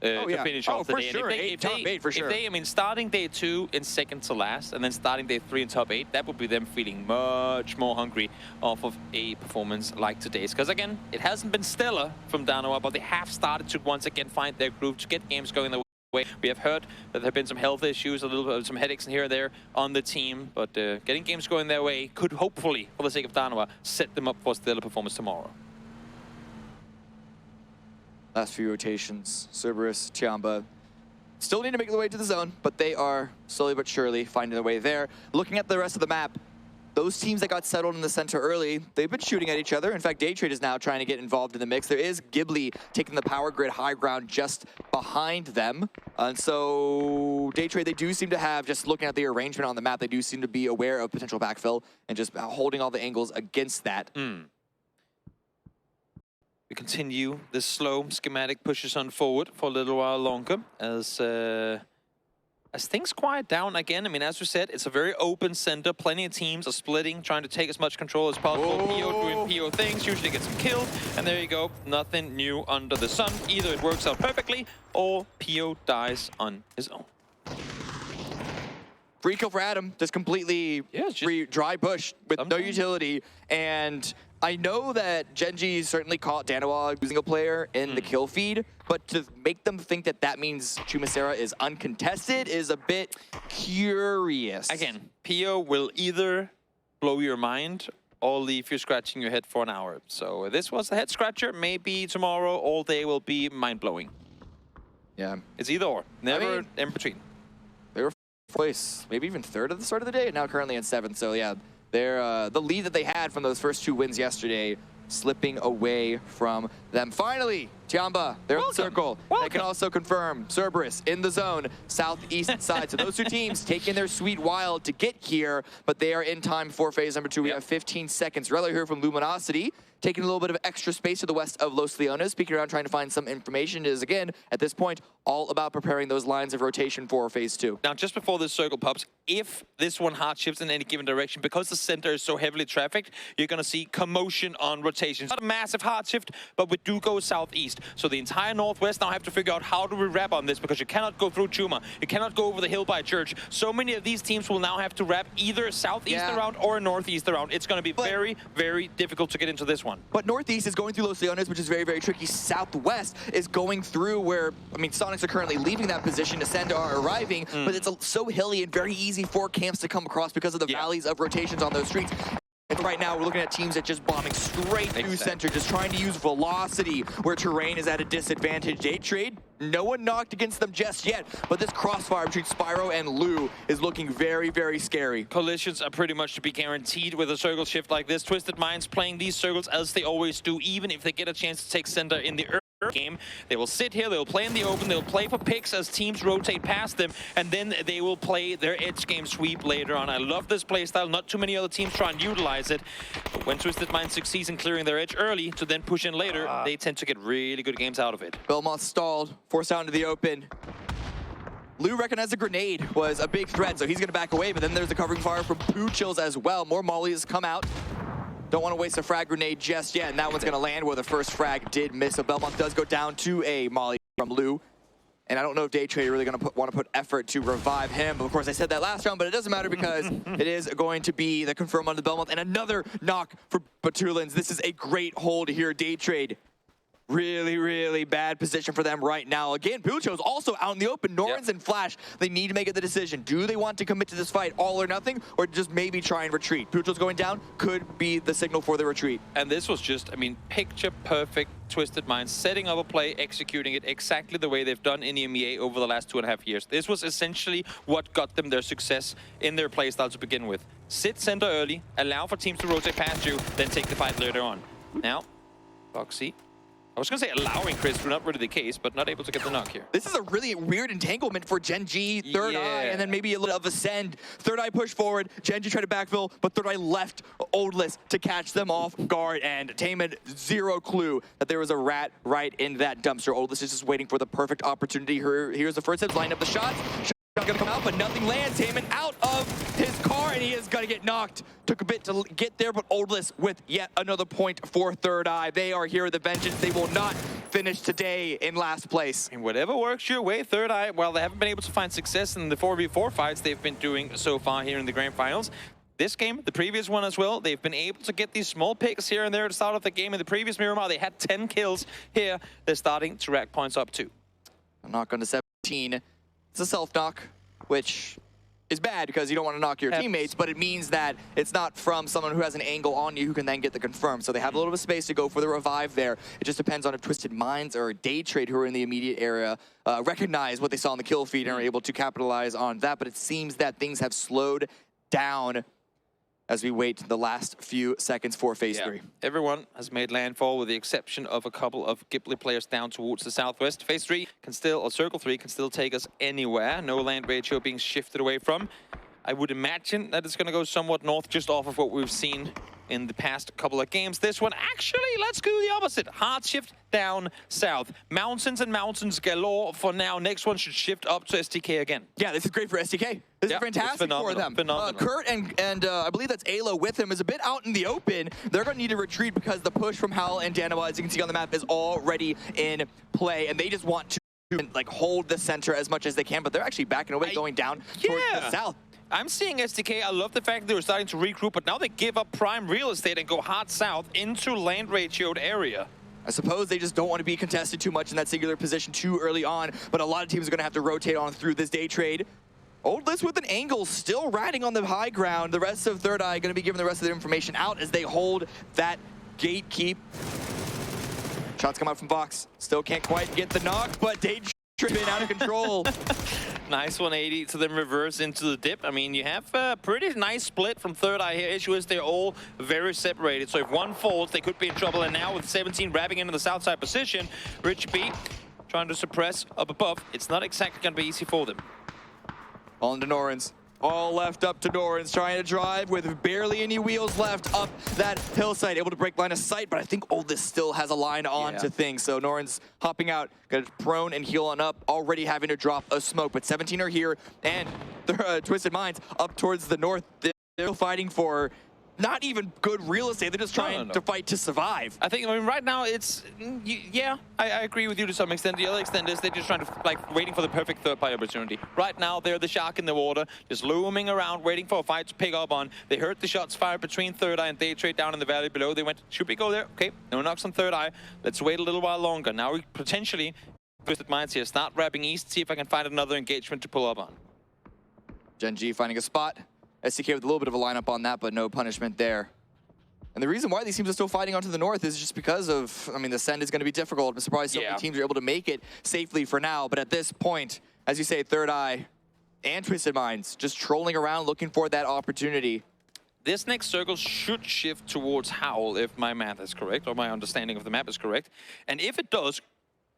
To finish off the day. Sure. Top 8 for sure. If they, I mean, starting day 2 in second to last, and then starting day 3 in top 8, that would be them feeling much more hungry off of a performance like today's. Because again, it hasn't been stellar from Danoa, but they have started to once again find their groove to get games going their way. We have heard that there have been some health issues, a little bit of some headaches here and there on the team, but getting games going their way could hopefully, for the sake of Danoa, set them up for stellar performance tomorrow. Last few rotations, Cerberus, Tiamba still need to make their way to the zone, but they are slowly but surely finding their way there. Looking at the rest of the map, those teams that got settled in the center early, they've been shooting at each other. In fact, Day Trade is now trying to get involved in the mix. There is Ghibli taking the Power Grid high ground just behind them. And so Day Trade, they do seem to have, just looking at the arrangement on the map, they do seem to be aware of potential backfill and just holding all the angles against that. We continue this slow schematic pushes on forward for a little while longer as things quiet down again. I mean, as we said, it's a very open center. Plenty of teams are splitting, trying to take as much control as possible. PO doing PO things, usually gets them killed. And there you go, nothing new under the sun. Either it works out perfectly or PO dies on his own. Free kill for Adam, just completely free, dry bush with no utility. And I know that Genji certainly caught Danoa losing a player in the kill feed, but to make them think that that means Chumacera is uncontested is a bit curious. Again, PO will either blow your mind or leave you scratching your head for an hour. So this was a head scratcher. Maybe tomorrow all day will be mind-blowing. Yeah. It's either or, never in between. They were place, maybe even third at the start of the day, and now currently in 7th. So yeah, they're the lead that they had from those first 2 wins yesterday slipping away from them. Finally, Tiamba, they're in the circle. They can also confirm Cerberus in the zone, southeast side. So those 2 teams taking their sweet while to get here, but they are in time for phase number 2. We have 15 seconds. Relo here from Luminosity, taking a little bit of extra space to the west of Los Leones, peeking around trying to find some information. It is, again, at this point, all about preparing those lines of rotation for phase 2. Now, just before this circle pops, if this one hard shifts in any given direction, because the center is so heavily trafficked, you're going to see commotion on rotations. Not a massive hard shift, but we do go southeast. So the entire northwest now have to figure out how do we wrap on this, because you cannot go through Chuma. You cannot go over the hill by Church. So many of these teams will now have to wrap either southeast around or northeast around. It's going to be very, very difficult to get into this one. But northeast is going through Los Leones, which is very, very tricky. Southwest is going through where, I mean, Sonics are currently leaving that position. Ascend are arriving, but it's so hilly and very easy for camps to come across because of the valleys of rotations on those streets. And right now, we're looking at teams that just bombing straight through center, just trying to use velocity where terrain is at a disadvantage. Day Trade, no one knocked against them just yet, but this crossfire between Spyro and Lu is looking very, very scary. Collisions are pretty much to be guaranteed with a circle shift like this. Twisted Minds playing these circles as they always do, even if they get a chance to take center in the early game. They will sit here, they'll play in the open, they'll play for picks as teams rotate past them, and then they will play their edge game sweep later on. I love this playstyle. Not too many other teams try and utilize it. But when Twisted Minds succeeds in clearing their edge early to then push in later, they tend to get really good games out of it. Belmont stalled, forced out into the open. Lou recognized the grenade was a big threat, so he's going to back away, but then there's the covering fire from Poochills as well. More mollies come out. Don't want to waste a frag grenade just yet, and that one's going to land where the first frag did miss. So Belmont does go down to a molly from Lou. And I don't know if Day Trade really going to want to put effort to revive him. But of course, I said that last round, but it doesn't matter because it is going to be the confirm on the Belmont. And another knock for Batulins. This is a great hold here, Day Trade. Really, really bad position for them right now. Again, Pucho's also out in the open. Norns and Flash, they need to make the decision. Do they want to commit to this fight all or nothing, or just maybe try and retreat? Pucho's going down could be the signal for the retreat. And this was just, I mean, picture perfect Twisted Minds setting up a play, executing it exactly the way they've done in EMEA over the last 2.5 years. This was essentially what got them their success in their playstyle to begin with. Sit center early, allow for teams to rotate past you, then take the fight later on. Now, Foxy. I was going to say allowing Chris, not really the case, but not able to get the knock here. This is a really weird entanglement for Gen G, Third Eye, and then maybe a little of Ascend. Third Eye pushed forward, Gen G tried to backfill, but Third Eye left Oldless to catch them off guard, and Taman, zero clue that there was a rat right in that dumpster. Oldless is just waiting for the perfect opportunity. Here's the first hit, line up the shots. Shot's gonna come out, but nothing lands. Taman out of his car, and he is gonna get knocked. Took a bit to get there, but Oldless with yet another point for Third Eye. They are here with a vengeance. They will not finish today in last place. And whatever works your way, Third Eye, while they haven't been able to find success in the 4v4 fights they've been doing so far here in the grand finals, this game, the previous one as well, they've been able to get these small picks here and there at the start of the game. In the previous Miramar, they had 10 kills. Here, they're starting to rack points up too. A knock on to 17. It's a self-knock, which is bad because you don't want to knock your teammates, but it means that it's not from someone who has an angle on you who can then get the confirm. So they have a little bit of space to go for the revive there. It just depends on if Twisted Minds or Day Trade, who are in the immediate area, recognize what they saw on the kill feed and are able to capitalize on that. But it seems that things have slowed down as we wait the last few seconds for Phase 3. Everyone has made landfall with the exception of a couple of Ghibli players down towards the southwest. Phase 3 can still, or Circle 3 can still take us anywhere. No land ratio being shifted away from. I would imagine that it's going to go somewhat north, just off of what we've seen in the past couple of games. This one, actually, let's do the opposite. Hard shift down south. Mountains and mountains galore for now. Next one should shift up to STK again. Yeah, this is great for STK. This is fantastic for them. Kurt and I believe that's Alo with him is a bit out in the open. They're going to need to retreat because the push from Howl and Danawa, as you can see on the map, is already in play, and they just want to like hold the center as much as they can, but they're actually backing away, going down towards the south. I'm seeing SDK. I love the fact that they were starting to regroup, but now they give up prime real estate and go hard south into land ratioed area. I suppose they just don't want to be contested too much in that singular position too early on, but a lot of teams are going to have to rotate on through this day trade. Oldless with an angle, still riding on the high ground. The rest of Third Eye going to be given the rest of their information out as they hold that gatekeep. Shots come out from Vox. Still can't quite get the knock, but Day tripping out of control. Nice 180 to then reverse into the dip. I mean, you have a pretty nice split from Third Eye here. Issue is they're all very separated. So if one falls, they could be in trouble. And now with 17 wrapping into the south side position, Rich B trying to suppress up above. It's not exactly going to be easy for them. All into Norins. All left up to Norins, trying to drive with barely any wheels left up that hillside, able to break line of sight, but I think Oldest still has a line on to things. So Norins hopping out, got prone and heal on up, already having to drop a smoke, but 17 are here, and Twisted Minds up towards the north. They're still fighting for not even good real estate. They're just trying to fight to survive. I mean, right now it's, I agree with you to some extent. The other extent is they're just trying to, like, waiting for the perfect third-party opportunity. Right now, they're the shark in the water, just looming around, waiting for a fight to pick up on. They heard the shots fired between Third Eye and Day Trade down in the valley below. They went, should we go there? Okay, no knocks on Third Eye. Let's wait a little while longer. Now we potentially, Twisted Minds here, start wrapping east, see if I can find another engagement to pull up on. Gen G finding a spot. STK with a little bit of a lineup on that, but no punishment there. And the reason why these teams are still fighting onto the north is just because of, I mean, the send is going to be difficult. I'm surprised so many teams are able to make it safely for now. But at this point, as you say, Third Eye and Twisted Minds just trolling around looking for that opportunity. This next circle should shift towards Howl, if my math is correct, or my understanding of the map is correct. And if it does,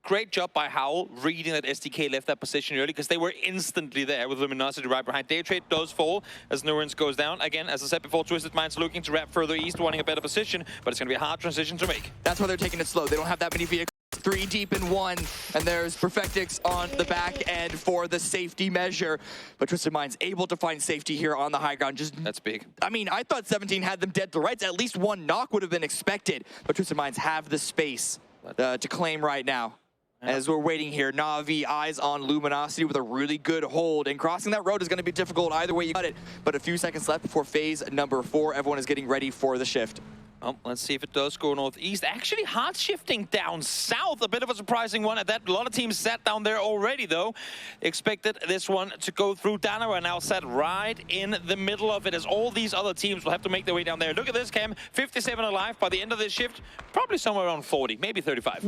great job by Howl reading that SDK left that position early, because they were instantly there with Luminosity right behind. Day Trade does fall as Norins goes down. Again, as I said before, Twisted Minds looking to wrap further east, wanting a better position, but it's going to be a hard transition to make. That's why they're taking it slow. They don't have that many vehicles. 3 deep in 1, and there's Perfectix on the back end for the safety measure. But Twisted Minds able to find safety here on the high ground. That's big. I mean, I thought 17 had them dead to rights. At least one knock would have been expected, but Twisted Minds have the space to claim right now. As we're waiting here, Na'Vi eyes on Luminosity with a really good hold, and crossing that road is going to be difficult either way you cut it. But a few seconds left before phase number 4. Everyone is getting ready for the shift. Oh, let's see if it does go northeast. Actually, hard shifting down south. A bit of a surprising one at that. A lot of teams sat down there already, though. Expected this one to go through. Danawa now sat right in the middle of it, as all these other teams will have to make their way down there. Look at this, Cam. 57 alive by the end of this shift. Probably somewhere around 40, maybe 35.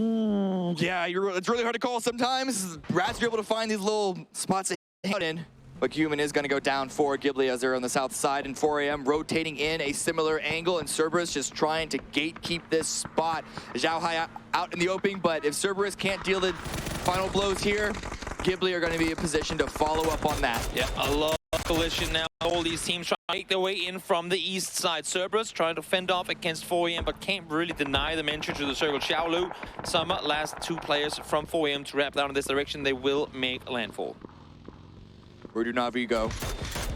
Yeah, it's really hard to call sometimes. Rats are able to find these little spots to hang out in. But Human is going to go down for Ghibli as they're on the south side, and 4AM rotating in a similar angle, and Cerberus just trying to gatekeep this spot. Zhao Hai out in the opening, but if Cerberus can't deal the final blows here, Ghibli are going to be in position to follow up on that. Yeah, a lot of collision now. All these teams trying to make their way in from the east side. Cerberus trying to fend off against 4AM, but can't really deny them entry to the circle. Xiaolu, Summer, last two players from 4AM to wrap down in this direction. They will make landfall. Where do Na'Vi go?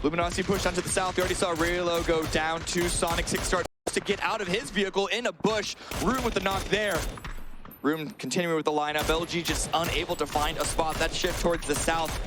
Luminosity pushed onto the south. We already saw Raylo go down to Sonic 6 start to get out of his vehicle in a bush. Room with the knock there. Room continuing with the lineup. LG just unable to find a spot. That shift towards the south.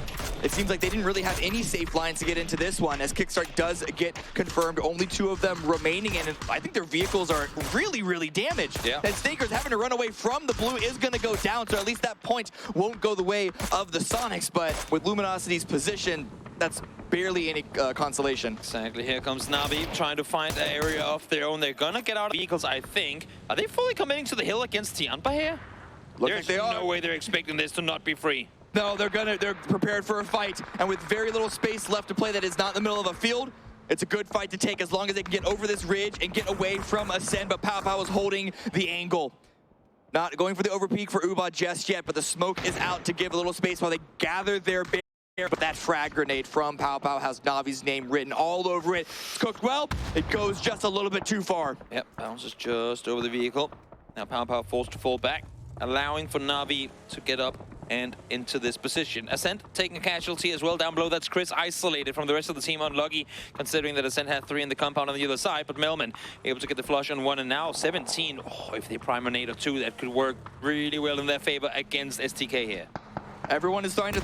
It seems like they didn't really have any safe lines to get into this one, as Kickstart does get confirmed. Only two of them remaining, and I think their vehicles are really, really damaged. Yeah. And Snaker's having to run away from the blue is going to go down, so at least that point won't go the way of the Sonics, but with Luminosity's position, that's barely any consolation. Exactly. Here comes Na'Vi trying to find an area of their own. They're gonna get out of vehicles, I think. Are they fully committing to the hill against Tianpa here? There's no way they're expecting this to not be free. No, they're prepared for a fight, and with very little space left to play that is not in the middle of a field, it's a good fight to take as long as they can get over this ridge and get away from Ascend, but Pao Pao is holding the angle. Not going for the overpeak for Uba just yet, but the smoke is out to give a little space while they gather their bear. But that frag grenade from Pao Pao has Navi's name written all over it. It's cooked well. It goes just a little bit too far. Yep, bounces just over the vehicle. Now Pao Pao forced to fall back, allowing for Na'Vi to get up and into this position. Ascent taking a casualty as well down below. That's Chris isolated from the rest of the team. Unlucky, considering that Ascent had 3 in the compound on the other side. But Melman able to get the flush on 1, and now 17. Oh, if they prime a nade or 2, that could work really well in their favor against STK here. Everyone is trying to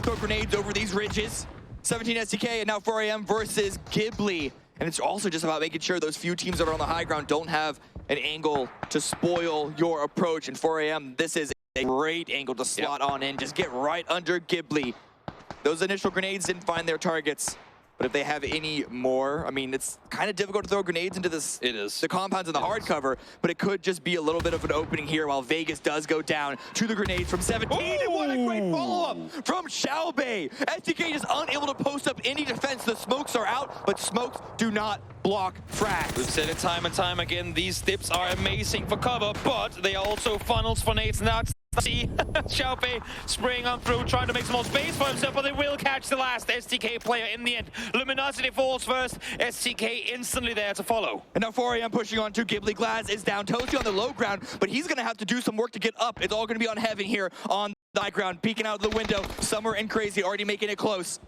throw grenades over these ridges. 17 STK and now 4AM versus Ghibli. And it's also just about making sure those few teams that are on the high ground don't have an angle to spoil your approach. And 4AM, this is a great angle to slot on in. Just get right under Ghibli. Those initial grenades didn't find their targets. But if they have any more, I mean, it's kind of difficult to throw grenades into this. It is. The compounds in the hardcover, but it could just be a little bit of an opening here while Vegas does go down to the grenades from 17. Ooh. And what a great follow-up from Xiaobei. STK is unable to post up any defense. The smokes are out, but smokes do not block frags. We've said it time and time again. These dips are amazing for cover, but they are also funnels for nades. Now see Xiaobei spraying on through, trying to make some more space for himself, but they will catch the last STK player in the end. Luminosity falls first, STK instantly there to follow. And now 4AM pushing on to Ghibli. Glass is down, Toasty on the low ground, but he's gonna have to do some work to get up. It's all gonna be on Heaven here on the high ground, peeking out of the window. Summer and Crazy already making it close.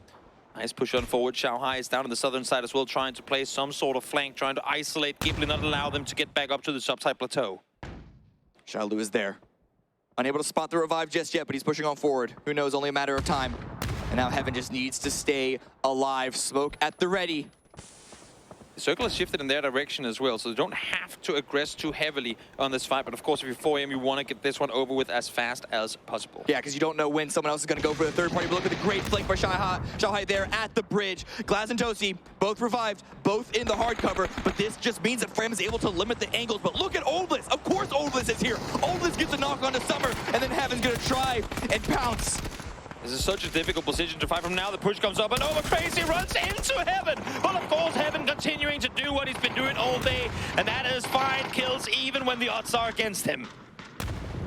Nice push on forward. Shanghai is down on the southern side as well, trying to play some sort of flank, trying to isolate Ghibli, not allow them to get back up to the subside plateau. Xiaolu is there. Unable to spot the revive just yet, but he's pushing on forward. Who knows, only a matter of time. And now Heaven just needs to stay alive. Smoke at the ready. The circle has shifted in their direction as well, so they don't have to aggress too heavily on this fight. But of course, if you're 4AM, you want to get this one over with as fast as possible. Yeah, because you don't know when someone else is going to go for the third party. But look at the great flank by Xiaohai there at the bridge. Glass and Toasty, both revived, both in the hard cover. But this just means that Frem is able to limit the angles. But look at Oldless. Of course Oldless is here. Oldless gets a knock onto Summer, and then Heaven's going to try and pounce. This is such a difficult position to fight from now. The push comes up and over. Crazy runs into Heaven. But of course, Heaven continuing to do what he's been doing all day. And that is 5 kills even when the odds are against him.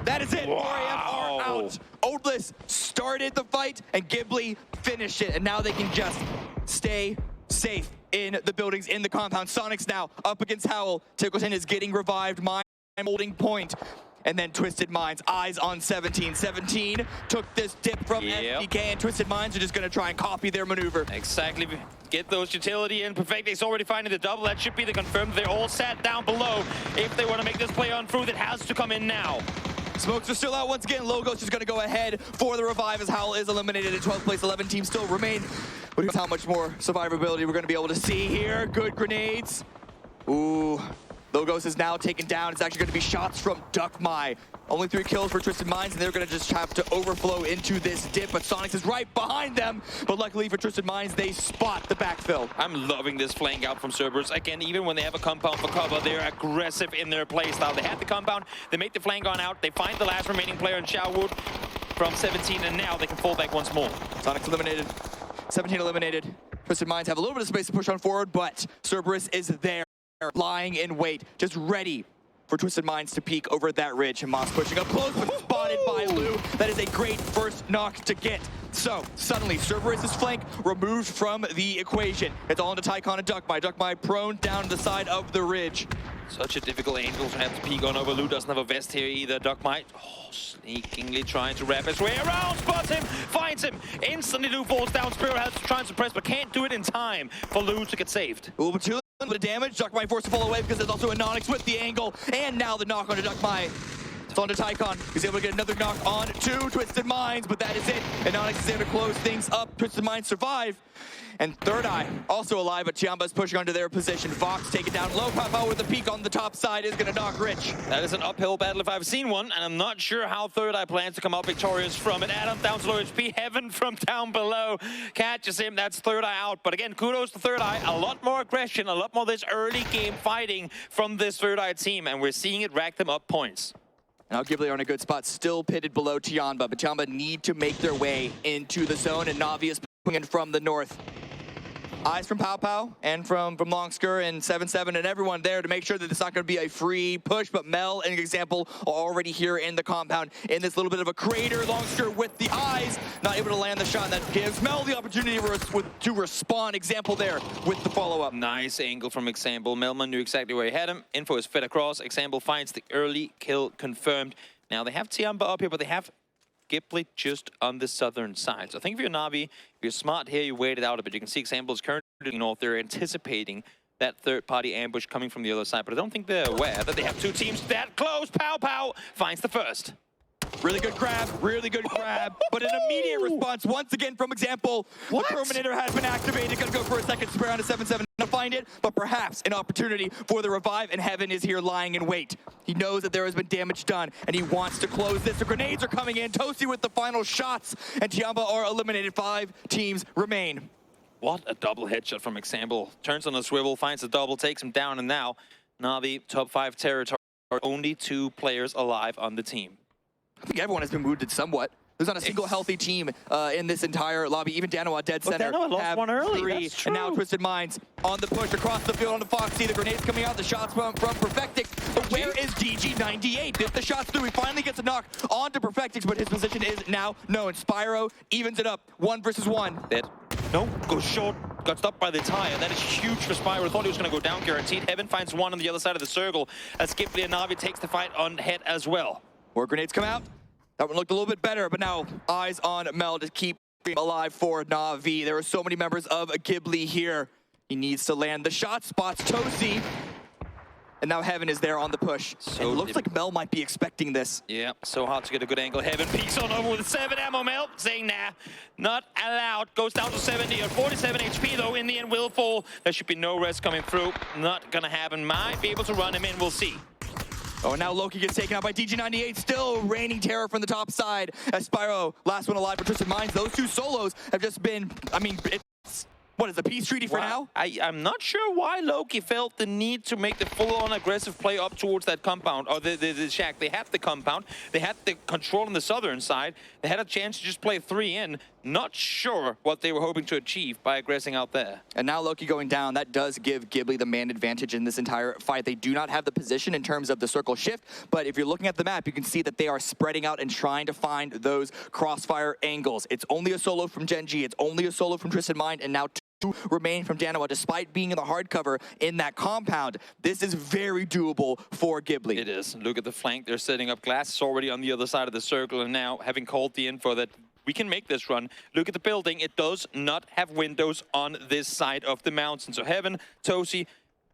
That is it. Wow. 4AM are out. Oldless started the fight and Ghibli finished it. And now they can just stay safe in the buildings, in the compound. Sonic's now up against Howl. Tickleton is getting revived. Mind holding point. And then Twisted Minds, eyes on 17. 17 took this dip from STK, and Twisted Minds are just going to try and copy their maneuver. Exactly. Get those utility in. Perfect. He's already finding the double. That should be the confirmed. They're all sat down below. If they want to make this play on through, that has to come in now. Smokes are still out once again. Logo's just going to go ahead for the revive as Howl is eliminated in 12th place. 11 teams still remain. But here's how much more survivability we're going to be able to see here. Good grenades. Ooh. Logos is now taken down. It's actually going to be shots from Duckmai. Only 3 kills for Twisted Minds, and they're going to just have to overflow into this dip, but Sonics is right behind them. But luckily for Twisted Minds, they spot the backfill. I'm loving this flank out from Cerberus. Again, even when they have a compound for cover, they're aggressive in their playstyle. They had the compound, they make the flank on out, they find the last remaining player in Xiaowood from 17, and now they can fall back once more. Sonics eliminated. 17 eliminated. Twisted Minds have a little bit of space to push on forward, but Cerberus is there, lying in wait, just ready for Twisted Minds to peek over that ridge. And Moss pushing up close, but spotted by Lou. That is a great first knock to get. So, suddenly, Cerberus' flank removed from the equation. It's all into Tycon and Duckmai. Duckmai prone down the side of the ridge. Such a difficult angle to have to peek on over. Lou doesn't have a vest here either. Duckmai, sneakingly trying to wrap his way around, spots him, finds him. Instantly Lou falls down. Spirit has to try and suppress, but can't do it in time for Lou to get saved. Ooh, but two of the damage. Duckmai forced to fall away because there's also a Nonix with the angle. And now the knock onto Duckmai. It's onto Tycon. He's able to get another knock on to Twisted Minds, but that is it. And Nonix is able to close things up. Twisted Minds survive. And Third Eye also alive, but Chiamba's pushing onto their position. Fox take it down low. Papa with the peak on the top side is going to knock Rich. That is an uphill battle if I've seen one, and I'm not sure how Third Eye plans to come out victorious from it. Adam down to low HP, Heaven from down below catches him. That's Third Eye out. But again, kudos to Third Eye. A lot more aggression, a lot more this early game fighting from this Third Eye team, and we're seeing it rack them up points. Now Ghibli are in a good spot, still pitted below Tianba, but Tianba need to make their way into the zone, and Navi is pulling in from the north. Eyes from Pow Pow and from Longsker and 7-7 and everyone there to make sure that it's not going to be a free push, but Mel, an example, are already here in the compound in this little bit of a crater. Longsker with the eyes, not able to land the shot. That gives Mel the opportunity to respond. Example there with the follow-up. Nice angle from Example. Melman knew exactly where he had him. Info is fed across. Example finds the early kill confirmed. Now they have Tiamba up here, but they have Ghibli just on the southern side. So I think if you're Navi, if you're smart here, you wait it out a bit. You can see Example's currently north. They're anticipating that third-party ambush coming from the other side, but I don't think they're aware that they have 2 teams that close. Pow Pow finds the first. Really good grab, but an immediate response once again from Example. What? The Terminator has been activated. Gonna go for a second spray on a 7-7 to find it, but perhaps an opportunity for the revive, and Heaven is here lying in wait. He knows that there has been damage done, and he wants to close this. The grenades are coming in. Toasty with the final shots, and Tiamba are eliminated. 5 teams remain. What a double headshot from Example. Turns on a swivel, finds the double, takes him down, and now Navi, top 5 territory, only 2 players alive on the team. I think everyone has been wounded somewhat. There's not a single healthy team in this entire lobby. Even Danawa dead center Danawa lost have one early. 3. That's true. And now Twisted Minds on the push across the field onto Foxy. The grenades coming out. The shots from Perfectix. But where is DG98? If the shots through, he finally gets a knock onto Perfectix, but his position is now known. Spyro evens it up. 1 versus 1. Dead. No, goes short. Got stopped by the tire. That is huge for Spyro. Thought he was going to go down guaranteed. Heaven finds one on the other side of the circle as Ghibli and Navi takes the fight on head as well. More grenades come out. That one looked a little bit better, but now eyes on Mel to keep alive for Navi. There are so many members of Ghibli here. He needs to land the shot, spots Tosi. And now Heaven is there on the push. So it looks like Mel might be expecting this. Yeah, so hard to get a good angle. Heaven peeks on over with 7 ammo. Mel saying nah, not allowed. Goes down to 70 or 47 HP though. In the end will fall. There should be no rest coming through. Not gonna happen. Might be able to run him in. We'll see. Oh, and now Loki gets taken out by DG98, still raining terror from the top side. As Spyro, last one alive for Twisted Minds. Those 2 solos have just been, I mean, it's, what is a peace treaty for now? I'm not sure why Loki felt the need to make the full-on aggressive play up towards that compound, or the shack. They had the compound, they had the control on the southern side, they had a chance to just play 3 in. Not sure what they were hoping to achieve by aggressing out there. And now Loki going down, that does give Ghibli the man advantage in this entire fight. They do not have the position in terms of the circle shift, but if you're looking at the map, you can see that they are spreading out and trying to find those crossfire angles. It's only a solo from Genji, it's only a solo from Twisted Mind, and now 2 remain from Danawa, despite being in the hardcover in that compound. This is very doable for Ghibli. It is. Look at the flank. They're setting up. Glass is already on the other side of the circle, and now having called the info that we can make this run. Look at the building. It does not have windows on this side of the mountain. So Heaven, Tosi,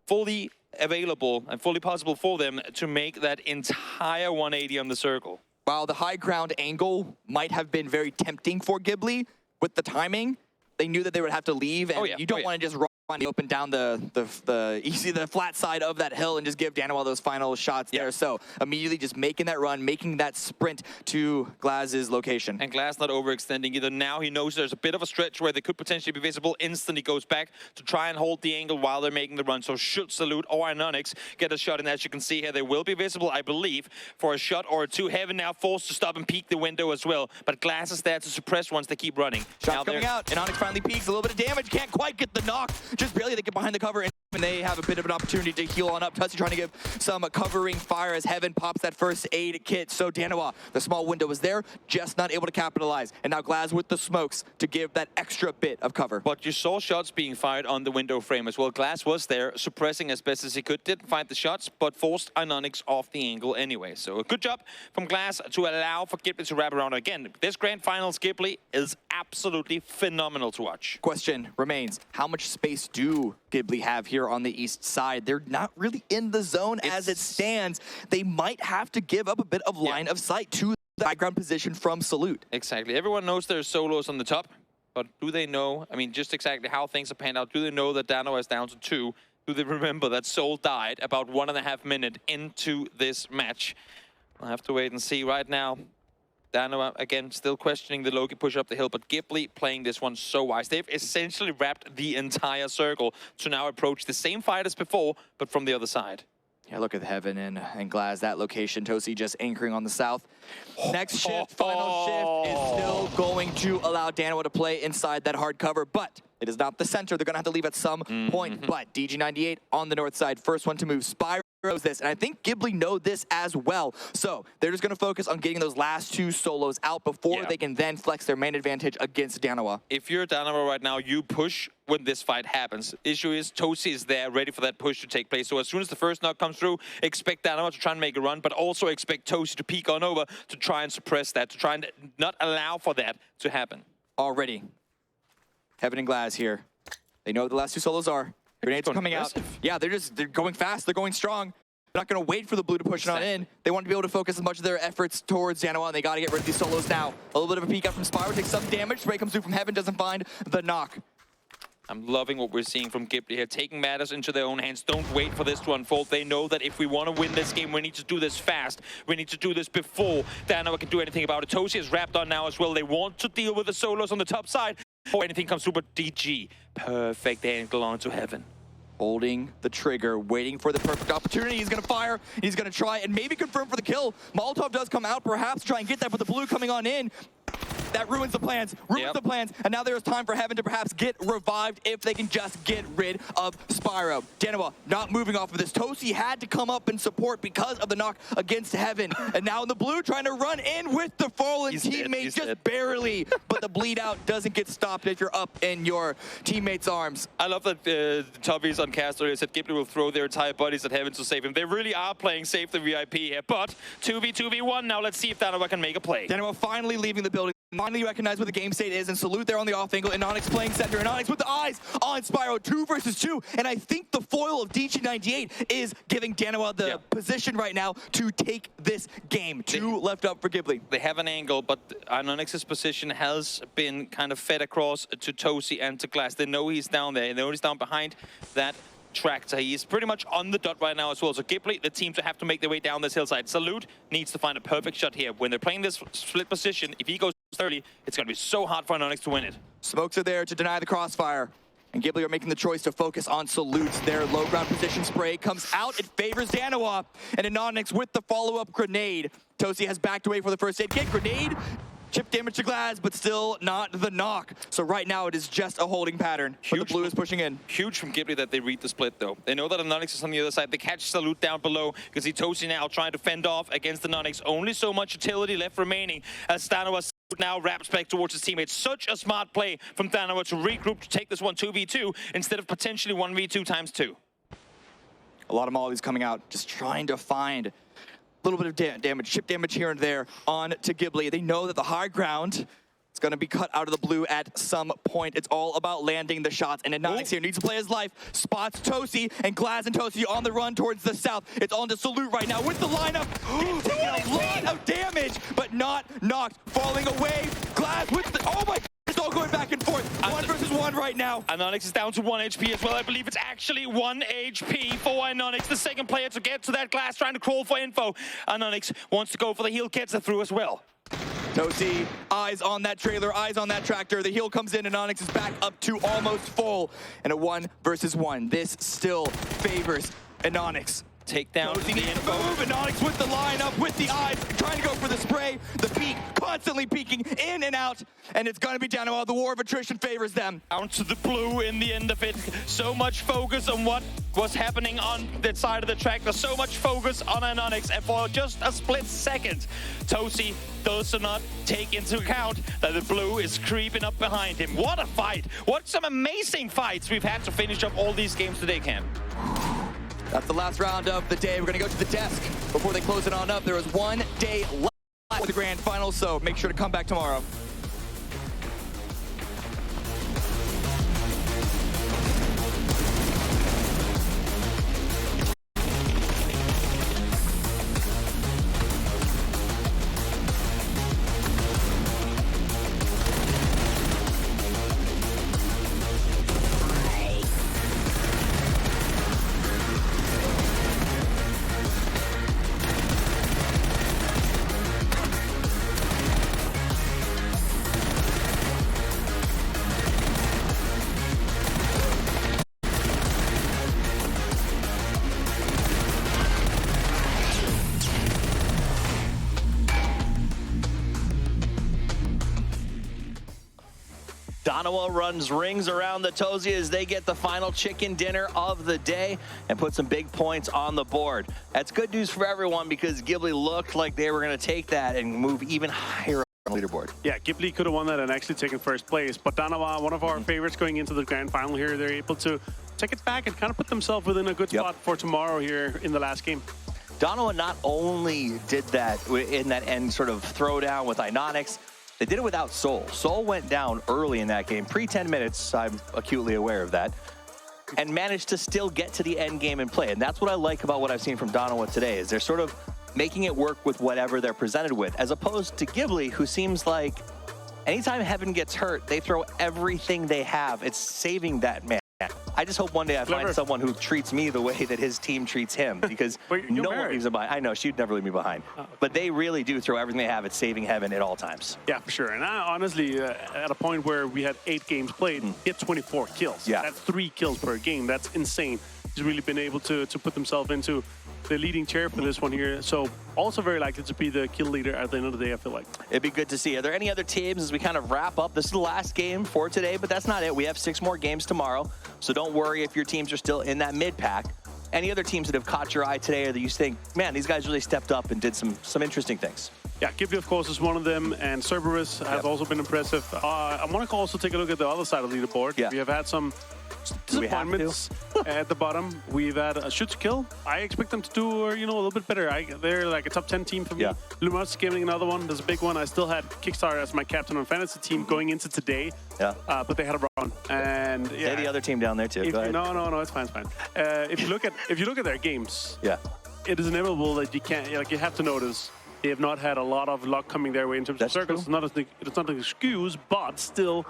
fully available and fully possible for them to make that entire 180 on the circle. While the high ground angle might have been very tempting for Ghibli with the timing, they knew that they would have to leave, and you don't want to just open down the flat side of that hill and just give Daniel those final shots there. So immediately just making that run, making that sprint to Glaz's location. And Glaz not overextending either. Now he knows there's a bit of a stretch where they could potentially be visible. Instantly goes back to try and hold the angle while they're making the run. So should Salute or Anonix get a shot in, as you can see here, they will be visible, I believe, for a shot or two. Heaven now forced to stop and peek the window as well. But Glaz is there to suppress once they keep running. Shots coming out. Anonix finally peeks. A little bit of damage. Can't quite get the knock. Just barely they get behind the cover, and they have a bit of an opportunity to heal on up. Tussy trying to give some covering fire as Heaven pops that first aid kit. So Danawa, the small window was there, just not able to capitalize. And now Glaz with the smokes to give that extra bit of cover. But you saw shots being fired on the window frame as well. Glaz was there, suppressing as best as he could. Didn't find the shots, but forced Anonix off the angle anyway. So a good job from Glaz to allow for Ghibli to wrap around again. This grand finals, Ghibli, is absolutely phenomenal to watch. Question remains, how much space do Ghibli have here on the east side? They're not really in the zone as it stands. They might have to give up a bit of line of sight to the high ground position from Salute. Exactly. Everyone knows there's solos on the top, but do they know, I mean, just exactly how things have panned out? Do they know that Dano is down to 2? Do they remember that Soul died about 1.5 minutes into this match? We'll have to wait and see. Right now, Dano, again, still questioning the Loki push up the hill, but Ghibli playing this one so wise. They've essentially wrapped the entire circle to now approach the same fight as before, but from the other side. Yeah, look at the Heaven and Glaz, that location. Tosi just anchoring on the south. Next shift, final shift, is still going to allow Dano to play inside that hard cover, but it is not the center. They're going to have to leave at some point, but DG98 on the north side, first one to move. Spyro knows this, and I think Ghibli know this as well. So they're just going to focus on getting those last 2 solos out before they can then flex their main advantage against Danawa. If you're Danawa right now, you push when this fight happens. Issue is Tosi is there, ready for that push to take place. So as soon as the first knock comes through, expect Danawa to try and make a run, but also expect Tosi to peek on over to try and suppress that, to try and not allow for that to happen. Already, Heaven and Glaz here. They know what the last 2 solos are. Grenades are coming out. Yeah, they're going fast. They're going strong. They're not going to wait for the blue to push it on in. They want to be able to focus as much of their efforts towards Danawa, and they got to get rid of these solos now. A little bit of a peek out from Spyro, takes some damage. Spray comes through from Heaven, doesn't find the knock. I'm loving what we're seeing from Ghibli here, taking matters into their own hands. Don't wait for this to unfold. They know that if we want to win this game, we need to do this fast. We need to do this before Danawa can do anything about it. Tosi is wrapped on now as well. They want to deal with the solos on the top side before anything comes through, but DG, perfect angle onto Heaven. Holding the trigger, waiting for the perfect opportunity. He's going to fire. He's going to try and maybe confirm for the kill. Molotov does come out, perhaps try and get that, but the blue coming on in. That ruins the plans, and now there's time for Heaven to perhaps get revived if they can just get rid of Spyro. Danawa not moving off of this. Tosi had to come up and support because of the knock against Heaven, and now in the blue trying to run in with the fallen teammate, just barely, but the bleed out doesn't get stopped if you're up in your teammate's arms. I love that Tobi's on Caster said Ghibli will throw their entire bodies at Heaven to save him. They really are playing Save the VIP here, but 2v1 now. Let's see if Danawa can make a play. Danawa finally leaving the building. Finally recognize where the game state is, and Salute there on the off angle. Anonix playing center. Anonix with the eyes on Spyro, 2 versus 2. And I think the foil of DG98 is giving Danawa the position right now to take this game. 2 left up for Ghibli. They have an angle, but Anonix's position has been kind of fed across to Tosi and to Glaz. They know he's down there, and they know he's down behind that tractor. He's pretty much on the dot right now as well. So Ghibli, the team to have to make their way down this hillside. Salute needs to find a perfect shot here. When they're playing this split position, if he goes early, it's going to be so hard for Anonix to win it. Smokes are there to deny the crossfire. And Ghibli are making the choice to focus on Salutes. Their low ground position spray comes out. It favors Danawa. And Anonix with the follow-up grenade. Tosi has backed away for the first aid kit. Grenade. Chip damage to Glaz, but still not the knock. So right now it is just a holding pattern. But the blue is pushing in. Huge from Ghibli that they read the split though. They know that Anonix is on the other side. They catch Salute down below. You can see Tosi now trying to fend off against Anonix. Only so much utility left remaining as Danawa now wraps back towards his teammates. Such a smart play from Danawa to regroup to take this one 2v2 instead of potentially 1v2 times 2. A lot of mollies coming out, just trying to find little bit of damage, chip damage here and there on to Ghibli. They know that the high ground is going to be cut out of the blue at some point. It's all about landing the shots, and Anonix here needs to play his life. Spots Tosi, and Glaz and Tosi on the run towards the south. It's on to Salute right now with the lineup. He's taking a lot of damage, but not knocked. Falling away. Glaz with the... Oh my God! all going back and forth. 1 versus 1 right now. Anonix is down to 1 HP as well. I believe it's actually 1 HP for Anonix, the second player to get to that glass, trying to crawl for info. Anonix wants to go for the heal, gets it through as well. Tosi, eyes on that trailer, eyes on that tractor. The heal comes in and Onyx is back up to almost full. And a 1 versus 1. This still favors Anonix. Take down Tosi the needs to info. move. Anonix with the lineup, with the eyes, trying to go for the spray. The peek, constantly peeking in and out. And it's going to be down to the war of attrition favors them. Down to the blue in the end of it. So much focus on what was happening on that side of the track. There's so much focus on Anonix, and for just a split second, Tosi does not take into account that the blue is creeping up behind him. What a fight! What some amazing fights we've had to finish up all these games today, Cam. That's the last round of the day. We're going to go to the desk before they close it on up. There is 1 day left for the grand final, so make sure to come back tomorrow. Donowa runs rings around the Tosi as they get the final chicken dinner of the day and put some big points on the board. That's good news for everyone because Ghibli looked like they were going to take that and move even higher on the leaderboard. Yeah, Ghibli could have won that and actually taken first place. But Donowa, one of our favorites going into the grand final here, they're able to take it back and kind of put themselves within a good spot for tomorrow here in the last game. Donowa not only did that in that end sort of throwdown with Inonix, they did it without Soul. Soul went down early in that game, pre-10 minutes, I'm acutely aware of that, and managed to still get to the end game and play. And that's what I like about what I've seen from Donowa today, is they're sort of making it work with whatever they're presented with, as opposed to Ghibli, who seems like anytime Heaven gets hurt, they throw everything they have. It's saving that man. I just hope one day I find someone who treats me the way that his team treats him, because no one leaves him behind. I know, she'd never leave me behind. But they really do throw everything they have at saving Heaven at all times. Yeah, for sure. And I, honestly, at a point where we had 8 games played, hit 24 kills. Yeah. That's 3 kills per game. That's insane. He's really been able to put himself into the leading chair for this one here. So also very likely to be the kill leader at the end of the day, I feel like. It'd be good to see. Are there any other teams as we kind of wrap up? This is the last game for today, but that's not it. We have 6 more games tomorrow. So don't worry if your teams are still in that mid-pack. Any other teams that have caught your eye today or that you think, man, these guys really stepped up and did some interesting things? Yeah, Ghibli, of course, is one of them, and Cerberus has also been impressive. I want to also take a look at the other side of the leaderboard. Yeah. We have had some disappointments at the bottom. We've had a shoot to kill. I expect them to do, a little bit better. They're like a top 10 team for me. Yeah. Lumos Gaming, another one. There's a big one. I still had Kickstarter as my captain on fantasy team going into today. Yeah. But they had a run, and yeah. They're the other team down there too. Go ahead. No, it's fine, it's fine. If you look at their games, Yeah. it is inevitable that you have to notice they have not had a lot of luck coming their way in terms That's of circles. It's not an excuse, but still,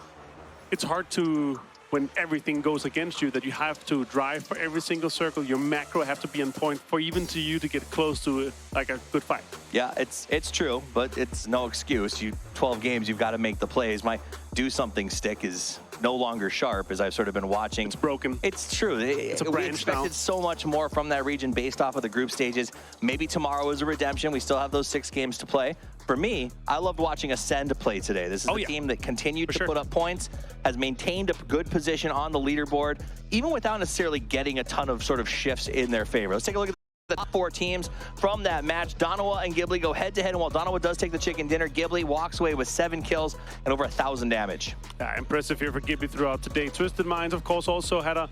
it's hard to, when everything goes against you, that you have to drive for every single circle. Your macro have to be on point for even to you to get close to like a good fight. Yeah, it's true, but it's no excuse. 12 games, you've got to make the plays. My do something stick is no longer sharp, as I've sort of been watching. It's broken. It's true. It's a we branch expected now. so much more from that region based off of the group stages. Maybe tomorrow is a redemption. We still have those 6 games to play. For me, I loved watching Ascend play today. This is the team that continued to put up points, has maintained a good position on the leaderboard, even without necessarily getting a ton of sort of shifts in their favor. Let's take a look at the top 4 teams from that match. Donowa and Ghibli go head-to-head, and while Donowa does take the chicken dinner, Ghibli walks away with 7 kills and over 1,000 damage. Yeah, impressive here for Ghibli throughout today. Twisted Minds, of course, also had a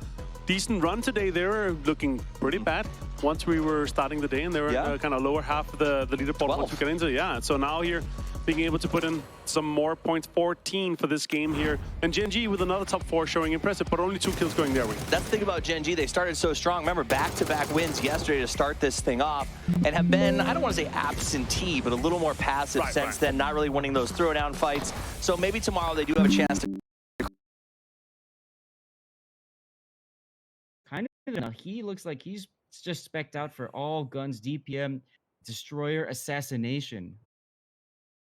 decent run today. They were looking pretty bad once we were starting the day, and they were kind of lower half of the leaderboard once we got into it. Yeah, so now here being able to put in some more points. 14 for this game here. And Gen G with another top 4 showing impressive, but only 2 kills going their way. That's the thing about Gen G. They started so strong. Remember, back-to-back wins yesterday to start this thing off, and have been, I don't want to say absentee, but a little more passive since then, not really winning those throwdown fights. So maybe tomorrow they do have a chance to... Kind of, now he looks like he's just specced out for all guns, DPM, destroyer, assassination.